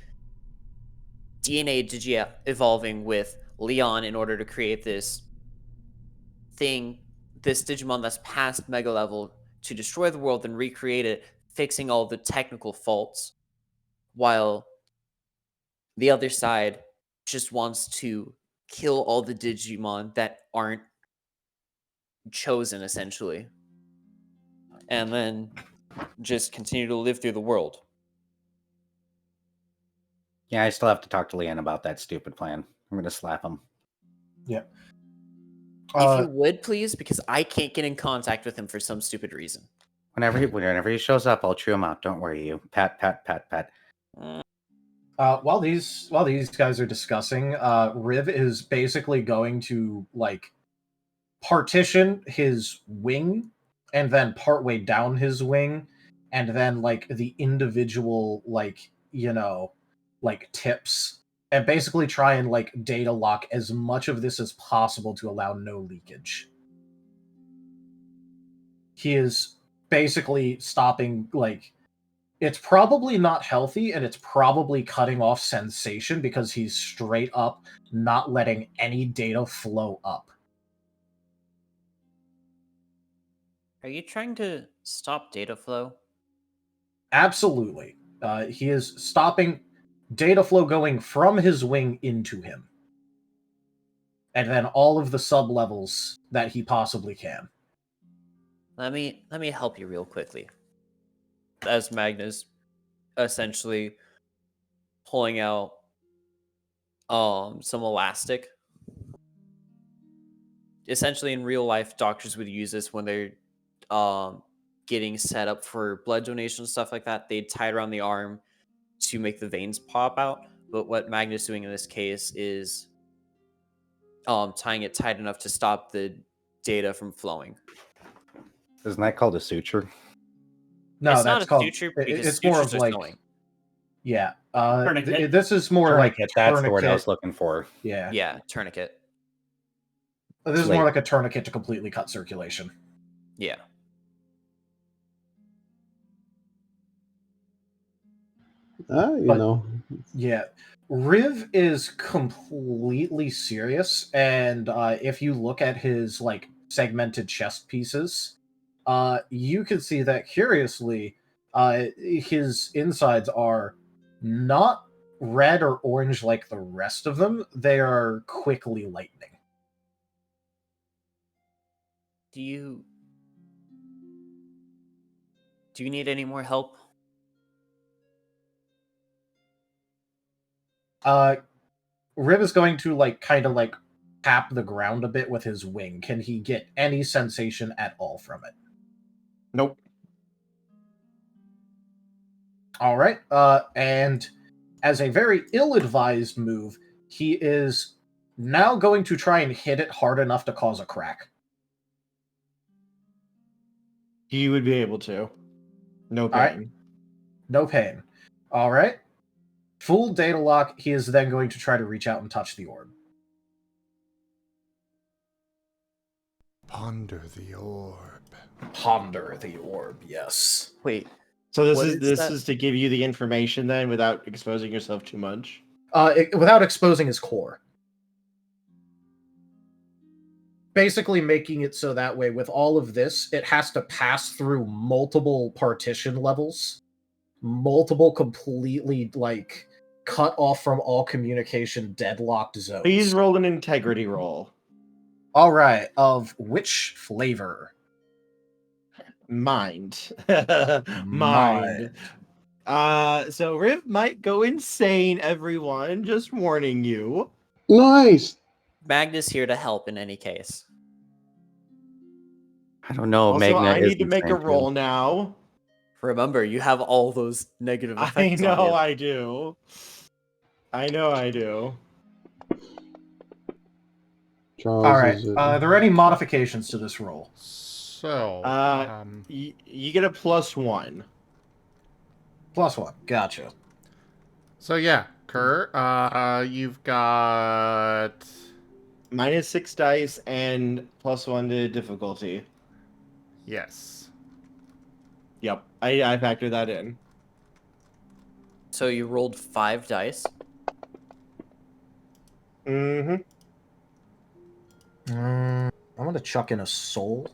DNA digi-evolving with Leon in order to create this thing, this Digimon that's past Mega level, to destroy the world and recreate it, fixing all the technical faults, while the other side just wants to kill all the Digimon that aren't chosen, essentially, and then just continue to live through the world.
Yeah, I still have to talk to Leanne about that stupid plan. I'm gonna slap him.
Yeah.
If you would, please, because I can't get in contact with him for some stupid reason.
Whenever he shows up, I'll chew him out. Don't worry, you. Pat, pat, pat, pat.
While these guys are discussing, Riv is basically going to partition his wing, and then partway down his wing, and then the individual tips, and basically try and data lock as much of this as possible to allow no leakage. He is basically stopping it's probably not healthy, and it's probably cutting off sensation, because he's straight up not letting any data flow up.
Are you trying to stop data flow?
Absolutely. He is stopping data flow going from his wing into him. And then all of the sub-levels that he possibly can.
Let me help you real quickly. As Magna's essentially pulling out some elastic. Essentially, in real life, doctors would use this when they're getting set up for blood donation, stuff like that. They'd tie it around the arm to make the veins pop out. But what Magna's doing in this case is tying it tight enough to stop the data from flowing.
Isn't that called a suture?
No,
it's
that's
not a
called
suture because
it's more
sutures
of
are sewing.
Yeah.
Tourniquet.
This is more
Tourniquet,
like
that's the word I
tourniquet.
was looking for.
Yeah.
Yeah, tourniquet.
This is
Wait.
more like a tourniquet to completely cut circulation.
Yeah.
You
But-
know.
Yeah. Riv is completely serious, and if you look at his segmented chest pieces, you can see that curiously, his insides are not red or orange like the rest of them. They are quickly lightening.
Do you need any more help?
Riv is going to kind of tap the ground a bit with his wing. Can he get any sensation at all from it?
Nope.
All right. And as a very ill-advised move, he is now going to try and hit it hard enough to cause a crack.
He would be able to. No pain.
Alright. No pain. All right. Full data lock. He is then going to try to reach out and touch the orb.
Ponder the orb.
Ponder the orb, yes.
Wait,
So this
What
is
is
this
that?
is to give you the information then without exposing yourself too much.
Without exposing his core. Basically making it so that way with all of this, it has to pass through multiple partition levels, multiple completely like cut off from all communication deadlocked zones.
Please roll an integrity roll.
All right, of which flavor?
Mind. Mind. So Riv might go insane, everyone. Just warning you.
Nice.
Magna's here to help in any case.
I don't know.
Also,
Magna
I need
is
to make a
insane, too.
roll now.
Remember, you have all those negative
I
effects on
know
you.
I do. I know I do.
Charles
All right.
is
Are there any modifications to this roll?
So,
You get a +1.
+1. Gotcha.
so yeah, Kerr, you've got
-6 dice and +1 to difficulty.
yes.
Yep, I factor that in.
So you rolled 5 dice.
Mm-hmm.
I'm gonna chuck in a soul.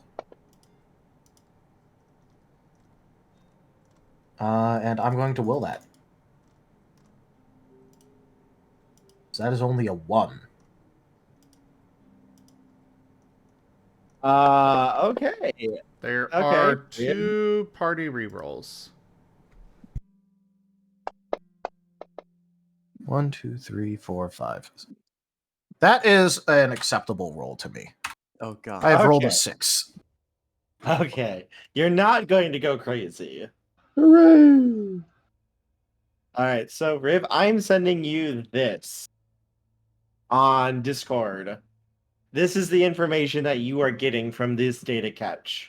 And I'm going to will that. So that is only a 1.
Okay.
There
Okay.
are 2 party rerolls.
1, 2, 3, 4, 5. That is an acceptable roll to me.
Oh god.
I have rolled a
Okay.
6.
Okay. You're not going to go crazy.
Hooray!
Alright, so Riv, I'm sending you this on Discord. This is the information that you are getting from this data catch.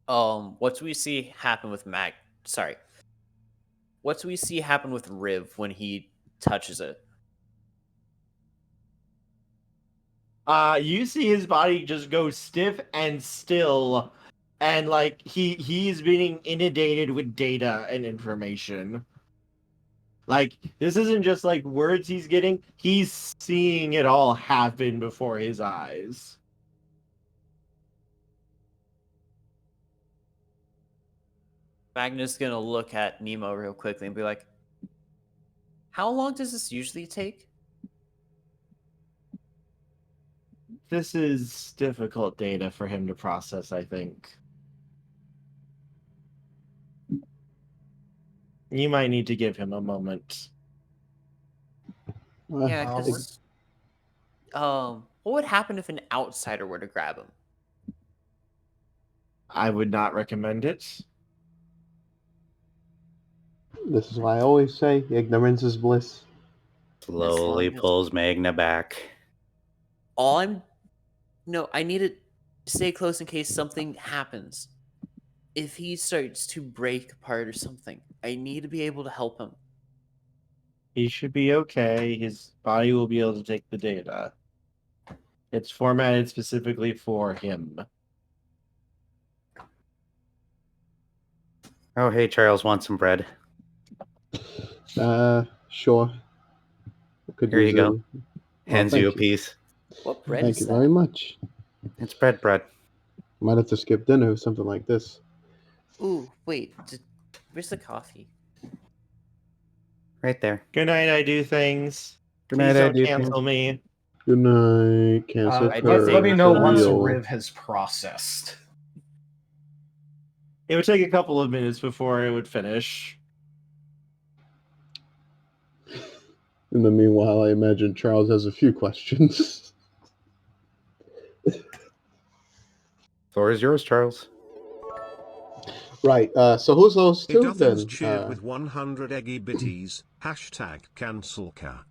What do we see happen with What do we see happen with Riv when he touches it?
You see his body just go stiff and still, and like he's being inundated with data and information. Like this isn't just like words he's getting; he's seeing it all happen before his eyes.
Magna's gonna look at Nemo real quickly and be like, how long does this usually take?
This is difficult data for him to process, I think. You might need to give him a moment.
Yeah, because what would happen if an outsider were to grab him?
I would not recommend it.
This is why I always say ignorance is bliss.
Slowly
long as-
pulls Magna back.
I need to stay close in case something happens. If he starts to break apart or something, I need to be able to help him.
He should be okay. His body will be able to take the data. It's formatted specifically for him.
Oh, hey, Charles wants some bread.
Sure. Could
Here you
use
go.
a-
Hands
thank
you a piece.
What bread
Thank
is
you
that?
very much.
It's bread.
Might have to skip dinner with something like this.
Ooh, wait. Where's the coffee?
Right there.
Good night, I do things.
Good
Please
night, I
don't
do
cancel
things.
me.
Good night. Cancel
I do
Kurt.
Let me
things.
know
For
once
real.
Riv has processed.
It would take a couple of minutes before it would finish.
In the meanwhile, I imagine Charles has a few questions.
Floor is yours, Charles.
Right. So who's those two
Idothins
then?
cheered with 100 eggy bitties. Hashtag cancelka.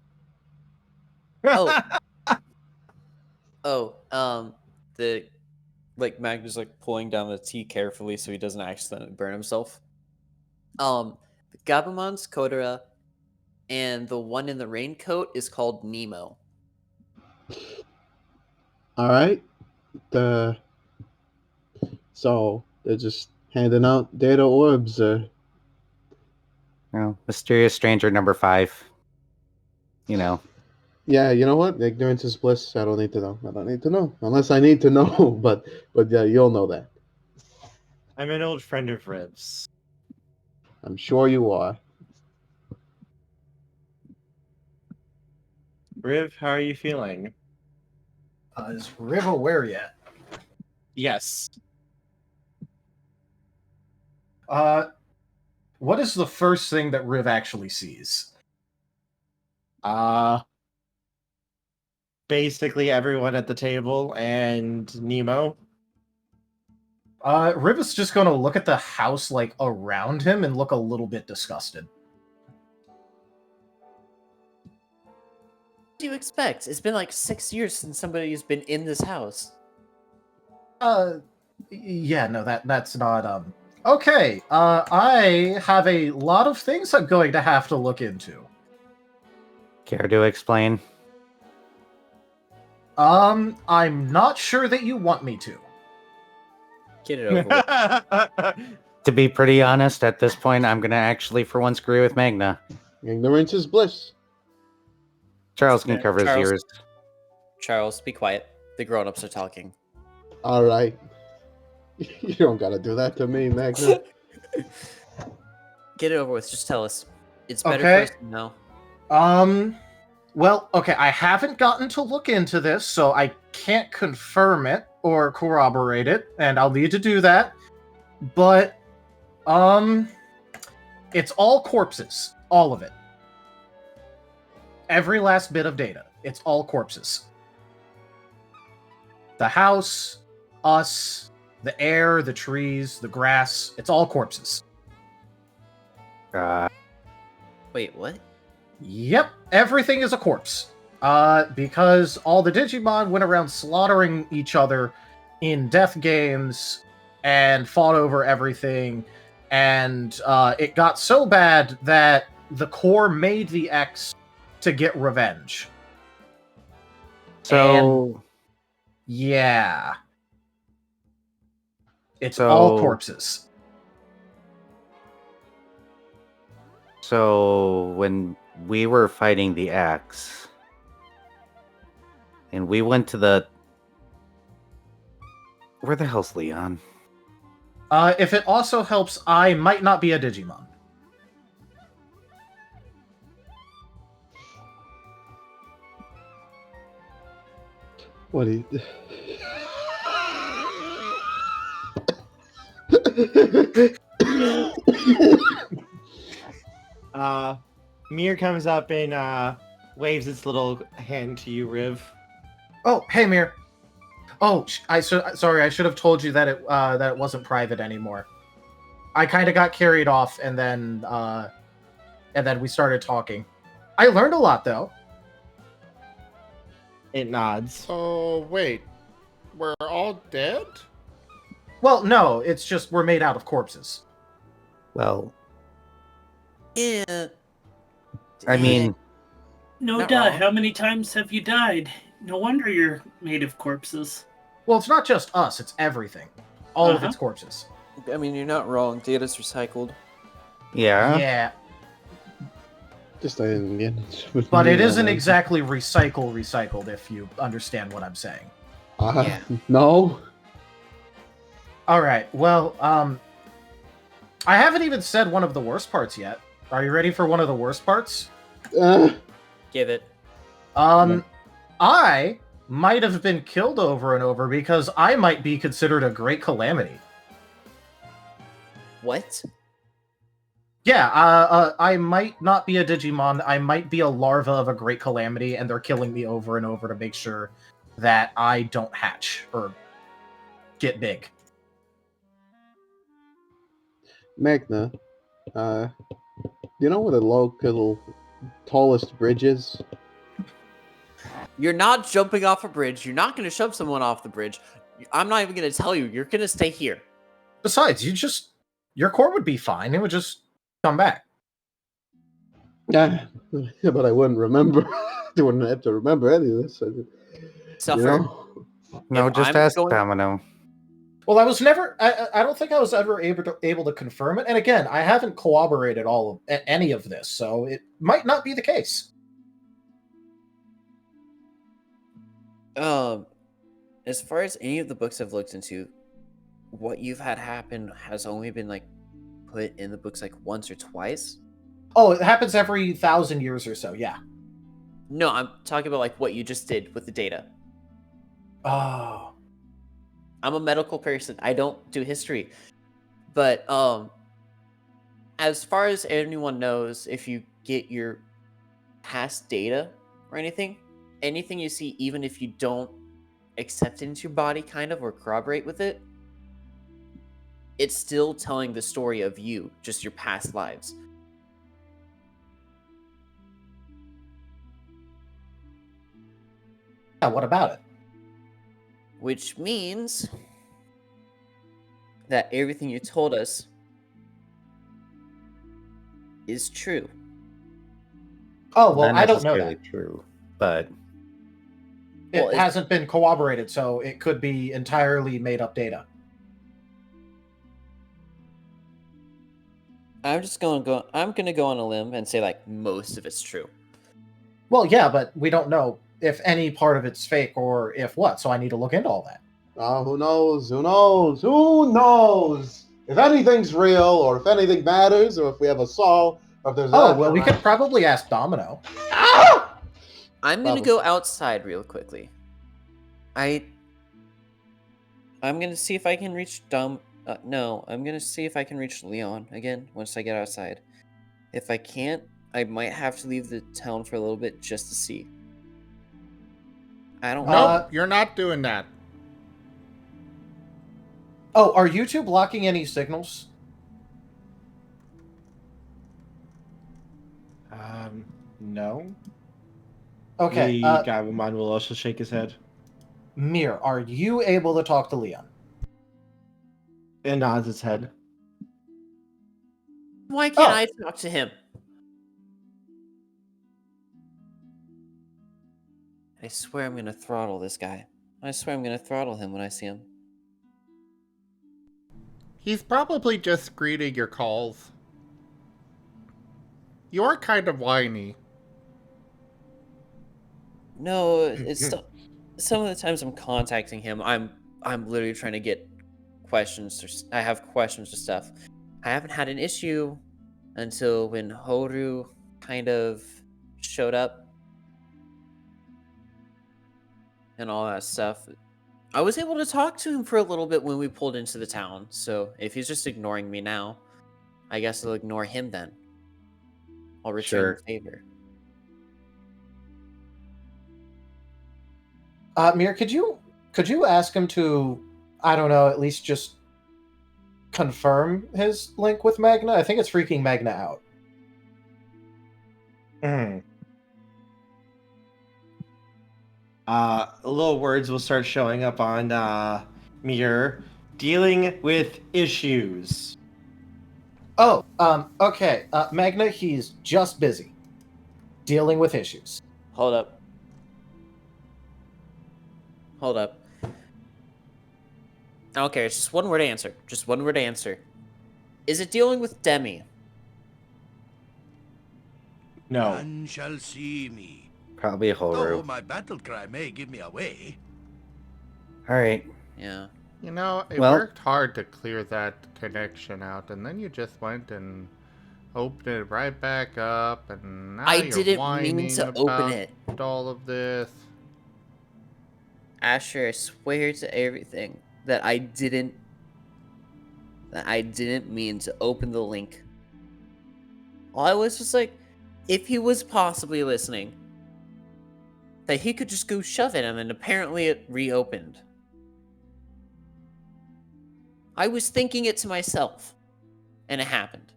The Magna's pulling down the tea carefully so he doesn't accidentally burn himself. The Gabumon's Kodera, and the one in the raincoat is called Nemo.
All right. The so they're just handing out data orbs.
Mysterious stranger number 5. You know.
Yeah, you know what? Ignorance is bliss. I don't need to know. I don't need to know unless I need to know. But yeah, you'll know that.
I'm an old friend of Riv's.
I'm sure you are.
Riv, how are you feeling?
Is Riv aware yet?
Yes.
What is the first thing that Riv actually sees?
Basically everyone at the table and Nemo.
Riv is just going to look at the house like around him and look a little bit disgusted.
What do you expect? It's been like 6 years since somebody's been in this house.
Yeah, no, that's not Okay, I have a lot of things I'm going to have to look into.
Care to explain?
I'm not sure that you want me to.
Get it over with.
To be pretty honest, at this point, I'm gonna actually, for once, agree with Magna.
Ignorance is bliss.
Charles can cover his
Charles.
ears.
Charles, be quiet. The grown-ups are talking.
All right. You don't gotta do that to me, Magna.
Get it over with. Just tell us. It's better
Okay.
for us to know.
Well, okay, I haven't gotten to look into this, so I can't confirm it or corroborate it, and I'll need to do that. But, it's all corpses. All of it. Every last bit of data. It's all corpses. The house, us, the air, the trees, the grass, it's all corpses.
Wait, what?
Yep, everything is a corpse. Because all the Digimon went around slaughtering each other in death games and fought over everything, and it got so bad that the core made the X to get revenge.
So,
Yeah. It's
So-
all corpses.
so when we were fighting the X, and we went to the... Where the hell's Leon?
If it also helps, I might not be a Digimon.
What do you...
Mir comes up and waves its little hand to you, Riv.
Oh, hey, Mir. Oh, sorry. I should have told you that it wasn't private anymore. I kind of got carried off, and then we started talking. I learned a lot, though.
It nods.
Oh, wait. We're all dead?
Well, no, it's just we're made out of corpses.
Well,
Yeah.
I mean,
No
Not
doubt.
wrong.
How many times have you died? No wonder you're made of corpses.
Well, it's not just us; it's everything. All of
Uh-huh.
its corpses.
I mean, you're not wrong. Data's recycled.
yeah.
Yeah,
Just again.
but it isn't exactly recycled. If you understand what I'm saying.
Yeah.
No.
All right. Well, I haven't even said one of the worst parts yet. Are you ready for one of the worst parts?
Give it.
I might have been killed over and over because I might be considered a great calamity.
What?
Yeah, I might not be a Digimon. I might be a larva of a great calamity, and they're killing me over and over to make sure that I don't hatch or get big.
Magna, you know where the local tallest bridge is?
You're not jumping off a bridge. You're not going to shove someone off the bridge. I'm not even going to tell you. You're going to stay here.
Besides, your core would be fine. It would just come back.
Yeah, but I wouldn't remember. I wouldn't have to remember any of this.
Suffer.
You know?
No,
If
just
I'm
ask
going-
Domino.
Well, I was never. I don't think I was ever able to confirm it. And again, I haven't corroborated any of this, so it might not be the case.
As far as any of the books I've looked into, what you've had happen has only been like put in the books like once or twice.
Oh, it happens every 1,000 years or so. Yeah.
No, I'm talking about like what you just did with the data.
Oh.
I'm a medical person. I don't do history. But as far as anyone knows, if you get your past data or anything you see, even if you don't accept it into your body kind of or corroborate with it, it's still telling the story of you, just your past lives.
Yeah, what about it?
Which means that everything you told us is true.
Oh, well,
Not
I don't know
necessarily
that.
true, but
It hasn't been corroborated, so it could be entirely made up data.
I'm gonna go on a limb and say like most of it's true.
Well, yeah, but we don't know if any part of it's fake or if what, so I need to look into all that.
Who knows? Who knows? Who knows? If anything's real, or if anything matters, or if we have a soul, or if there's...
Oh, well, we could probably ask Domino.
I'm gonna go outside real quickly. I'm gonna see if I can reach no, I'm gonna see if I can reach Leon again once I get outside. If I can't, I might have to leave the town for a little bit just to see. I don't know.
Nope, you're not doing that.
Oh, are you two blocking any signals?
No.
Okay,
The Gabumon will also shake his head.
Mir, are you able to talk to Leon?
And nods his head.
Why can't I talk to him? I swear I'm gonna throttle this guy. I swear I'm gonna throttle him when I see him.
He's probably just screening your calls. You're kind of whiny.
No, it's some of the times I'm contacting him, I'm literally trying to get questions. I have questions or stuff. I haven't had an issue until when Horu kind of showed up and all that stuff. I was able to talk to him for a little bit when we pulled into the town. So if he's just ignoring me now, I guess I'll ignore him then. I'll return the favor.
Mir, could you ask him to, I don't know, at least just confirm his link with Magna? I think it's freaking Magna out.
Little words will start showing up on Mir. Dealing with issues.
Oh, okay. Magna, he's just busy. Dealing with issues.
Hold up. I don't care. It's just one word answer. Just one word answer. Is it dealing with Demi?
No.
None shall see me.
probably a
Though
Horu.
my battle cry may give me away.
All right.
Yeah.
You know, it
Well-
worked hard to clear that connection out, and then you just went and opened it right back up, and now
I
you're
didn't mean
whining
to
about
open it.
all of this.
Asher, I swear to everything that I didn't mean to open the link. All I was just like, if he was possibly listening, that he could just go shove it, and then apparently it reopened. I was thinking it to myself, and it happened.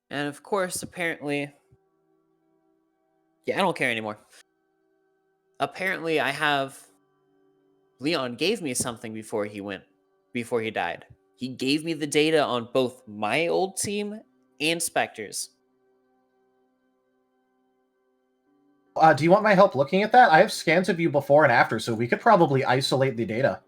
And of course, apparently... Yeah, I don't care anymore. Apparently, I have... Leon gave me something before he died. He gave me the data on both my old team and Spectre's.
Do you want my help looking at that? I have scans of you before and after, so we could probably isolate the data.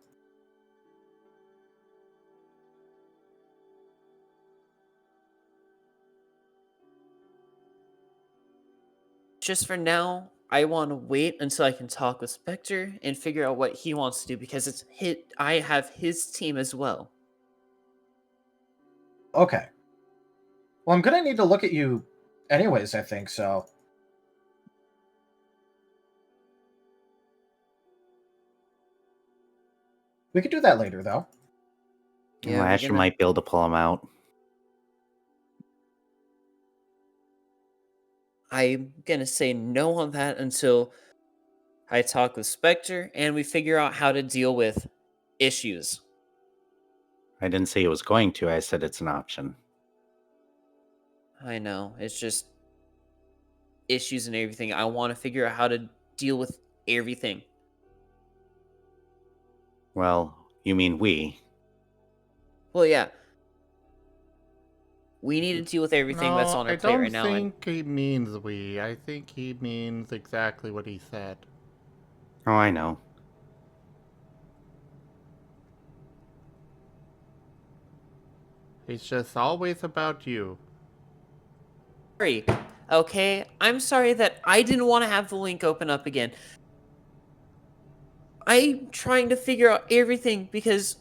Just for now, I want to wait until I can talk with Spectre and figure out what he wants to do because I have his team as well.
Okay. Well, I'm gonna need to look at you anyways, I think, so... We could do that later, though.
Yeah,
Asher might be able to pull him out.
I'm gonna say no on that until I talk with Spectre and we figure out how to deal with issues.
I didn't say he was going to. I said it's an option.
I know. It's just issues and everything. I want to figure out how to deal with everything.
Well, you mean we.
Well, yeah. We need to deal with everything that's on our plate right now.
I don't think he means we. I think he means exactly what he said.
Oh, I know.
It's just always about you.
Sorry, okay? I'm sorry that I didn't want to have the link open up again. I'm trying to figure out everything because,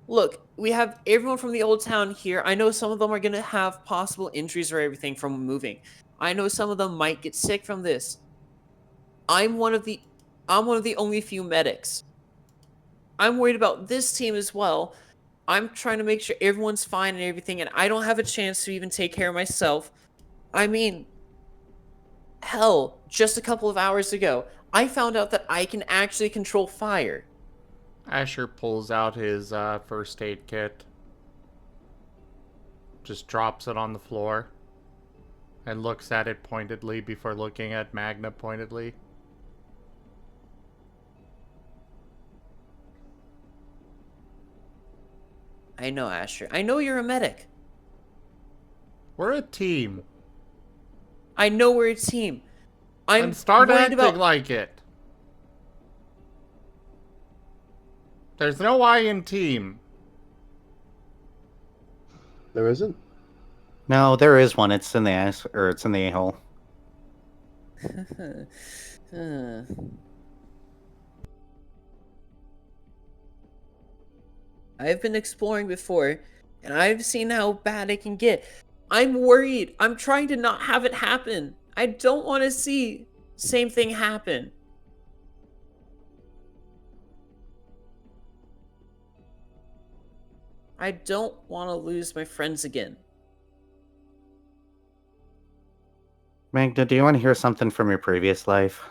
look, we have everyone from the old town here. I know some of them are going to have possible injuries or everything from moving. I know some of them might get sick from this. I'm one of the only few medics. I'm worried about this team as well. I'm trying to make sure everyone's fine and everything, and I don't have a chance to even take care of myself. I mean, hell, just a couple of hours ago, I found out that I can actually control fire.
Asher pulls out his first aid kit. Just drops it on the floor. And looks at it pointedly before looking at Magna pointedly.
I know, Asher. I know you're a medic.
We're a team.
I know we're a team. I'm
And start
worried
acting
about...
like it. There's no I in team.
There isn't?
No, there is one. It's in the ass, or it's in the a-hole.
I've been exploring before, and I've seen how bad it can get. I'm worried. I'm trying to not have it happen. I don't want to see same thing happen. I don't want to lose my friends again.
Magna, do you want to hear something from your previous life?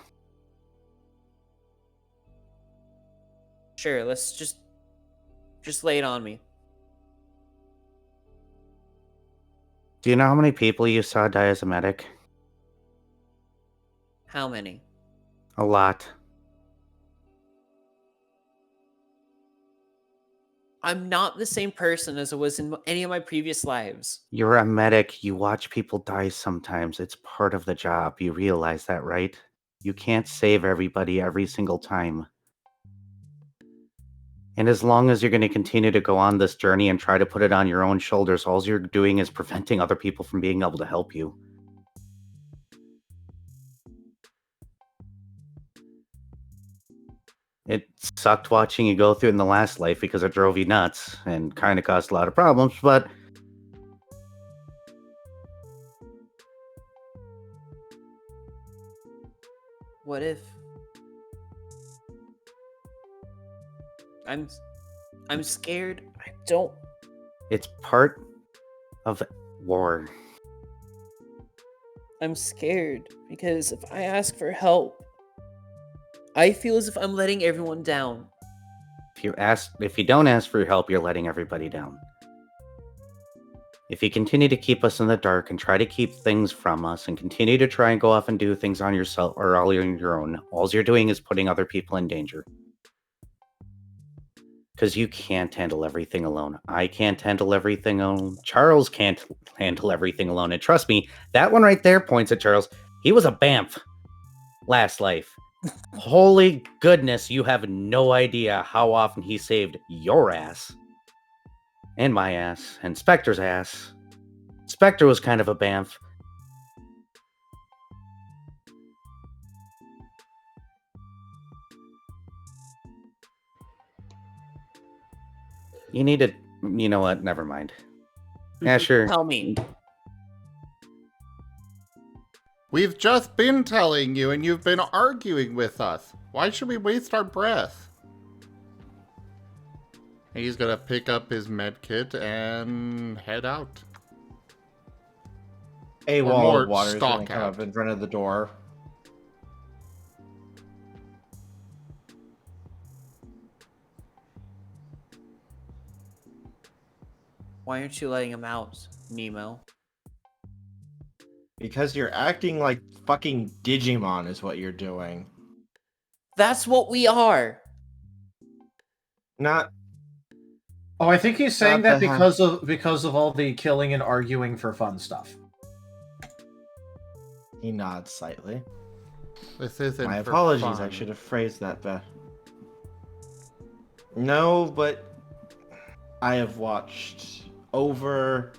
Sure, let's just lay it on me.
Do you know how many people you saw die as a medic?
How many?
A lot.
I'm not the same person as I was in any of my previous lives.
You're a medic. You watch people die sometimes. It's part of the job. You realize that, right? You can't save everybody every single time. And as long as you're going to continue to go on this journey and try to put it on your own shoulders, all you're doing is preventing other people from being able to help you. It sucked watching you go through it in the last life because it drove you nuts and kind of caused a lot of problems, but
What if? I'm scared. I don't.
it's part of war.
I'm scared because if I ask for help, I feel as if I'm letting everyone down.
If you don't ask for help, you're letting everybody down. If you continue to keep us in the dark and try to keep things from us and continue to try and go off and do things on yourself or all on your own, all you're doing is putting other people in danger. Because you can't handle everything alone. I can't handle everything alone. Charles can't handle everything alone. And trust me, that one right there points at Charles. He was a BAMF last life. Holy goodness, you have no idea how often he saved your ass. And my ass. And Spectre's ass. Spectre was kind of a BAMF. You need to... You know what? Never mind. Yeah, sure.
Tell me.
We've just been telling you, and you've been arguing with us. Why should we waste our breath? He's gonna pick up his med kit and head out.
A
Or
wall
more
of water is going to
stock
come
out.
up in front of the door.
Why aren't you letting him out, Nemo?
Because you're acting like fucking Digimon is what you're doing.
That's what we are.
Not
Oh, I think he's saying
Not
that
the
because of all the killing and arguing for fun stuff.
He nods slightly.
This isn't
My
for
apologies,
fun.
I should have phrased that better. No, but I have watched over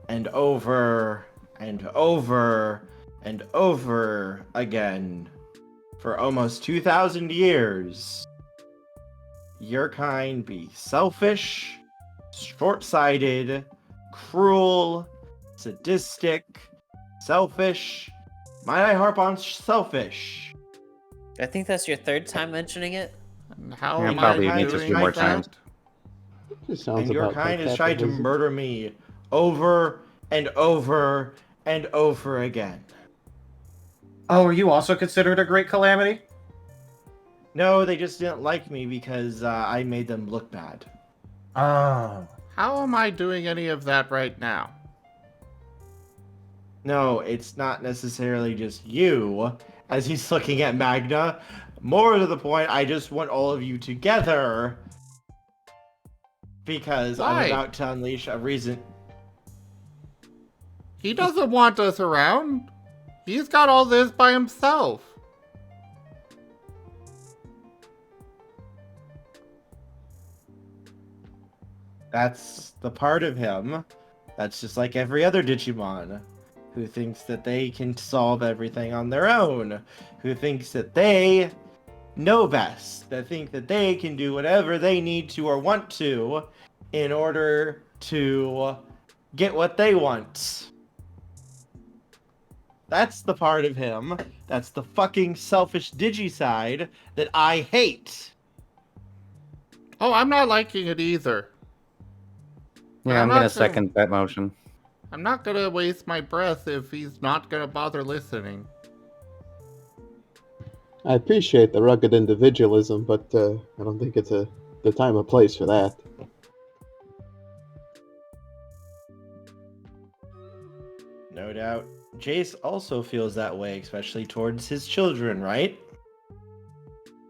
and over and over and over again for almost 2,000 years. Your kind be selfish, short-sighted, cruel, sadistic, selfish. Might I harp on selfish?
I think that's your third time mentioning it.
And how
Yeah,
am
probably
I
needs a
doing
few more
that?
times.
Just sounds
And your
about
kind
like
has
that,
tried to
doesn't it?
murder me over and over and over again.
Oh, are you also considered a great calamity?
No, they just didn't like me because I made them look bad.
Oh.
How am I doing any of that right now?
No, it's not necessarily just you, as he's looking at Magna. More to the point, I just want all of you together because
Why?
I'm about to unleash a reason.
He doesn't want us around. He's got all this by himself.
That's the part of him that's just like every other Digimon, who thinks that they can solve everything on their own, who thinks that they know best, that think that they can do whatever they need to or want to in order to get what they want. That's the part of him, that's the fucking selfish Digi-side that I hate.
Oh, I'm not liking it either.
Yeah, I'm
not
gonna second that motion.
I'm not gonna waste my breath if he's not gonna bother listening.
I appreciate the rugged individualism, but I don't think it's the time or place for that.
No doubt. Jace also feels that way, especially towards his children, right?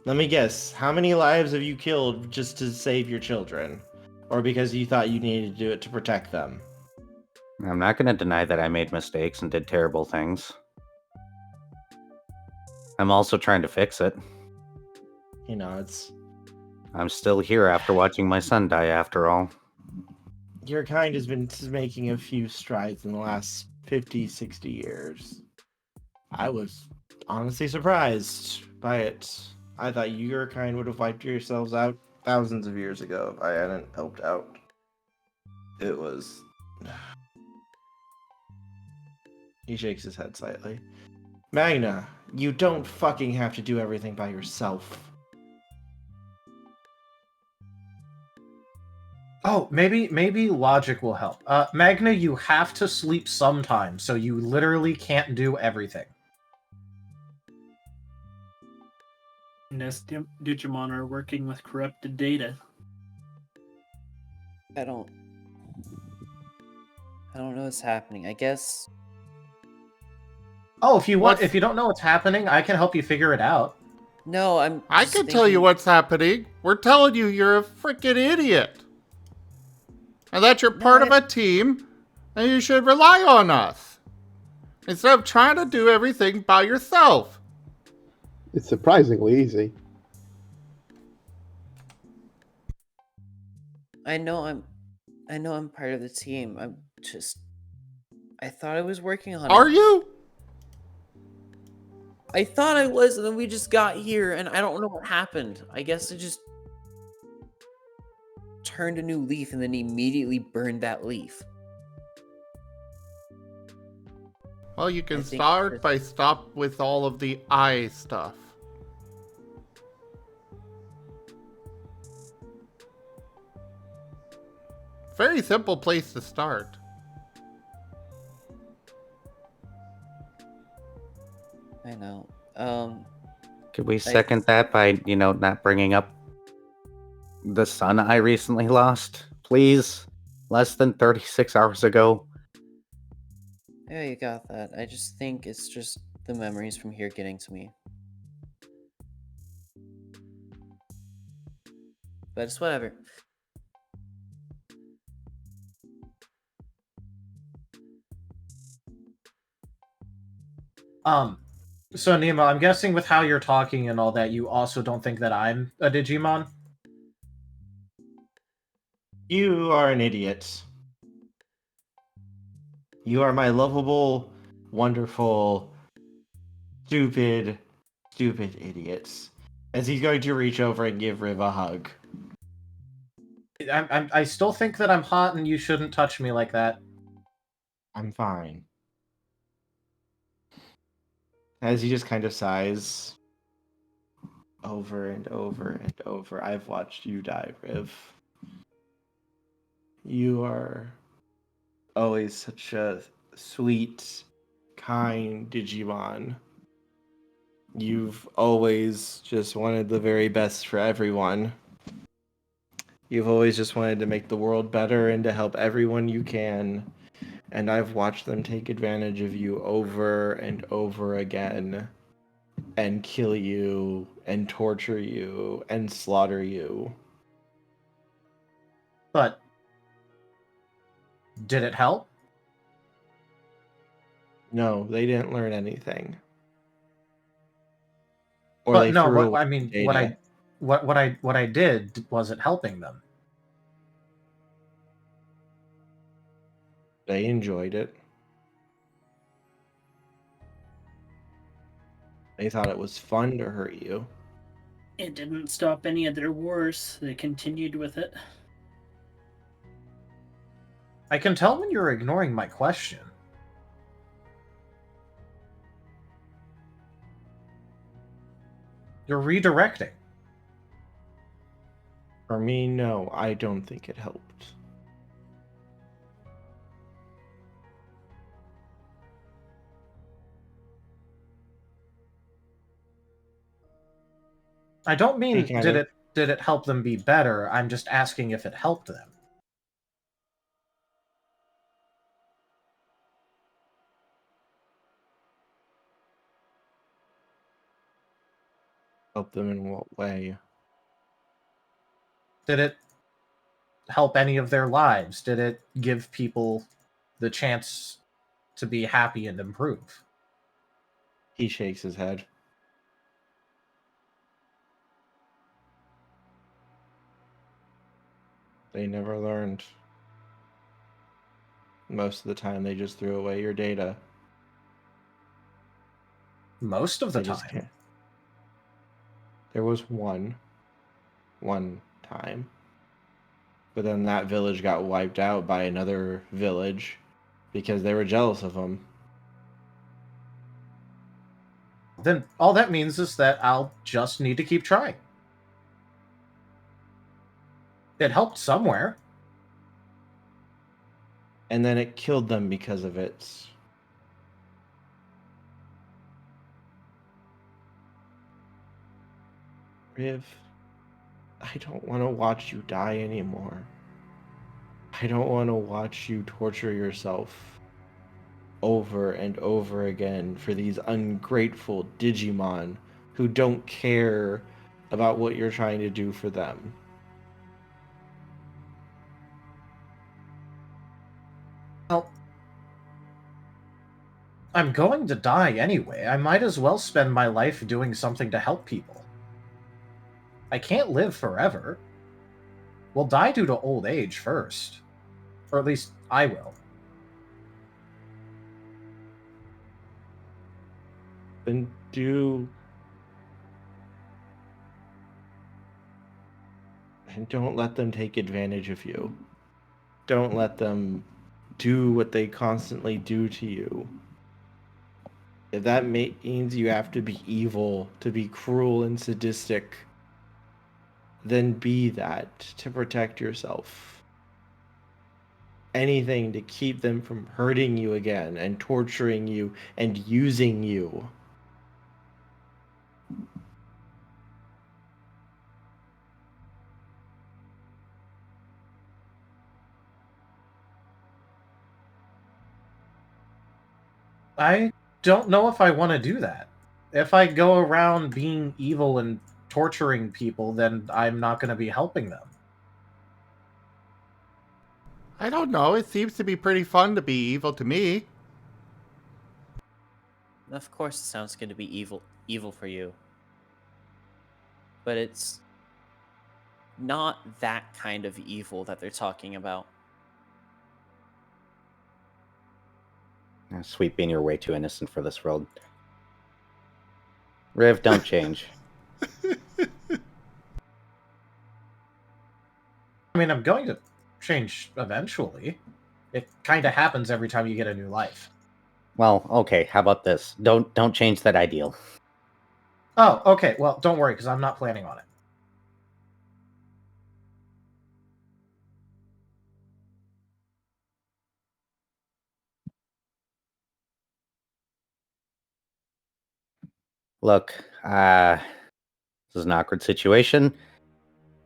Let me guess, how many lives have you killed just to save your children? Or because you thought you needed to do it to protect them?
I'm not gonna deny that I made mistakes and did terrible things. I'm also trying to fix it.
He nods.
I'm still here after watching my son die, after all.
Your kind has been making a few strides in the last 50, 60 years. I was honestly surprised by it. I thought your kind would have wiped yourselves out thousands of years ago if I hadn't helped out. It was... He shakes his head slightly. Magna, you don't fucking have to do everything by yourself.
Oh, maybe logic will help. Magna, you have to sleep sometimes, so you literally can't do everything.
Nest Digimon are working with corrupted data.
I don't know what's happening. I guess
Oh, if you don't know what's happening, I can help you figure it out.
No, I'm.
I
just
can tell you
thinking-
what's happening. We're telling you you're a freaking idiot. And that you're part of a team, and you should rely on us. Instead of trying to do everything by yourself.
It's surprisingly easy.
I know I'm part of the team. I thought I was working on it.
Are you?
I thought I was, and then we just got here, and I don't know what happened. I guess I just turned a new leaf and then immediately burned that leaf.
Well, you can
I think
start
that's-
by stop with all of the I stuff. Very simple place to start.
I know.
Could we second that by, not bringing up the son I recently lost? Please? Less than 36 hours ago.
Yeah, you got that. I just think it's just the memories from here getting to me. But it's whatever.
So Nemo, I'm guessing with how you're talking and all that, you also don't think that I'm a Digimon?
You are an idiot. You are my lovable, wonderful, stupid idiots. As he's going to reach over and give Riv a hug.
I still think that I'm hot and you shouldn't touch me like that.
I'm fine. As he just kind of sighs. Over and over and over. I've watched you die, Riv. You are always such a sweet, kind Digimon. You've always just wanted the very best for everyone. You've always just wanted to make the world better and to help everyone you can. And I've watched them take advantage of you over and over again and kill you and torture you and slaughter you.
But did it help?
No, they didn't learn anything. Or
But
they
no,
threw
what I
away
mean,
data.
what I did wasn't helping them.
They enjoyed it. They thought it was fun to hurt you.
It didn't stop any of their wars. They continued with it.
I can tell when you're ignoring my question. You're redirecting.
For me, no, I don't think it helped.
I don't mean
Hey,
did it help them be better. I'm just asking if it helped them.
Help them in what way?
Did it help any of their lives? Did it give people the chance to be happy and improve?
He shakes his head. They never learned. Most of the time, they just threw away your data.
Most of the
They just
time.
can't. There was one time. But then that village got wiped out by another village because they were jealous of them.
Then all that means is that I'll just need to keep trying. It helped somewhere.
And then it killed them because of it. Riv, I don't want to watch you die anymore. I don't want to watch you torture yourself over and over again for these ungrateful Digimon who don't care about what you're trying to do for them.
Well, I'm going to die anyway. I might as well spend my life doing something to help people. I can't live forever. We'll die due to old age first. Or at least I will.
Then do... And don't let them take advantage of you. Don't let them do what they constantly do to you. If that means you have to be evil, to be cruel and sadistic, then be that to protect yourself. Anything to keep them from hurting you again and torturing you and using you.
I don't know if I want to do that. If I go around being evil and torturing people, then I'm not going to be helping them.
I don't know. It seems to be pretty fun to be evil to me.
Of course, it sounds good to be evil for you. But it's not that kind of evil that they're talking about.
Sweet bean, you're way too innocent for this world. Riv, don't change.
I mean, I'm going to change eventually. It kind of happens every time you get a new life.
Well, okay, how about this? Don't change that ideal.
Oh, okay. Well, don't worry, because I'm not planning on it.
Look, this is an awkward situation.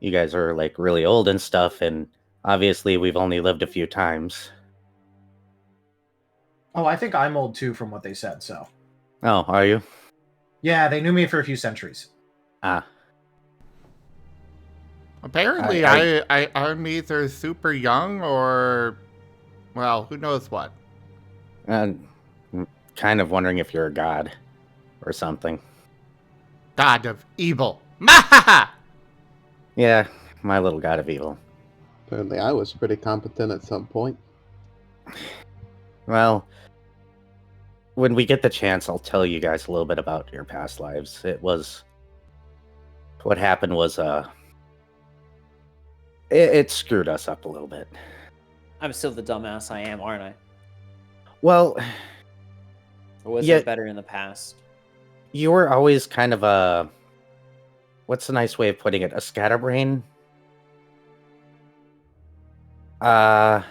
You guys are, like, really old and stuff, and obviously we've only lived a few times.
Oh, I think I'm old too from what they said, so.
Oh, are you?
Yeah, they knew me for a few centuries.
Ah.
Apparently, I'm either super young or, well, who knows what.
I'm kind of wondering if you're a god or something.
God of evil. Mahaha!
Yeah, my little god of evil.
Apparently, I was pretty competent at some point.
Well, when we get the chance, I'll tell you guys a little bit about your past lives. What happened was, it screwed us up a little bit.
I'm still the dumbass I am, aren't I?
Well,
Or was
yeah,
it better in the past?
you were always kind of a, what's a nice way of putting it? A scatterbrain? Well,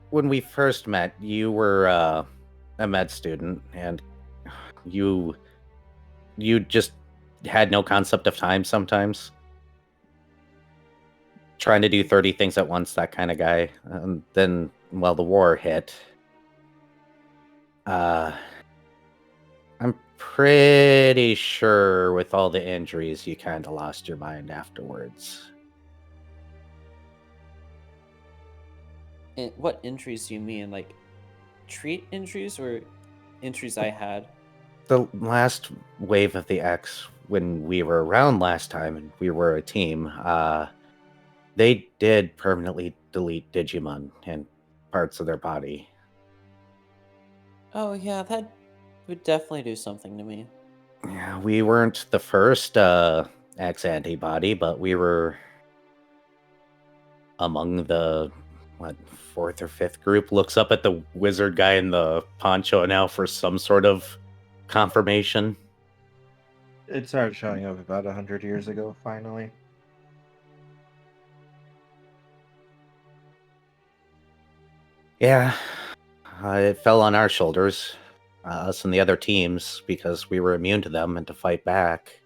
when we first met, you were a med student, and you just had no concept of time sometimes. Trying to do 30 things at once, that kind of guy. And then, well, the war hit. I'm pretty sure with all the injuries, you kind of lost your mind afterwards.
And what injuries do you mean? Like, treat injuries or injuries I had?
The last wave of the X, when we were around last time and we were a team, they did permanently delete Digimon and parts of their body.
Oh yeah, that would definitely do something to me.
Yeah, we weren't the first X antibody, but we were among the, what, fourth or fifth group. Looks up at the wizard guy in the poncho now for some sort of confirmation.
It started showing up about 100 years ago, finally.
Yeah, it fell on our shoulders, us and the other teams, because we were immune to them and to fight back.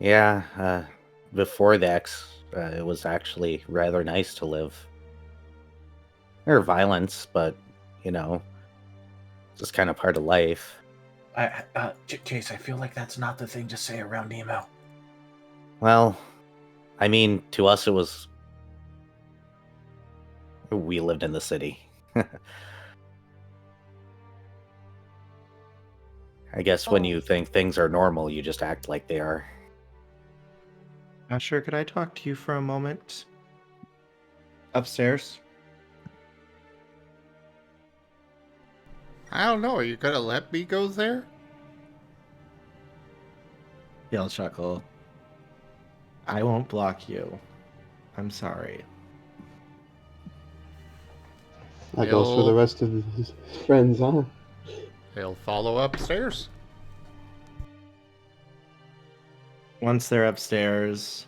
Yeah, before the X, it was actually rather nice to live. Or violence, but, you know, just kind of part of life.
Chase, I feel like that's not the thing to say around Nemo.
Well, I mean, to us it was... We lived in the city. I guess when you think things are normal, you just act like they are.
Asher, could I talk to you for a moment? Upstairs?
I don't know. Are you gonna let me go there?
He'll chuckle. I won't block you. I'm sorry.
That goes for the rest of his friends, huh?
He'll follow upstairs.
Once they're upstairs,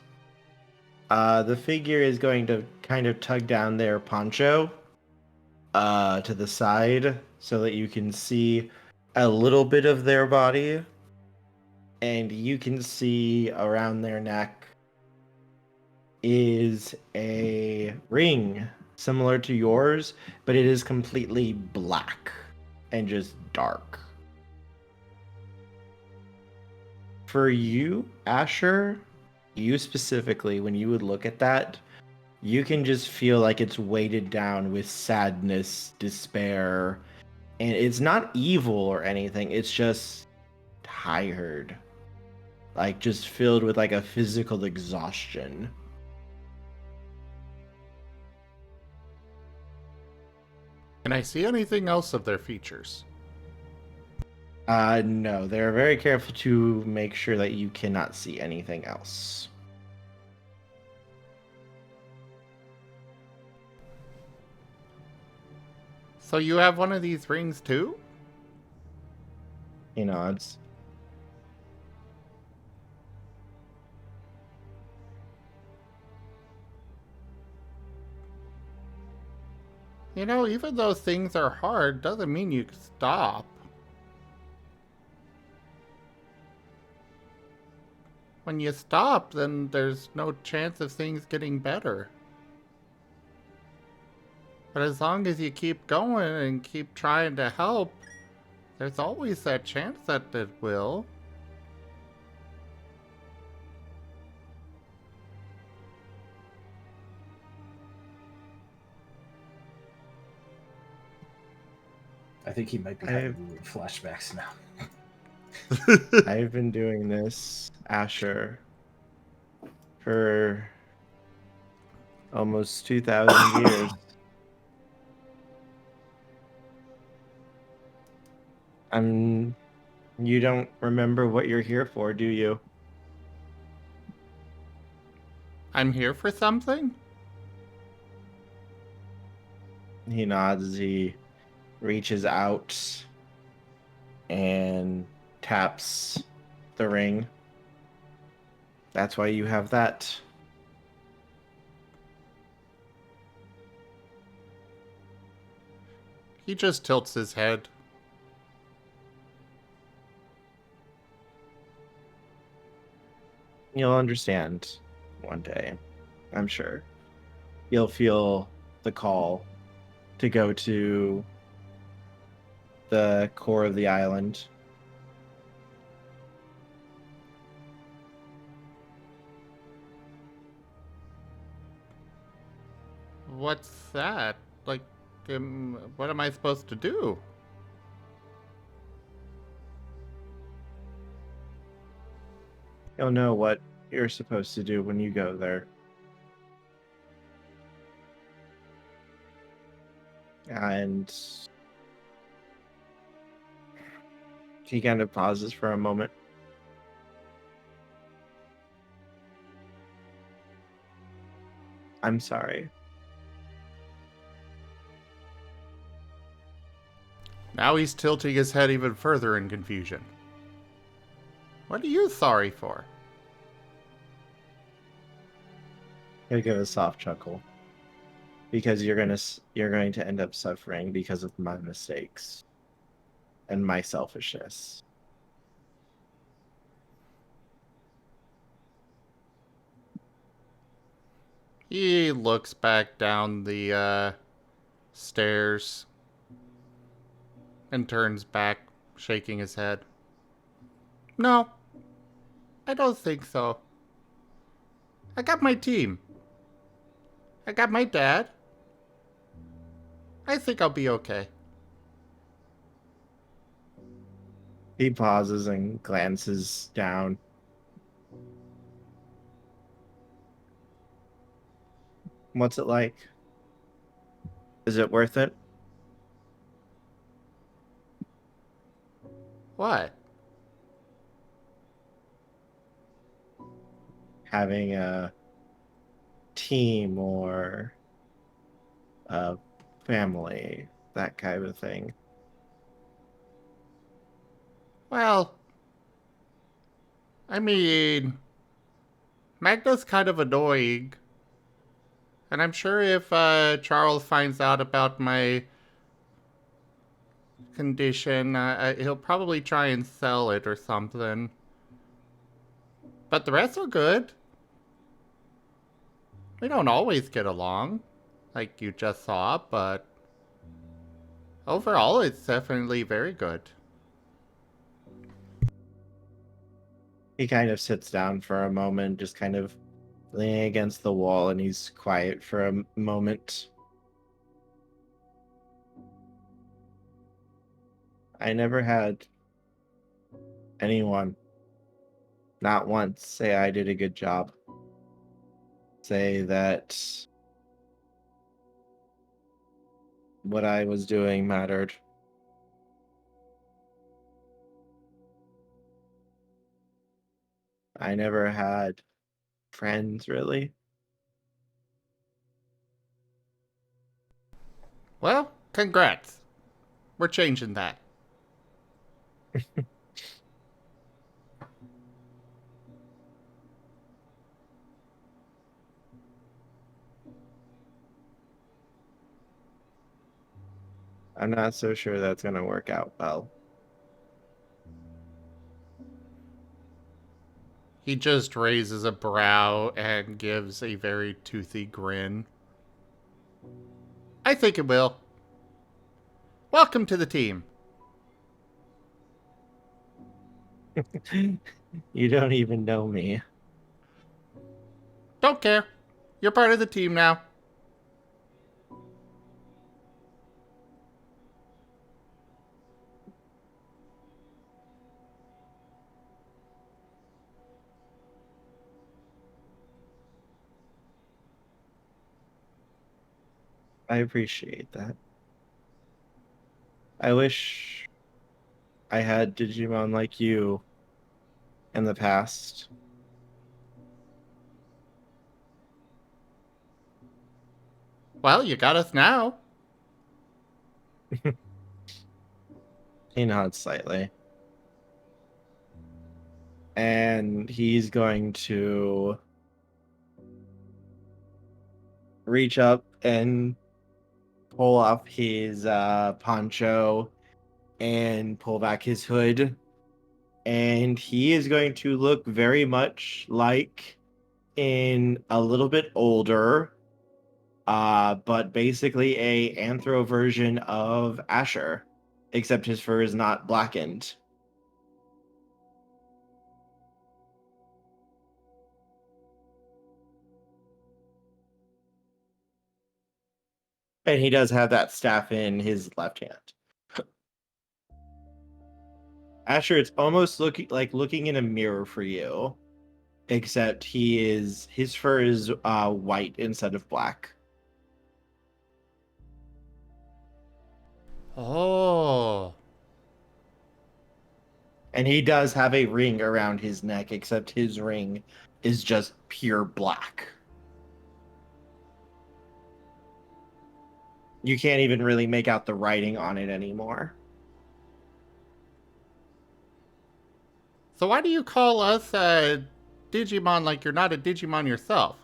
the figure is going to kind of tug down their poncho to the side so that you can see a little bit of their body. And you can see around their neck is a ring similar to yours, but it is completely black and just dark. For you, Asher, you specifically, when you would look at that, you can just feel like it's weighted down with sadness, despair, and it's not evil or anything, it's just tired. Like, just filled with, like, a physical exhaustion.
Can I see anything else of their features?
No, they're very careful to make sure that you cannot see anything else.
So you have one of these rings too?
He nods.
You know, even though things are hard, doesn't mean you stop. When you stop, then there's no chance of things getting better. But as long as you keep going and keep trying to help, there's always that chance that it will.
I think he might be having flashbacks now.
I've been doing this, Asher, for almost 2,000 years. You don't remember what you're here for, do you?
I'm here for something?
He nods, he reaches out and taps the ring. That's why you have that.
He just tilts his head.
You'll understand one day, I'm sure. You'll feel the call to go to the core of the island.
What's that? Like, what am I supposed to do?
You'll know what you're supposed to do when you go there. And he kind of pauses for a moment. I'm sorry.
Now he's tilting his head even further in confusion. What are you sorry for?
He'll give a soft chuckle. Because you're going to end up suffering because of my mistakes and my selfishness.
He looks back down the stares, and turns back, shaking his head. No, I don't think so. I got my team. I got my dad. I think I'll be okay.
He pauses and glances down. What's it like? Is it worth it?
What?
Having a team or a family, that kind of thing.
Well, I mean, Magna's kind of annoying. And I'm sure if Charles finds out about my condition, he'll probably try and sell it or something. But the rest are good. We don't always get along, like you just saw, but overall it's definitely very good.
He kind of sits down for a moment, just kind of leaning against the wall, and he's quiet for a moment. I never had anyone, not once, say I did a good job. Say that what I was doing mattered. I never had friends, really.
Well, congrats. We're changing that.
I'm not so sure that's going to work out well.
He just raises a brow and gives a very toothy grin. I think it will. Welcome to the team.
You don't even know me.
Don't care. You're part of the team now.
I appreciate that. I wish I had Digimon like you in the past.
Well, you got us now.
He nods slightly. And he's going to reach up and pull off his poncho and pull back his hood. And he is going to look very much like in a little bit older, but basically a anthro version of Asher, except his fur is not blackened. And he does have that staff in his left hand. Asher, it's almost looking in a mirror for you, except his fur is white instead of black.
Oh.
And he does have a ring around his neck, except his ring is just pure black. You can't even really make out the writing on it anymore.
So why do you call us Digimon like you're not a Digimon yourself?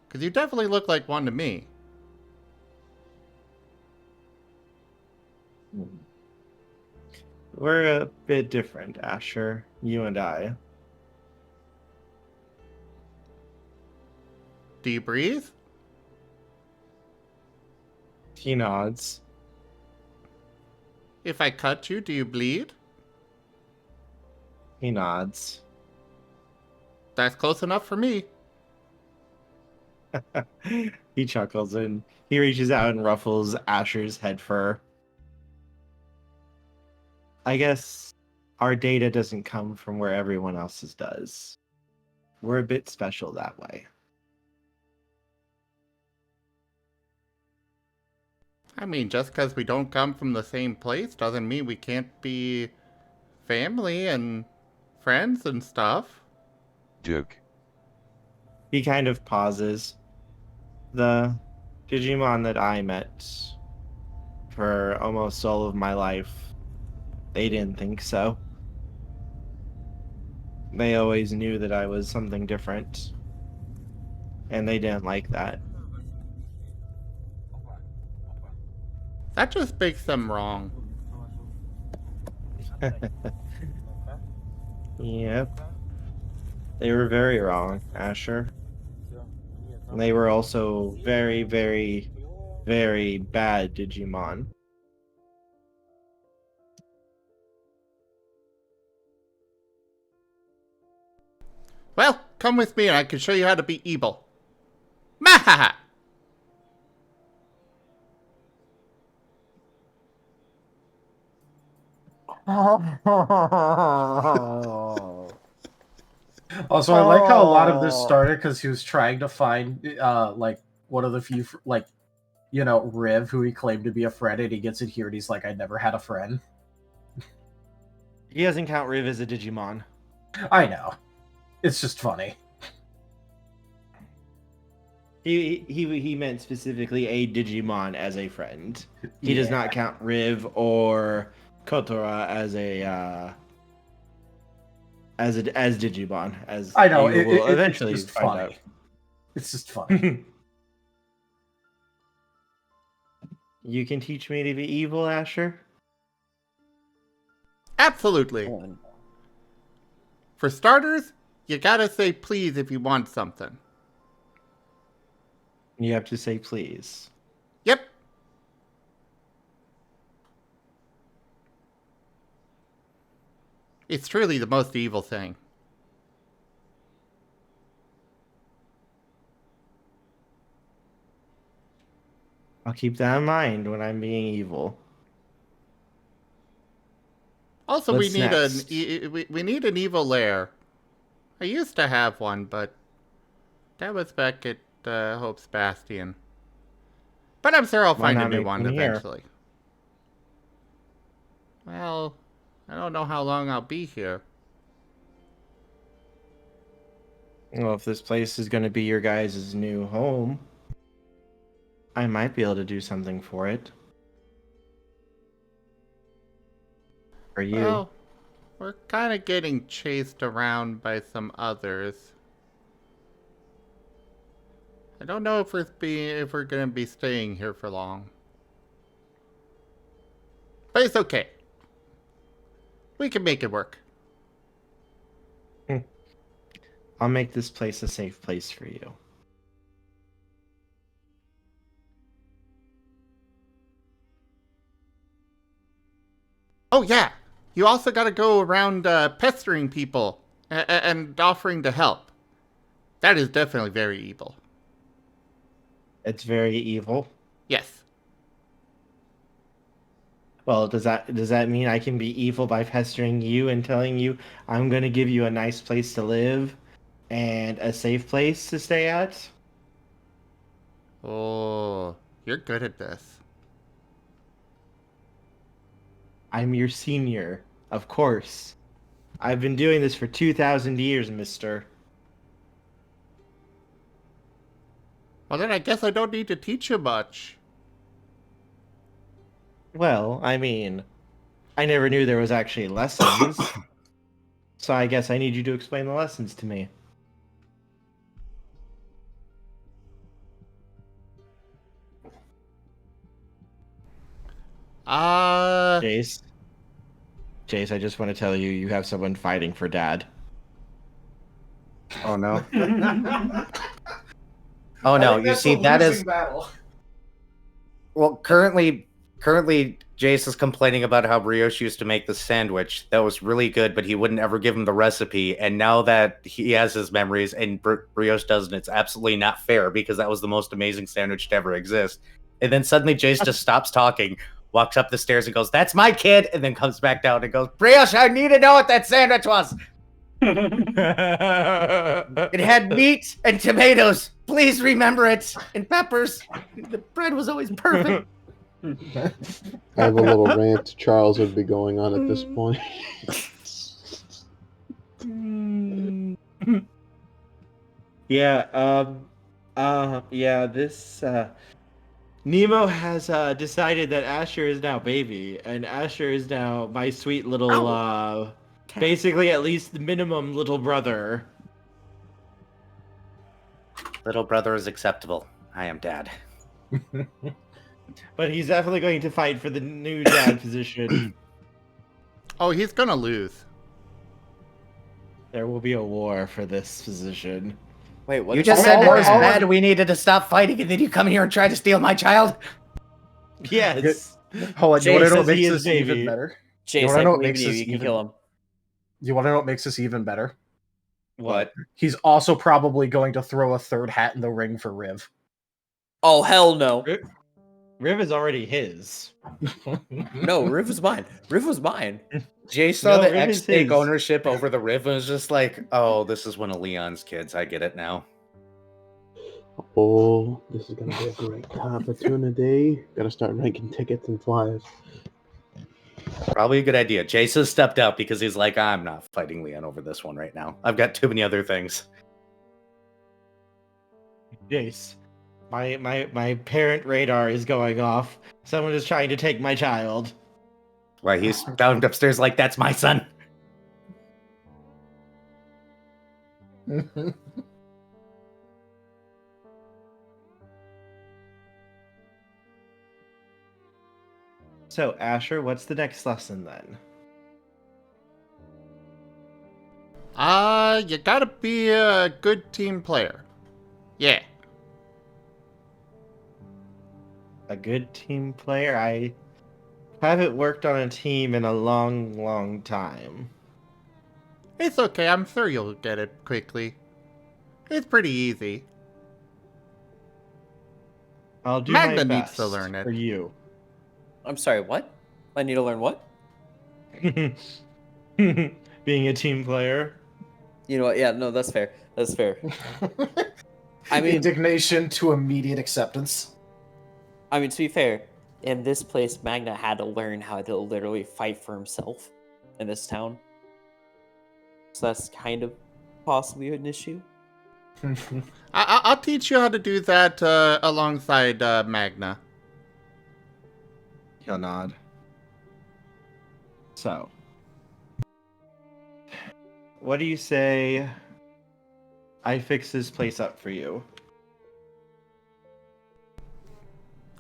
Because you definitely look like one to me.
We're a bit different, Asher, you and I.
Do you breathe?
He nods.
If I cut you, do you bleed?
He nods.
That's close enough for me.
He chuckles and he reaches out and ruffles Asher's head fur. I guess our data doesn't come from where everyone else's does. We're a bit special that way.
I mean, just because we don't come from the same place doesn't mean we can't be family and friends and stuff.
Duke.
He kind of pauses. The Digimon that I met for almost all of my life, they didn't think so. They always knew that I was something different. And they didn't like that.
That just makes them wrong.
Yep. They were very wrong, Asher. And they were also very, very, very bad Digimon.
Well, come with me and I can show you how to be evil. Mahaha!
Also, I like how a lot of this started because he was trying to find, like, one of the few, like, you know, Riv, who he claimed to be a friend, and he gets it here, and he's like, I never had a friend.
He doesn't count Riv as a Digimon.
I know. It's just funny.
He meant specifically a Digimon as a friend. He does not count Riv or Kotora as a as Digimon. As
I know.
you will eventually
it's just
find
funny.
out.
It's just funny.
You can teach me to be evil, Asher?
Absolutely. For starters, you gotta say please if you want something.
You have to say please.
Yep. It's truly the most evil thing.
I'll keep that in mind when I'm being evil.
Also,
What's
we need
next?
we need an evil lair. I used to have one, but that was back at Hope's Bastion. But I'm sure I'll
Why
find a
not
new
make
one
one here?
eventually. Well, I don't know how long I'll be here.
Well, if this place is going to be your guys' new home, I might be able to do something for it. For you.
Well, we're kind of getting chased around by some others. I don't know if we're gonna be staying here for long. But it's okay. We can make it work.
I'll make this place a safe place for you.
Oh yeah, you also gotta go around pestering people and offering to help. That is definitely very evil.
It's very evil.
Yes.
Well, does that mean I can be evil by pestering you and telling you I'm going to give you a nice place to live and a safe place to stay at?
Oh, you're good at this.
I'm your senior, of course. I've been doing this for 2,000 years, mister.
Well, then I guess I don't need to teach you much.
Well, I mean, I never knew there was actually lessons. So I guess I need you to explain the lessons to me. Jace, I just want to tell you, you have someone fighting for Dad.
Oh no. Oh no, you see that is
battle.
Well, currently, Jace is complaining about how Brioche used to make the sandwich. That was really good, but he wouldn't ever give him the recipe. And now that he has his memories and Brioche doesn't, it's absolutely not fair because that was the most amazing sandwich to ever exist. And then suddenly Jace just stops talking, walks up the stairs and goes, "That's my kid," and then comes back down and goes, "Brioche, I need to know what that sandwich was. It had meat and tomatoes. Please remember it. And peppers. The bread was always perfect."
I have a little rant Charles would be going on at this point.
This Nemo has decided that Asher is now baby, and Asher is now my sweet little, basically at least the minimum little brother.
Little brother is acceptable. I am dad.
But he's definitely going to fight for the new dad position.
Oh, he's gonna lose.
There will be a war for this position.
Wait, what?
You just
did
said
you
it was
say?
bad. We needed to stop fighting, and then you come here and try to steal my child.
Yes.
Hold on,
Jay
you want to know what
says he
makes
is
this even
baby.
better?
Jace,
You wanna
I
know what
believe
makes
in you.
this
You can
even-
kill him.
You want to know what makes this even better?
What?
He's also probably going to throw a third hat in the ring for Riv.
Oh, hell no.
Riv is already his.
No, Riv was mine. Riv was mine.
Jace saw
No,
the
Riv is
X-Take
his.
ownership over the Riv and was just like, "Oh, this is one of Leon's kids. I get it now."
Oh, this is gonna be a great opportunity. Gotta start ranking tickets and flyers.
Probably a good idea. Jace has stepped out because he's like, "I'm not fighting Leon over this one right now. I've got too many other things."
Jace, my parent radar is going off. Someone is trying to take my child.
Why he's down upstairs like, "That's my son."
So, Asher, what's the next lesson then?
You gotta be a good team player. Yeah.
A good team player? I haven't worked on a team in a long, long time.
It's okay, I'm sure you'll get it quickly. It's pretty easy.
I'll do
Magna
my
needs
best
to learn it.
for you.
I'm sorry, what? I need to learn what?
Being a team player.
You know what? Yeah, no, that's fair. That's fair. I mean,
Indignation to immediate acceptance.
I mean, to be fair, in this place, Magna had to learn how to literally fight for himself in this town. So that's kind of possibly an issue.
I'll teach you how to do that alongside Magna.
He'll nod. So, what do you say I fix this place up for you?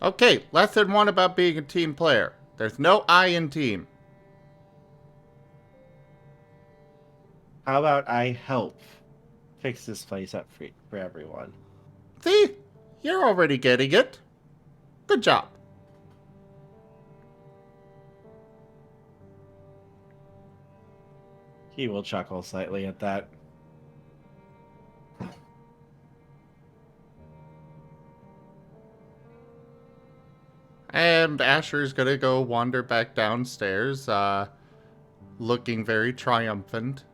Okay, lesson 1 about being a team player. There's no I in team.
How about I help fix this place up for everyone?
See? You're already getting it. Good job.
He will chuckle slightly at that.
And Asher's gonna go wander back downstairs, looking very triumphant.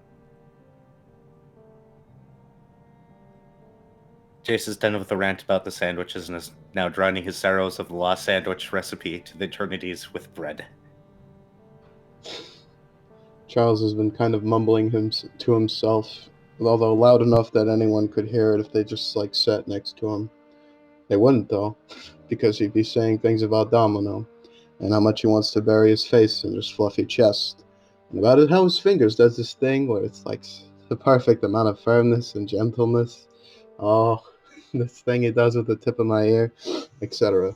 Jace is done with the rant about the sandwiches and is now drowning his sorrows of the lost sandwich recipe to the eternities with bread.
Charles has been kind of mumbling to himself, although loud enough that anyone could hear it if they just like sat next to him. They wouldn't though, because he'd be saying things about Domino, and how much he wants to bury his face in his fluffy chest, and about how his fingers does this thing where it's like the perfect amount of firmness and gentleness. Oh, this thing he does with the tip of my ear, etc.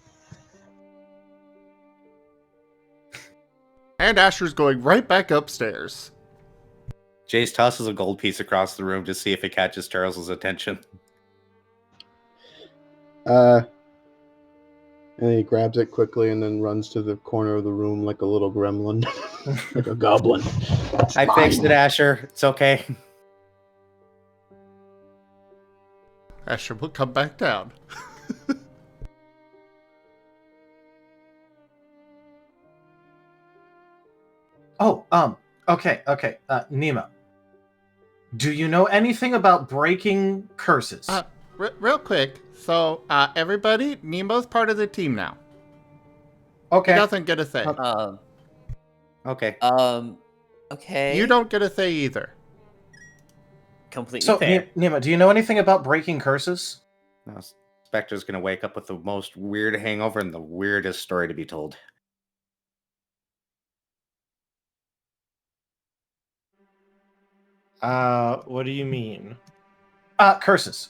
And Asher's going right back upstairs.
Jace tosses a gold piece across the room to see if it catches Charles's attention.
And he grabs it quickly and then runs to the corner of the room like a little gremlin, like a goblin. It's
I fixed
mine.
it, Asher. It's okay.
Asher will come back down.
Oh, okay. Nemo, do you know anything about breaking curses?
Real quick. So, everybody, Nemo's part of the team now.
Okay.
He doesn't get a say.
Okay.
Okay.
You don't get a say either.
Completely
So,
fair.
Nemo, do you know anything about breaking curses?
Now, Spectre's gonna wake up with the most weird hangover and the weirdest story to be told.
What do you mean?
Curses.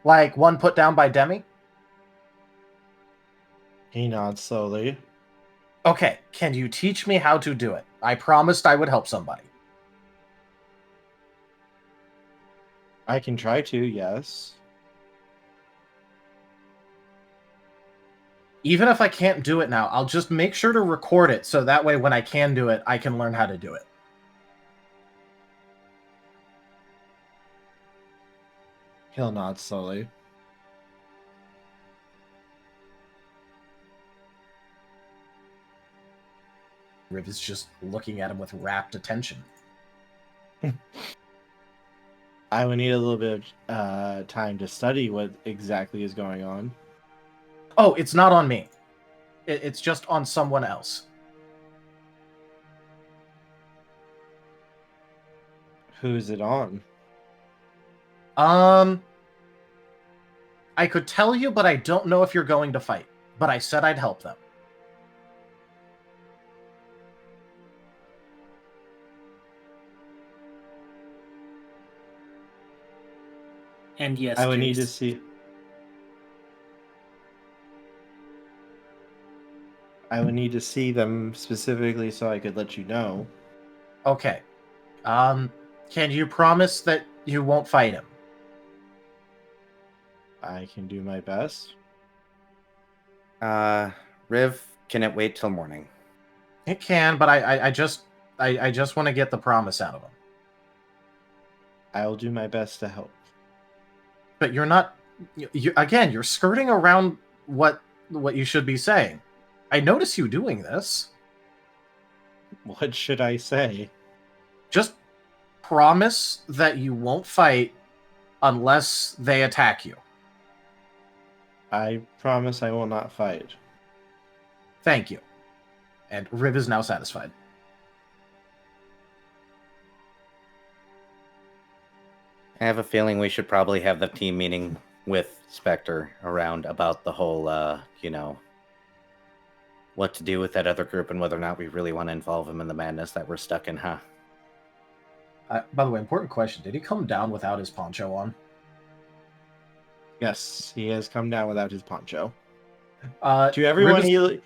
Like one put down by Demi?
He nods slowly.
Okay, can you teach me how to do it? I promised I would help somebody.
I can try to, yes.
Even if I can't do it now, I'll just make sure to record it so that way when I can do it, I can learn how to do it.
He'll nod slowly.
Riv is just looking at him with rapt attention.
I would need a little bit of time to study what exactly is going on.
Oh, it's not on me. It's just on someone else.
Who's it on?
I could tell you, but I don't know if you're going to fight. But I said I'd help them.
And yes,
I would need to
Jace.
see. I would need to see them specifically so I could let you know.
Okay. Can you promise that you won't fight him?
I can do my best.
Riv, can it wait till morning?
It can, but I just want to get the promise out of him.
I will do my best to help.
But you're not. You're skirting around what you should be saying. I notice you doing this.
What should I say?
Just promise that you won't fight unless they attack you.
I promise I will not fight.
Thank you. And Riv is now satisfied.
I have a feeling we should probably have the team meeting with Spectre around about the whole, what to do with that other group and whether or not we really want to involve him in the madness that we're stuck in, huh?
By the way, important question. Did he come down without his poncho on?
Yes, he has come down without his poncho.
To
To everyone,
Riv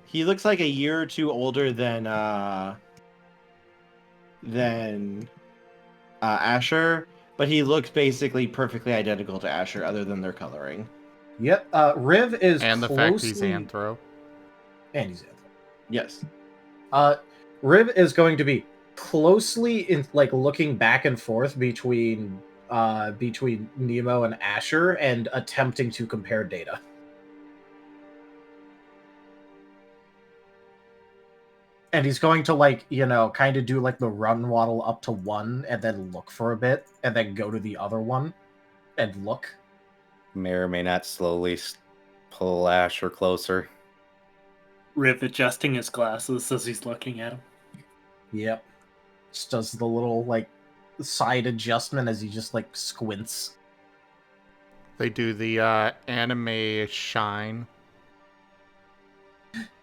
he looks like a year or two older than Asher, but he looks basically perfectly identical to Asher, other than their coloring.
Yep. Riv is
And the fact he's anthro.
And he's anthro.
Yes.
Riv is going to be closely looking back and forth between Nemo and Asher and attempting to compare data. And he's going to kind of do the run waddle up to one and then look for a bit and then go to the other one and look.
May or may not slowly pull Asher closer.
Riv adjusting his glasses as he's looking at him.
Yep. Just does the little side adjustment as he just squints.
They do the anime shine.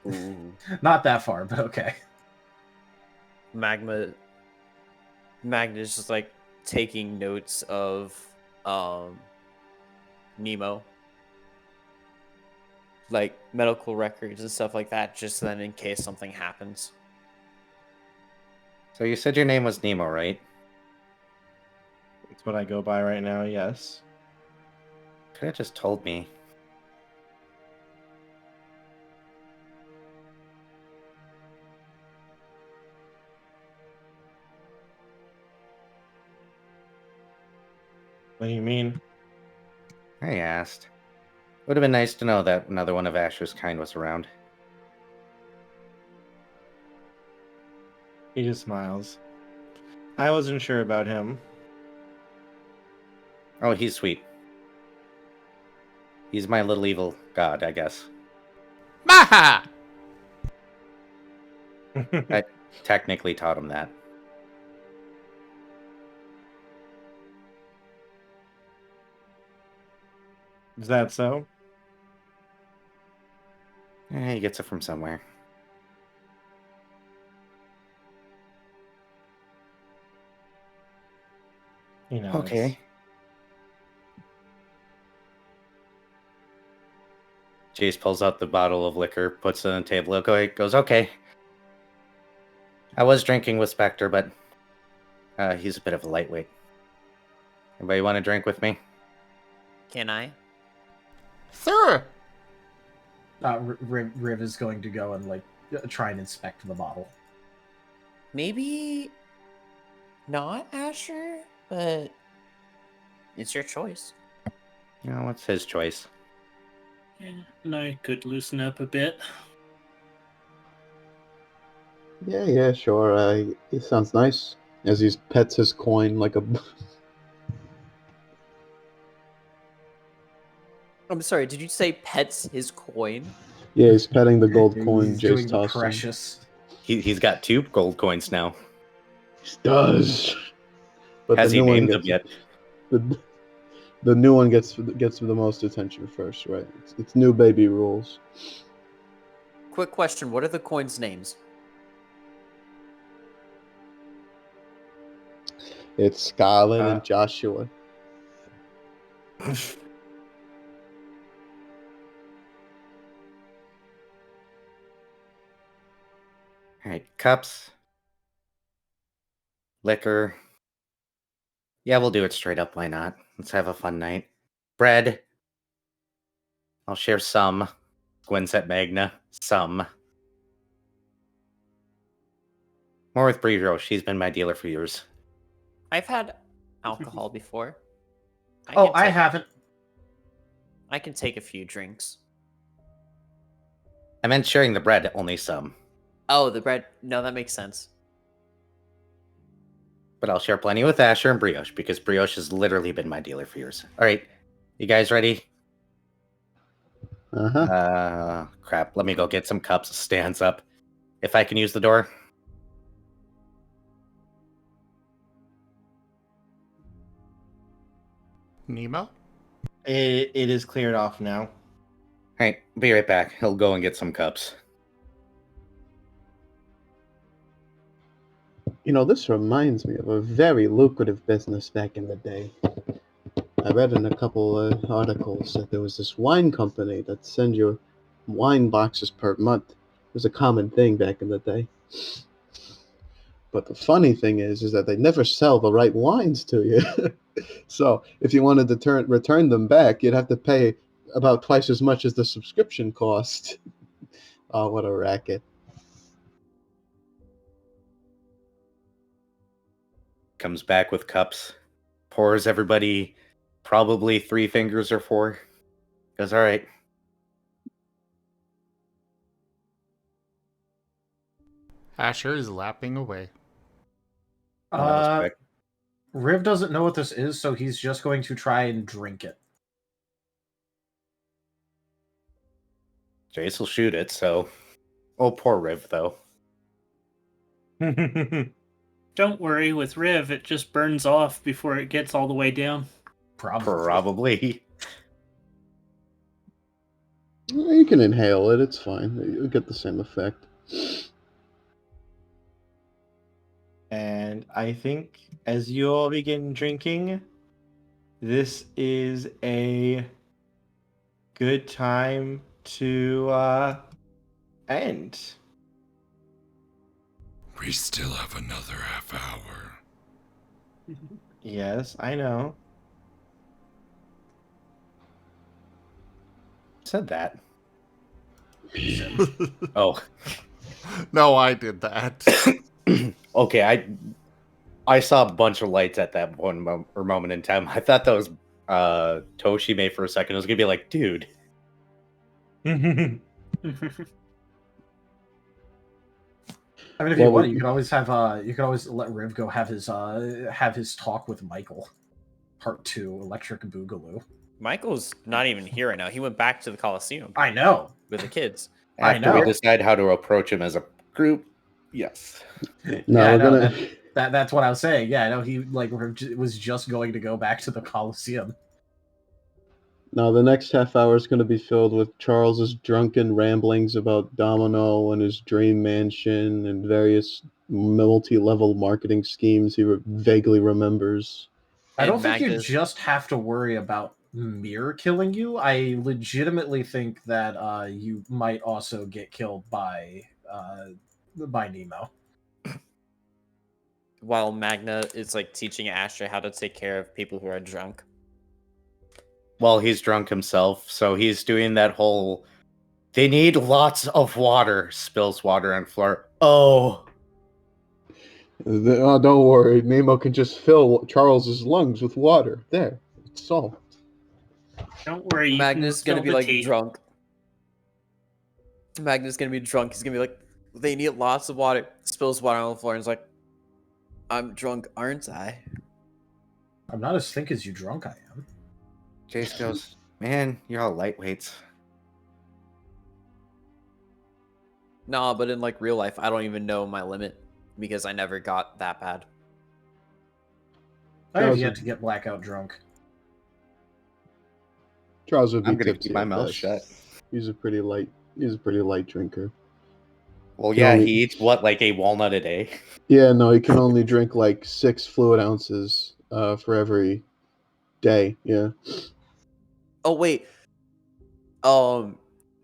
Ooh.
Not that far, but okay.
Magna's just taking notes of Nemo, medical records and stuff like that, just then in case something happens.
So you said your name was Nemo, right?
That's what I go by right now, yes.
Could have just told me.
What do you mean?
I asked. Would have been nice to know that another one of Asher's kind was around.
He just smiles. I wasn't sure about him.
Oh, he's sweet. He's my little evil god, I guess.
Maha!
I technically taught him that.
Is that so?
He gets it from somewhere.
He knows.
Okay. Jace pulls out the bottle of liquor, puts it on the table, goes, okay. I was drinking with Spectre, but he's a bit of a lightweight. Anybody want to drink with me?
Can I?
Sir!
Riv is going to go and try and inspect the bottle.
Maybe not Asher, but it's your choice.
You know, what's his choice?
Yeah, and I could loosen up a bit.
Yeah, sure. It sounds nice. As he pets his coin like a.
I'm sorry, did you say pets his coin?
Yeah, he's petting the gold coin
He's doing
Jace
the
tossed him.
precious.
He's got 2 gold coins now.
He does. But
Has
the
he
new one
named them
gets
yet?
the new one gets the most attention first, right? It's new baby rules.
Quick question, what are the coins' names?
It's Scarlet and Joshua.
Alright, cups. Liquor. Yeah, we'll do it straight up, why not? Let's have a fun night. Bread. I'll share some. Gwen's at Magna. Some. More with Brioche. She's been my dealer for years.
I've had alcohol before.
I haven't.
I can take a few drinks.
I meant sharing the bread, only some.
Oh, the bread. No, that makes sense.
But I'll share plenty with Asher and Brioche, because Brioche has literally been my dealer for years. Alright, you guys ready? Crap. Let me go get some cups. Stands up. If I can use the door.
Nemo?
It is cleared off now.
Alright, be right back. He'll go and get some cups.
You know, this reminds me of a very lucrative business back in the day. I read in a couple of articles that there was this wine company that send you wine boxes per month. It was a common thing back in the day. But the funny thing is that they never sell the right wines to you. So if you wanted to return them back, you'd have to pay about twice as much as the subscription cost. Oh, what a racket.
Comes back with cups. Pours everybody probably 3 fingers or 4. Goes, alright.
Asher is lapping away.
Oh, that was quick.
Riv doesn't know what this is, so he's just going to try and drink it.
Jace will shoot it, so... Oh, poor Riv, though.
Don't worry, with Riv, it just burns off before it gets all the way down.
Probably.
You can inhale it, it's fine. You'll get the same effect.
And I think as you all begin drinking, this is a good time to end.
We still have another half hour.
Yes, I know.
Said that. Oh.
No, I did that.
Okay, I saw a bunch of lights at that one moment in time. I thought that was Tochemay for a second. I was gonna be like, dude.
I mean, if you want, you could always let Riv go have his talk with Michael. Part 2, Electric Boogaloo.
Michael's not even here right now. He went back to the Coliseum.
I know.
With the kids.
After we decide how to approach him as a group, yes.
No,
that's what I was saying. Yeah, I know he was just going to go back to the Coliseum.
Now, the next half hour is going to be filled with Charles's drunken ramblings about Domino and his dream mansion and various multi-level marketing schemes he vaguely remembers.
I don't think you just have to worry about Mir killing you. I legitimately think that you might also get killed by Nemo.
While Magna is like teaching Astra how to take care of people who are drunk.
Well, he's drunk himself, so he's doing that whole they need lots of water, spills water on floor. Oh,
don't worry, Nemo can just fill Charles's lungs with water. There, it's solved.
Don't worry.
Magna's gonna be like drunk. Magna's gonna be drunk. He's gonna be like, they need lots of water. Spills water on the floor and is like, I'm drunk, aren't I?
I'm not as thick as you drunk I am.
Jace goes, man, you're all lightweights.
Nah, but in like real life, I don't even know my limit because I never got that bad.
I have yet to get blackout drunk.
Charles would be
I'm gonna
tipsy
keep my
at
mouth
best.
shut.
He's a pretty light drinker.
Well, yeah, he eats what, like a walnut a day?
Yeah, no, he can only drink like 6 fluid ounces for every day. Yeah.
Oh wait. To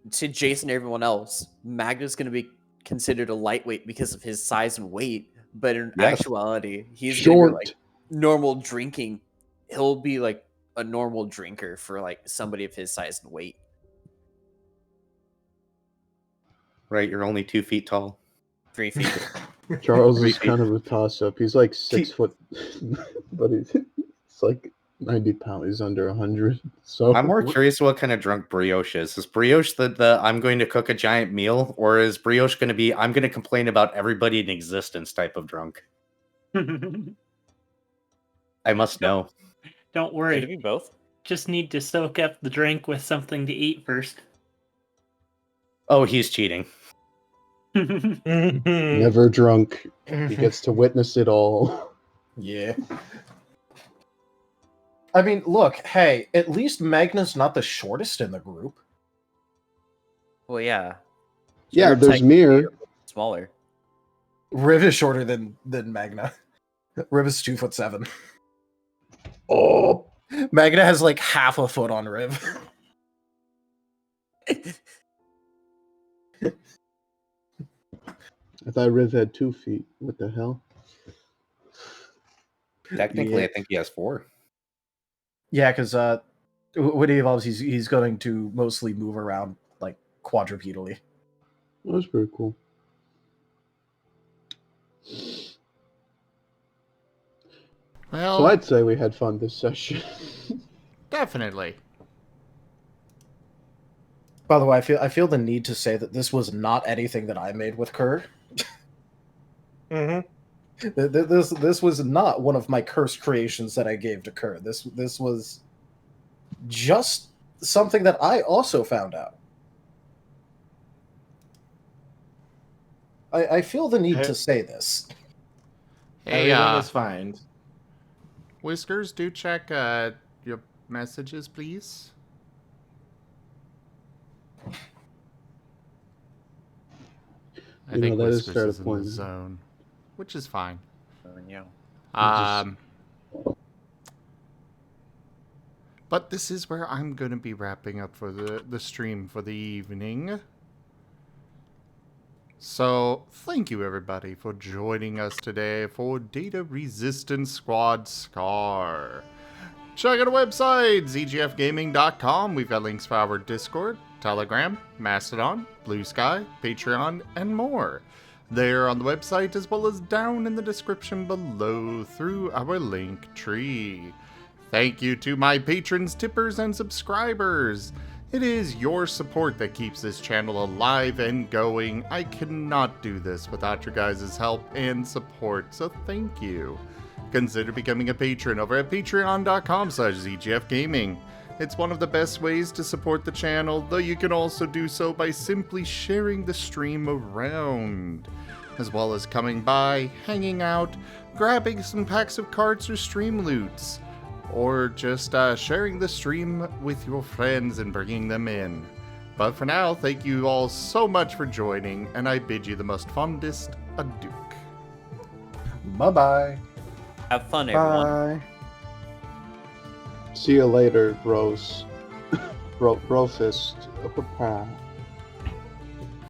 Jason and everyone else, Magna's gonna be considered a lightweight because of his size and weight, but in actuality, he's gonna be like normal drinking. He'll be like a normal drinker for like somebody of his size and weight.
Right, you're only 2 feet tall.
3 feet.
Charles is kind of a toss-up. He's like 6 foot, but it's like 90 pounds. He's under 100. So
I'm more curious what kind of drunk Brioche is. Is Brioche the I'm going to cook a giant meal, or is Brioche going to be I'm going to complain about everybody in existence type of drunk? I must know.
Don't worry.
Could it be both?
Just need to soak up the drink with something to eat first.
Oh, he's cheating.
Never drunk. He gets to witness it all.
Yeah. I mean, look, hey, at least Magna's not the shortest in the group.
Well, yeah.
Yeah, there's Mir.
Smaller.
Riv is shorter than Magna. Riv is 2'7".
Oh.
Magna has like half a foot on Riv.
I thought Riv had 2 feet. What the hell?
Technically, yeah. I think he has 4.
Yeah, because when he evolves, he's going to mostly move around like quadrupedally.
That's pretty cool.
Well,
so I'd say we had fun this session.
Definitely.
By the way, I feel the need to say that this was not anything that I made with Kerr. This was not one of my cursed creations that I gave to Kerr. This was just something that I also found out. I feel the need to say this.
Hey, everyone is fine.
Whiskers, do check your messages, please. I think
that is
Whiskers
fair
is
to
in the
point.
zone, which is fine.
Yeah.
But this is where I'm going to be wrapping up for the stream for the evening. So, thank you everybody for joining us today for Data Resistance Squad Scar. Check out our website, zgfgaming.com. We've got links for our Discord, Telegram, Mastodon, Blue Sky, Patreon, and more. there on the website, as well as down in the description below through our link tree. Thank you to my patrons, tippers, and subscribers. It is your support that keeps this channel alive and going. I cannot do this without your guys' help and support, so thank you. Consider becoming a patron over at patreon.com/zgfgaming. It's one of the best ways to support the channel, though you can also do so by simply sharing the stream around, as well as coming by, hanging out, grabbing some packs of cards or stream loots, or just sharing the stream with your friends and bringing them in. But for now, thank you all so much for joining, and I bid you the most fondest adieu.
Bye-bye.
Have fun, everyone.
Bye. See you later, bros. Brofist. Bye.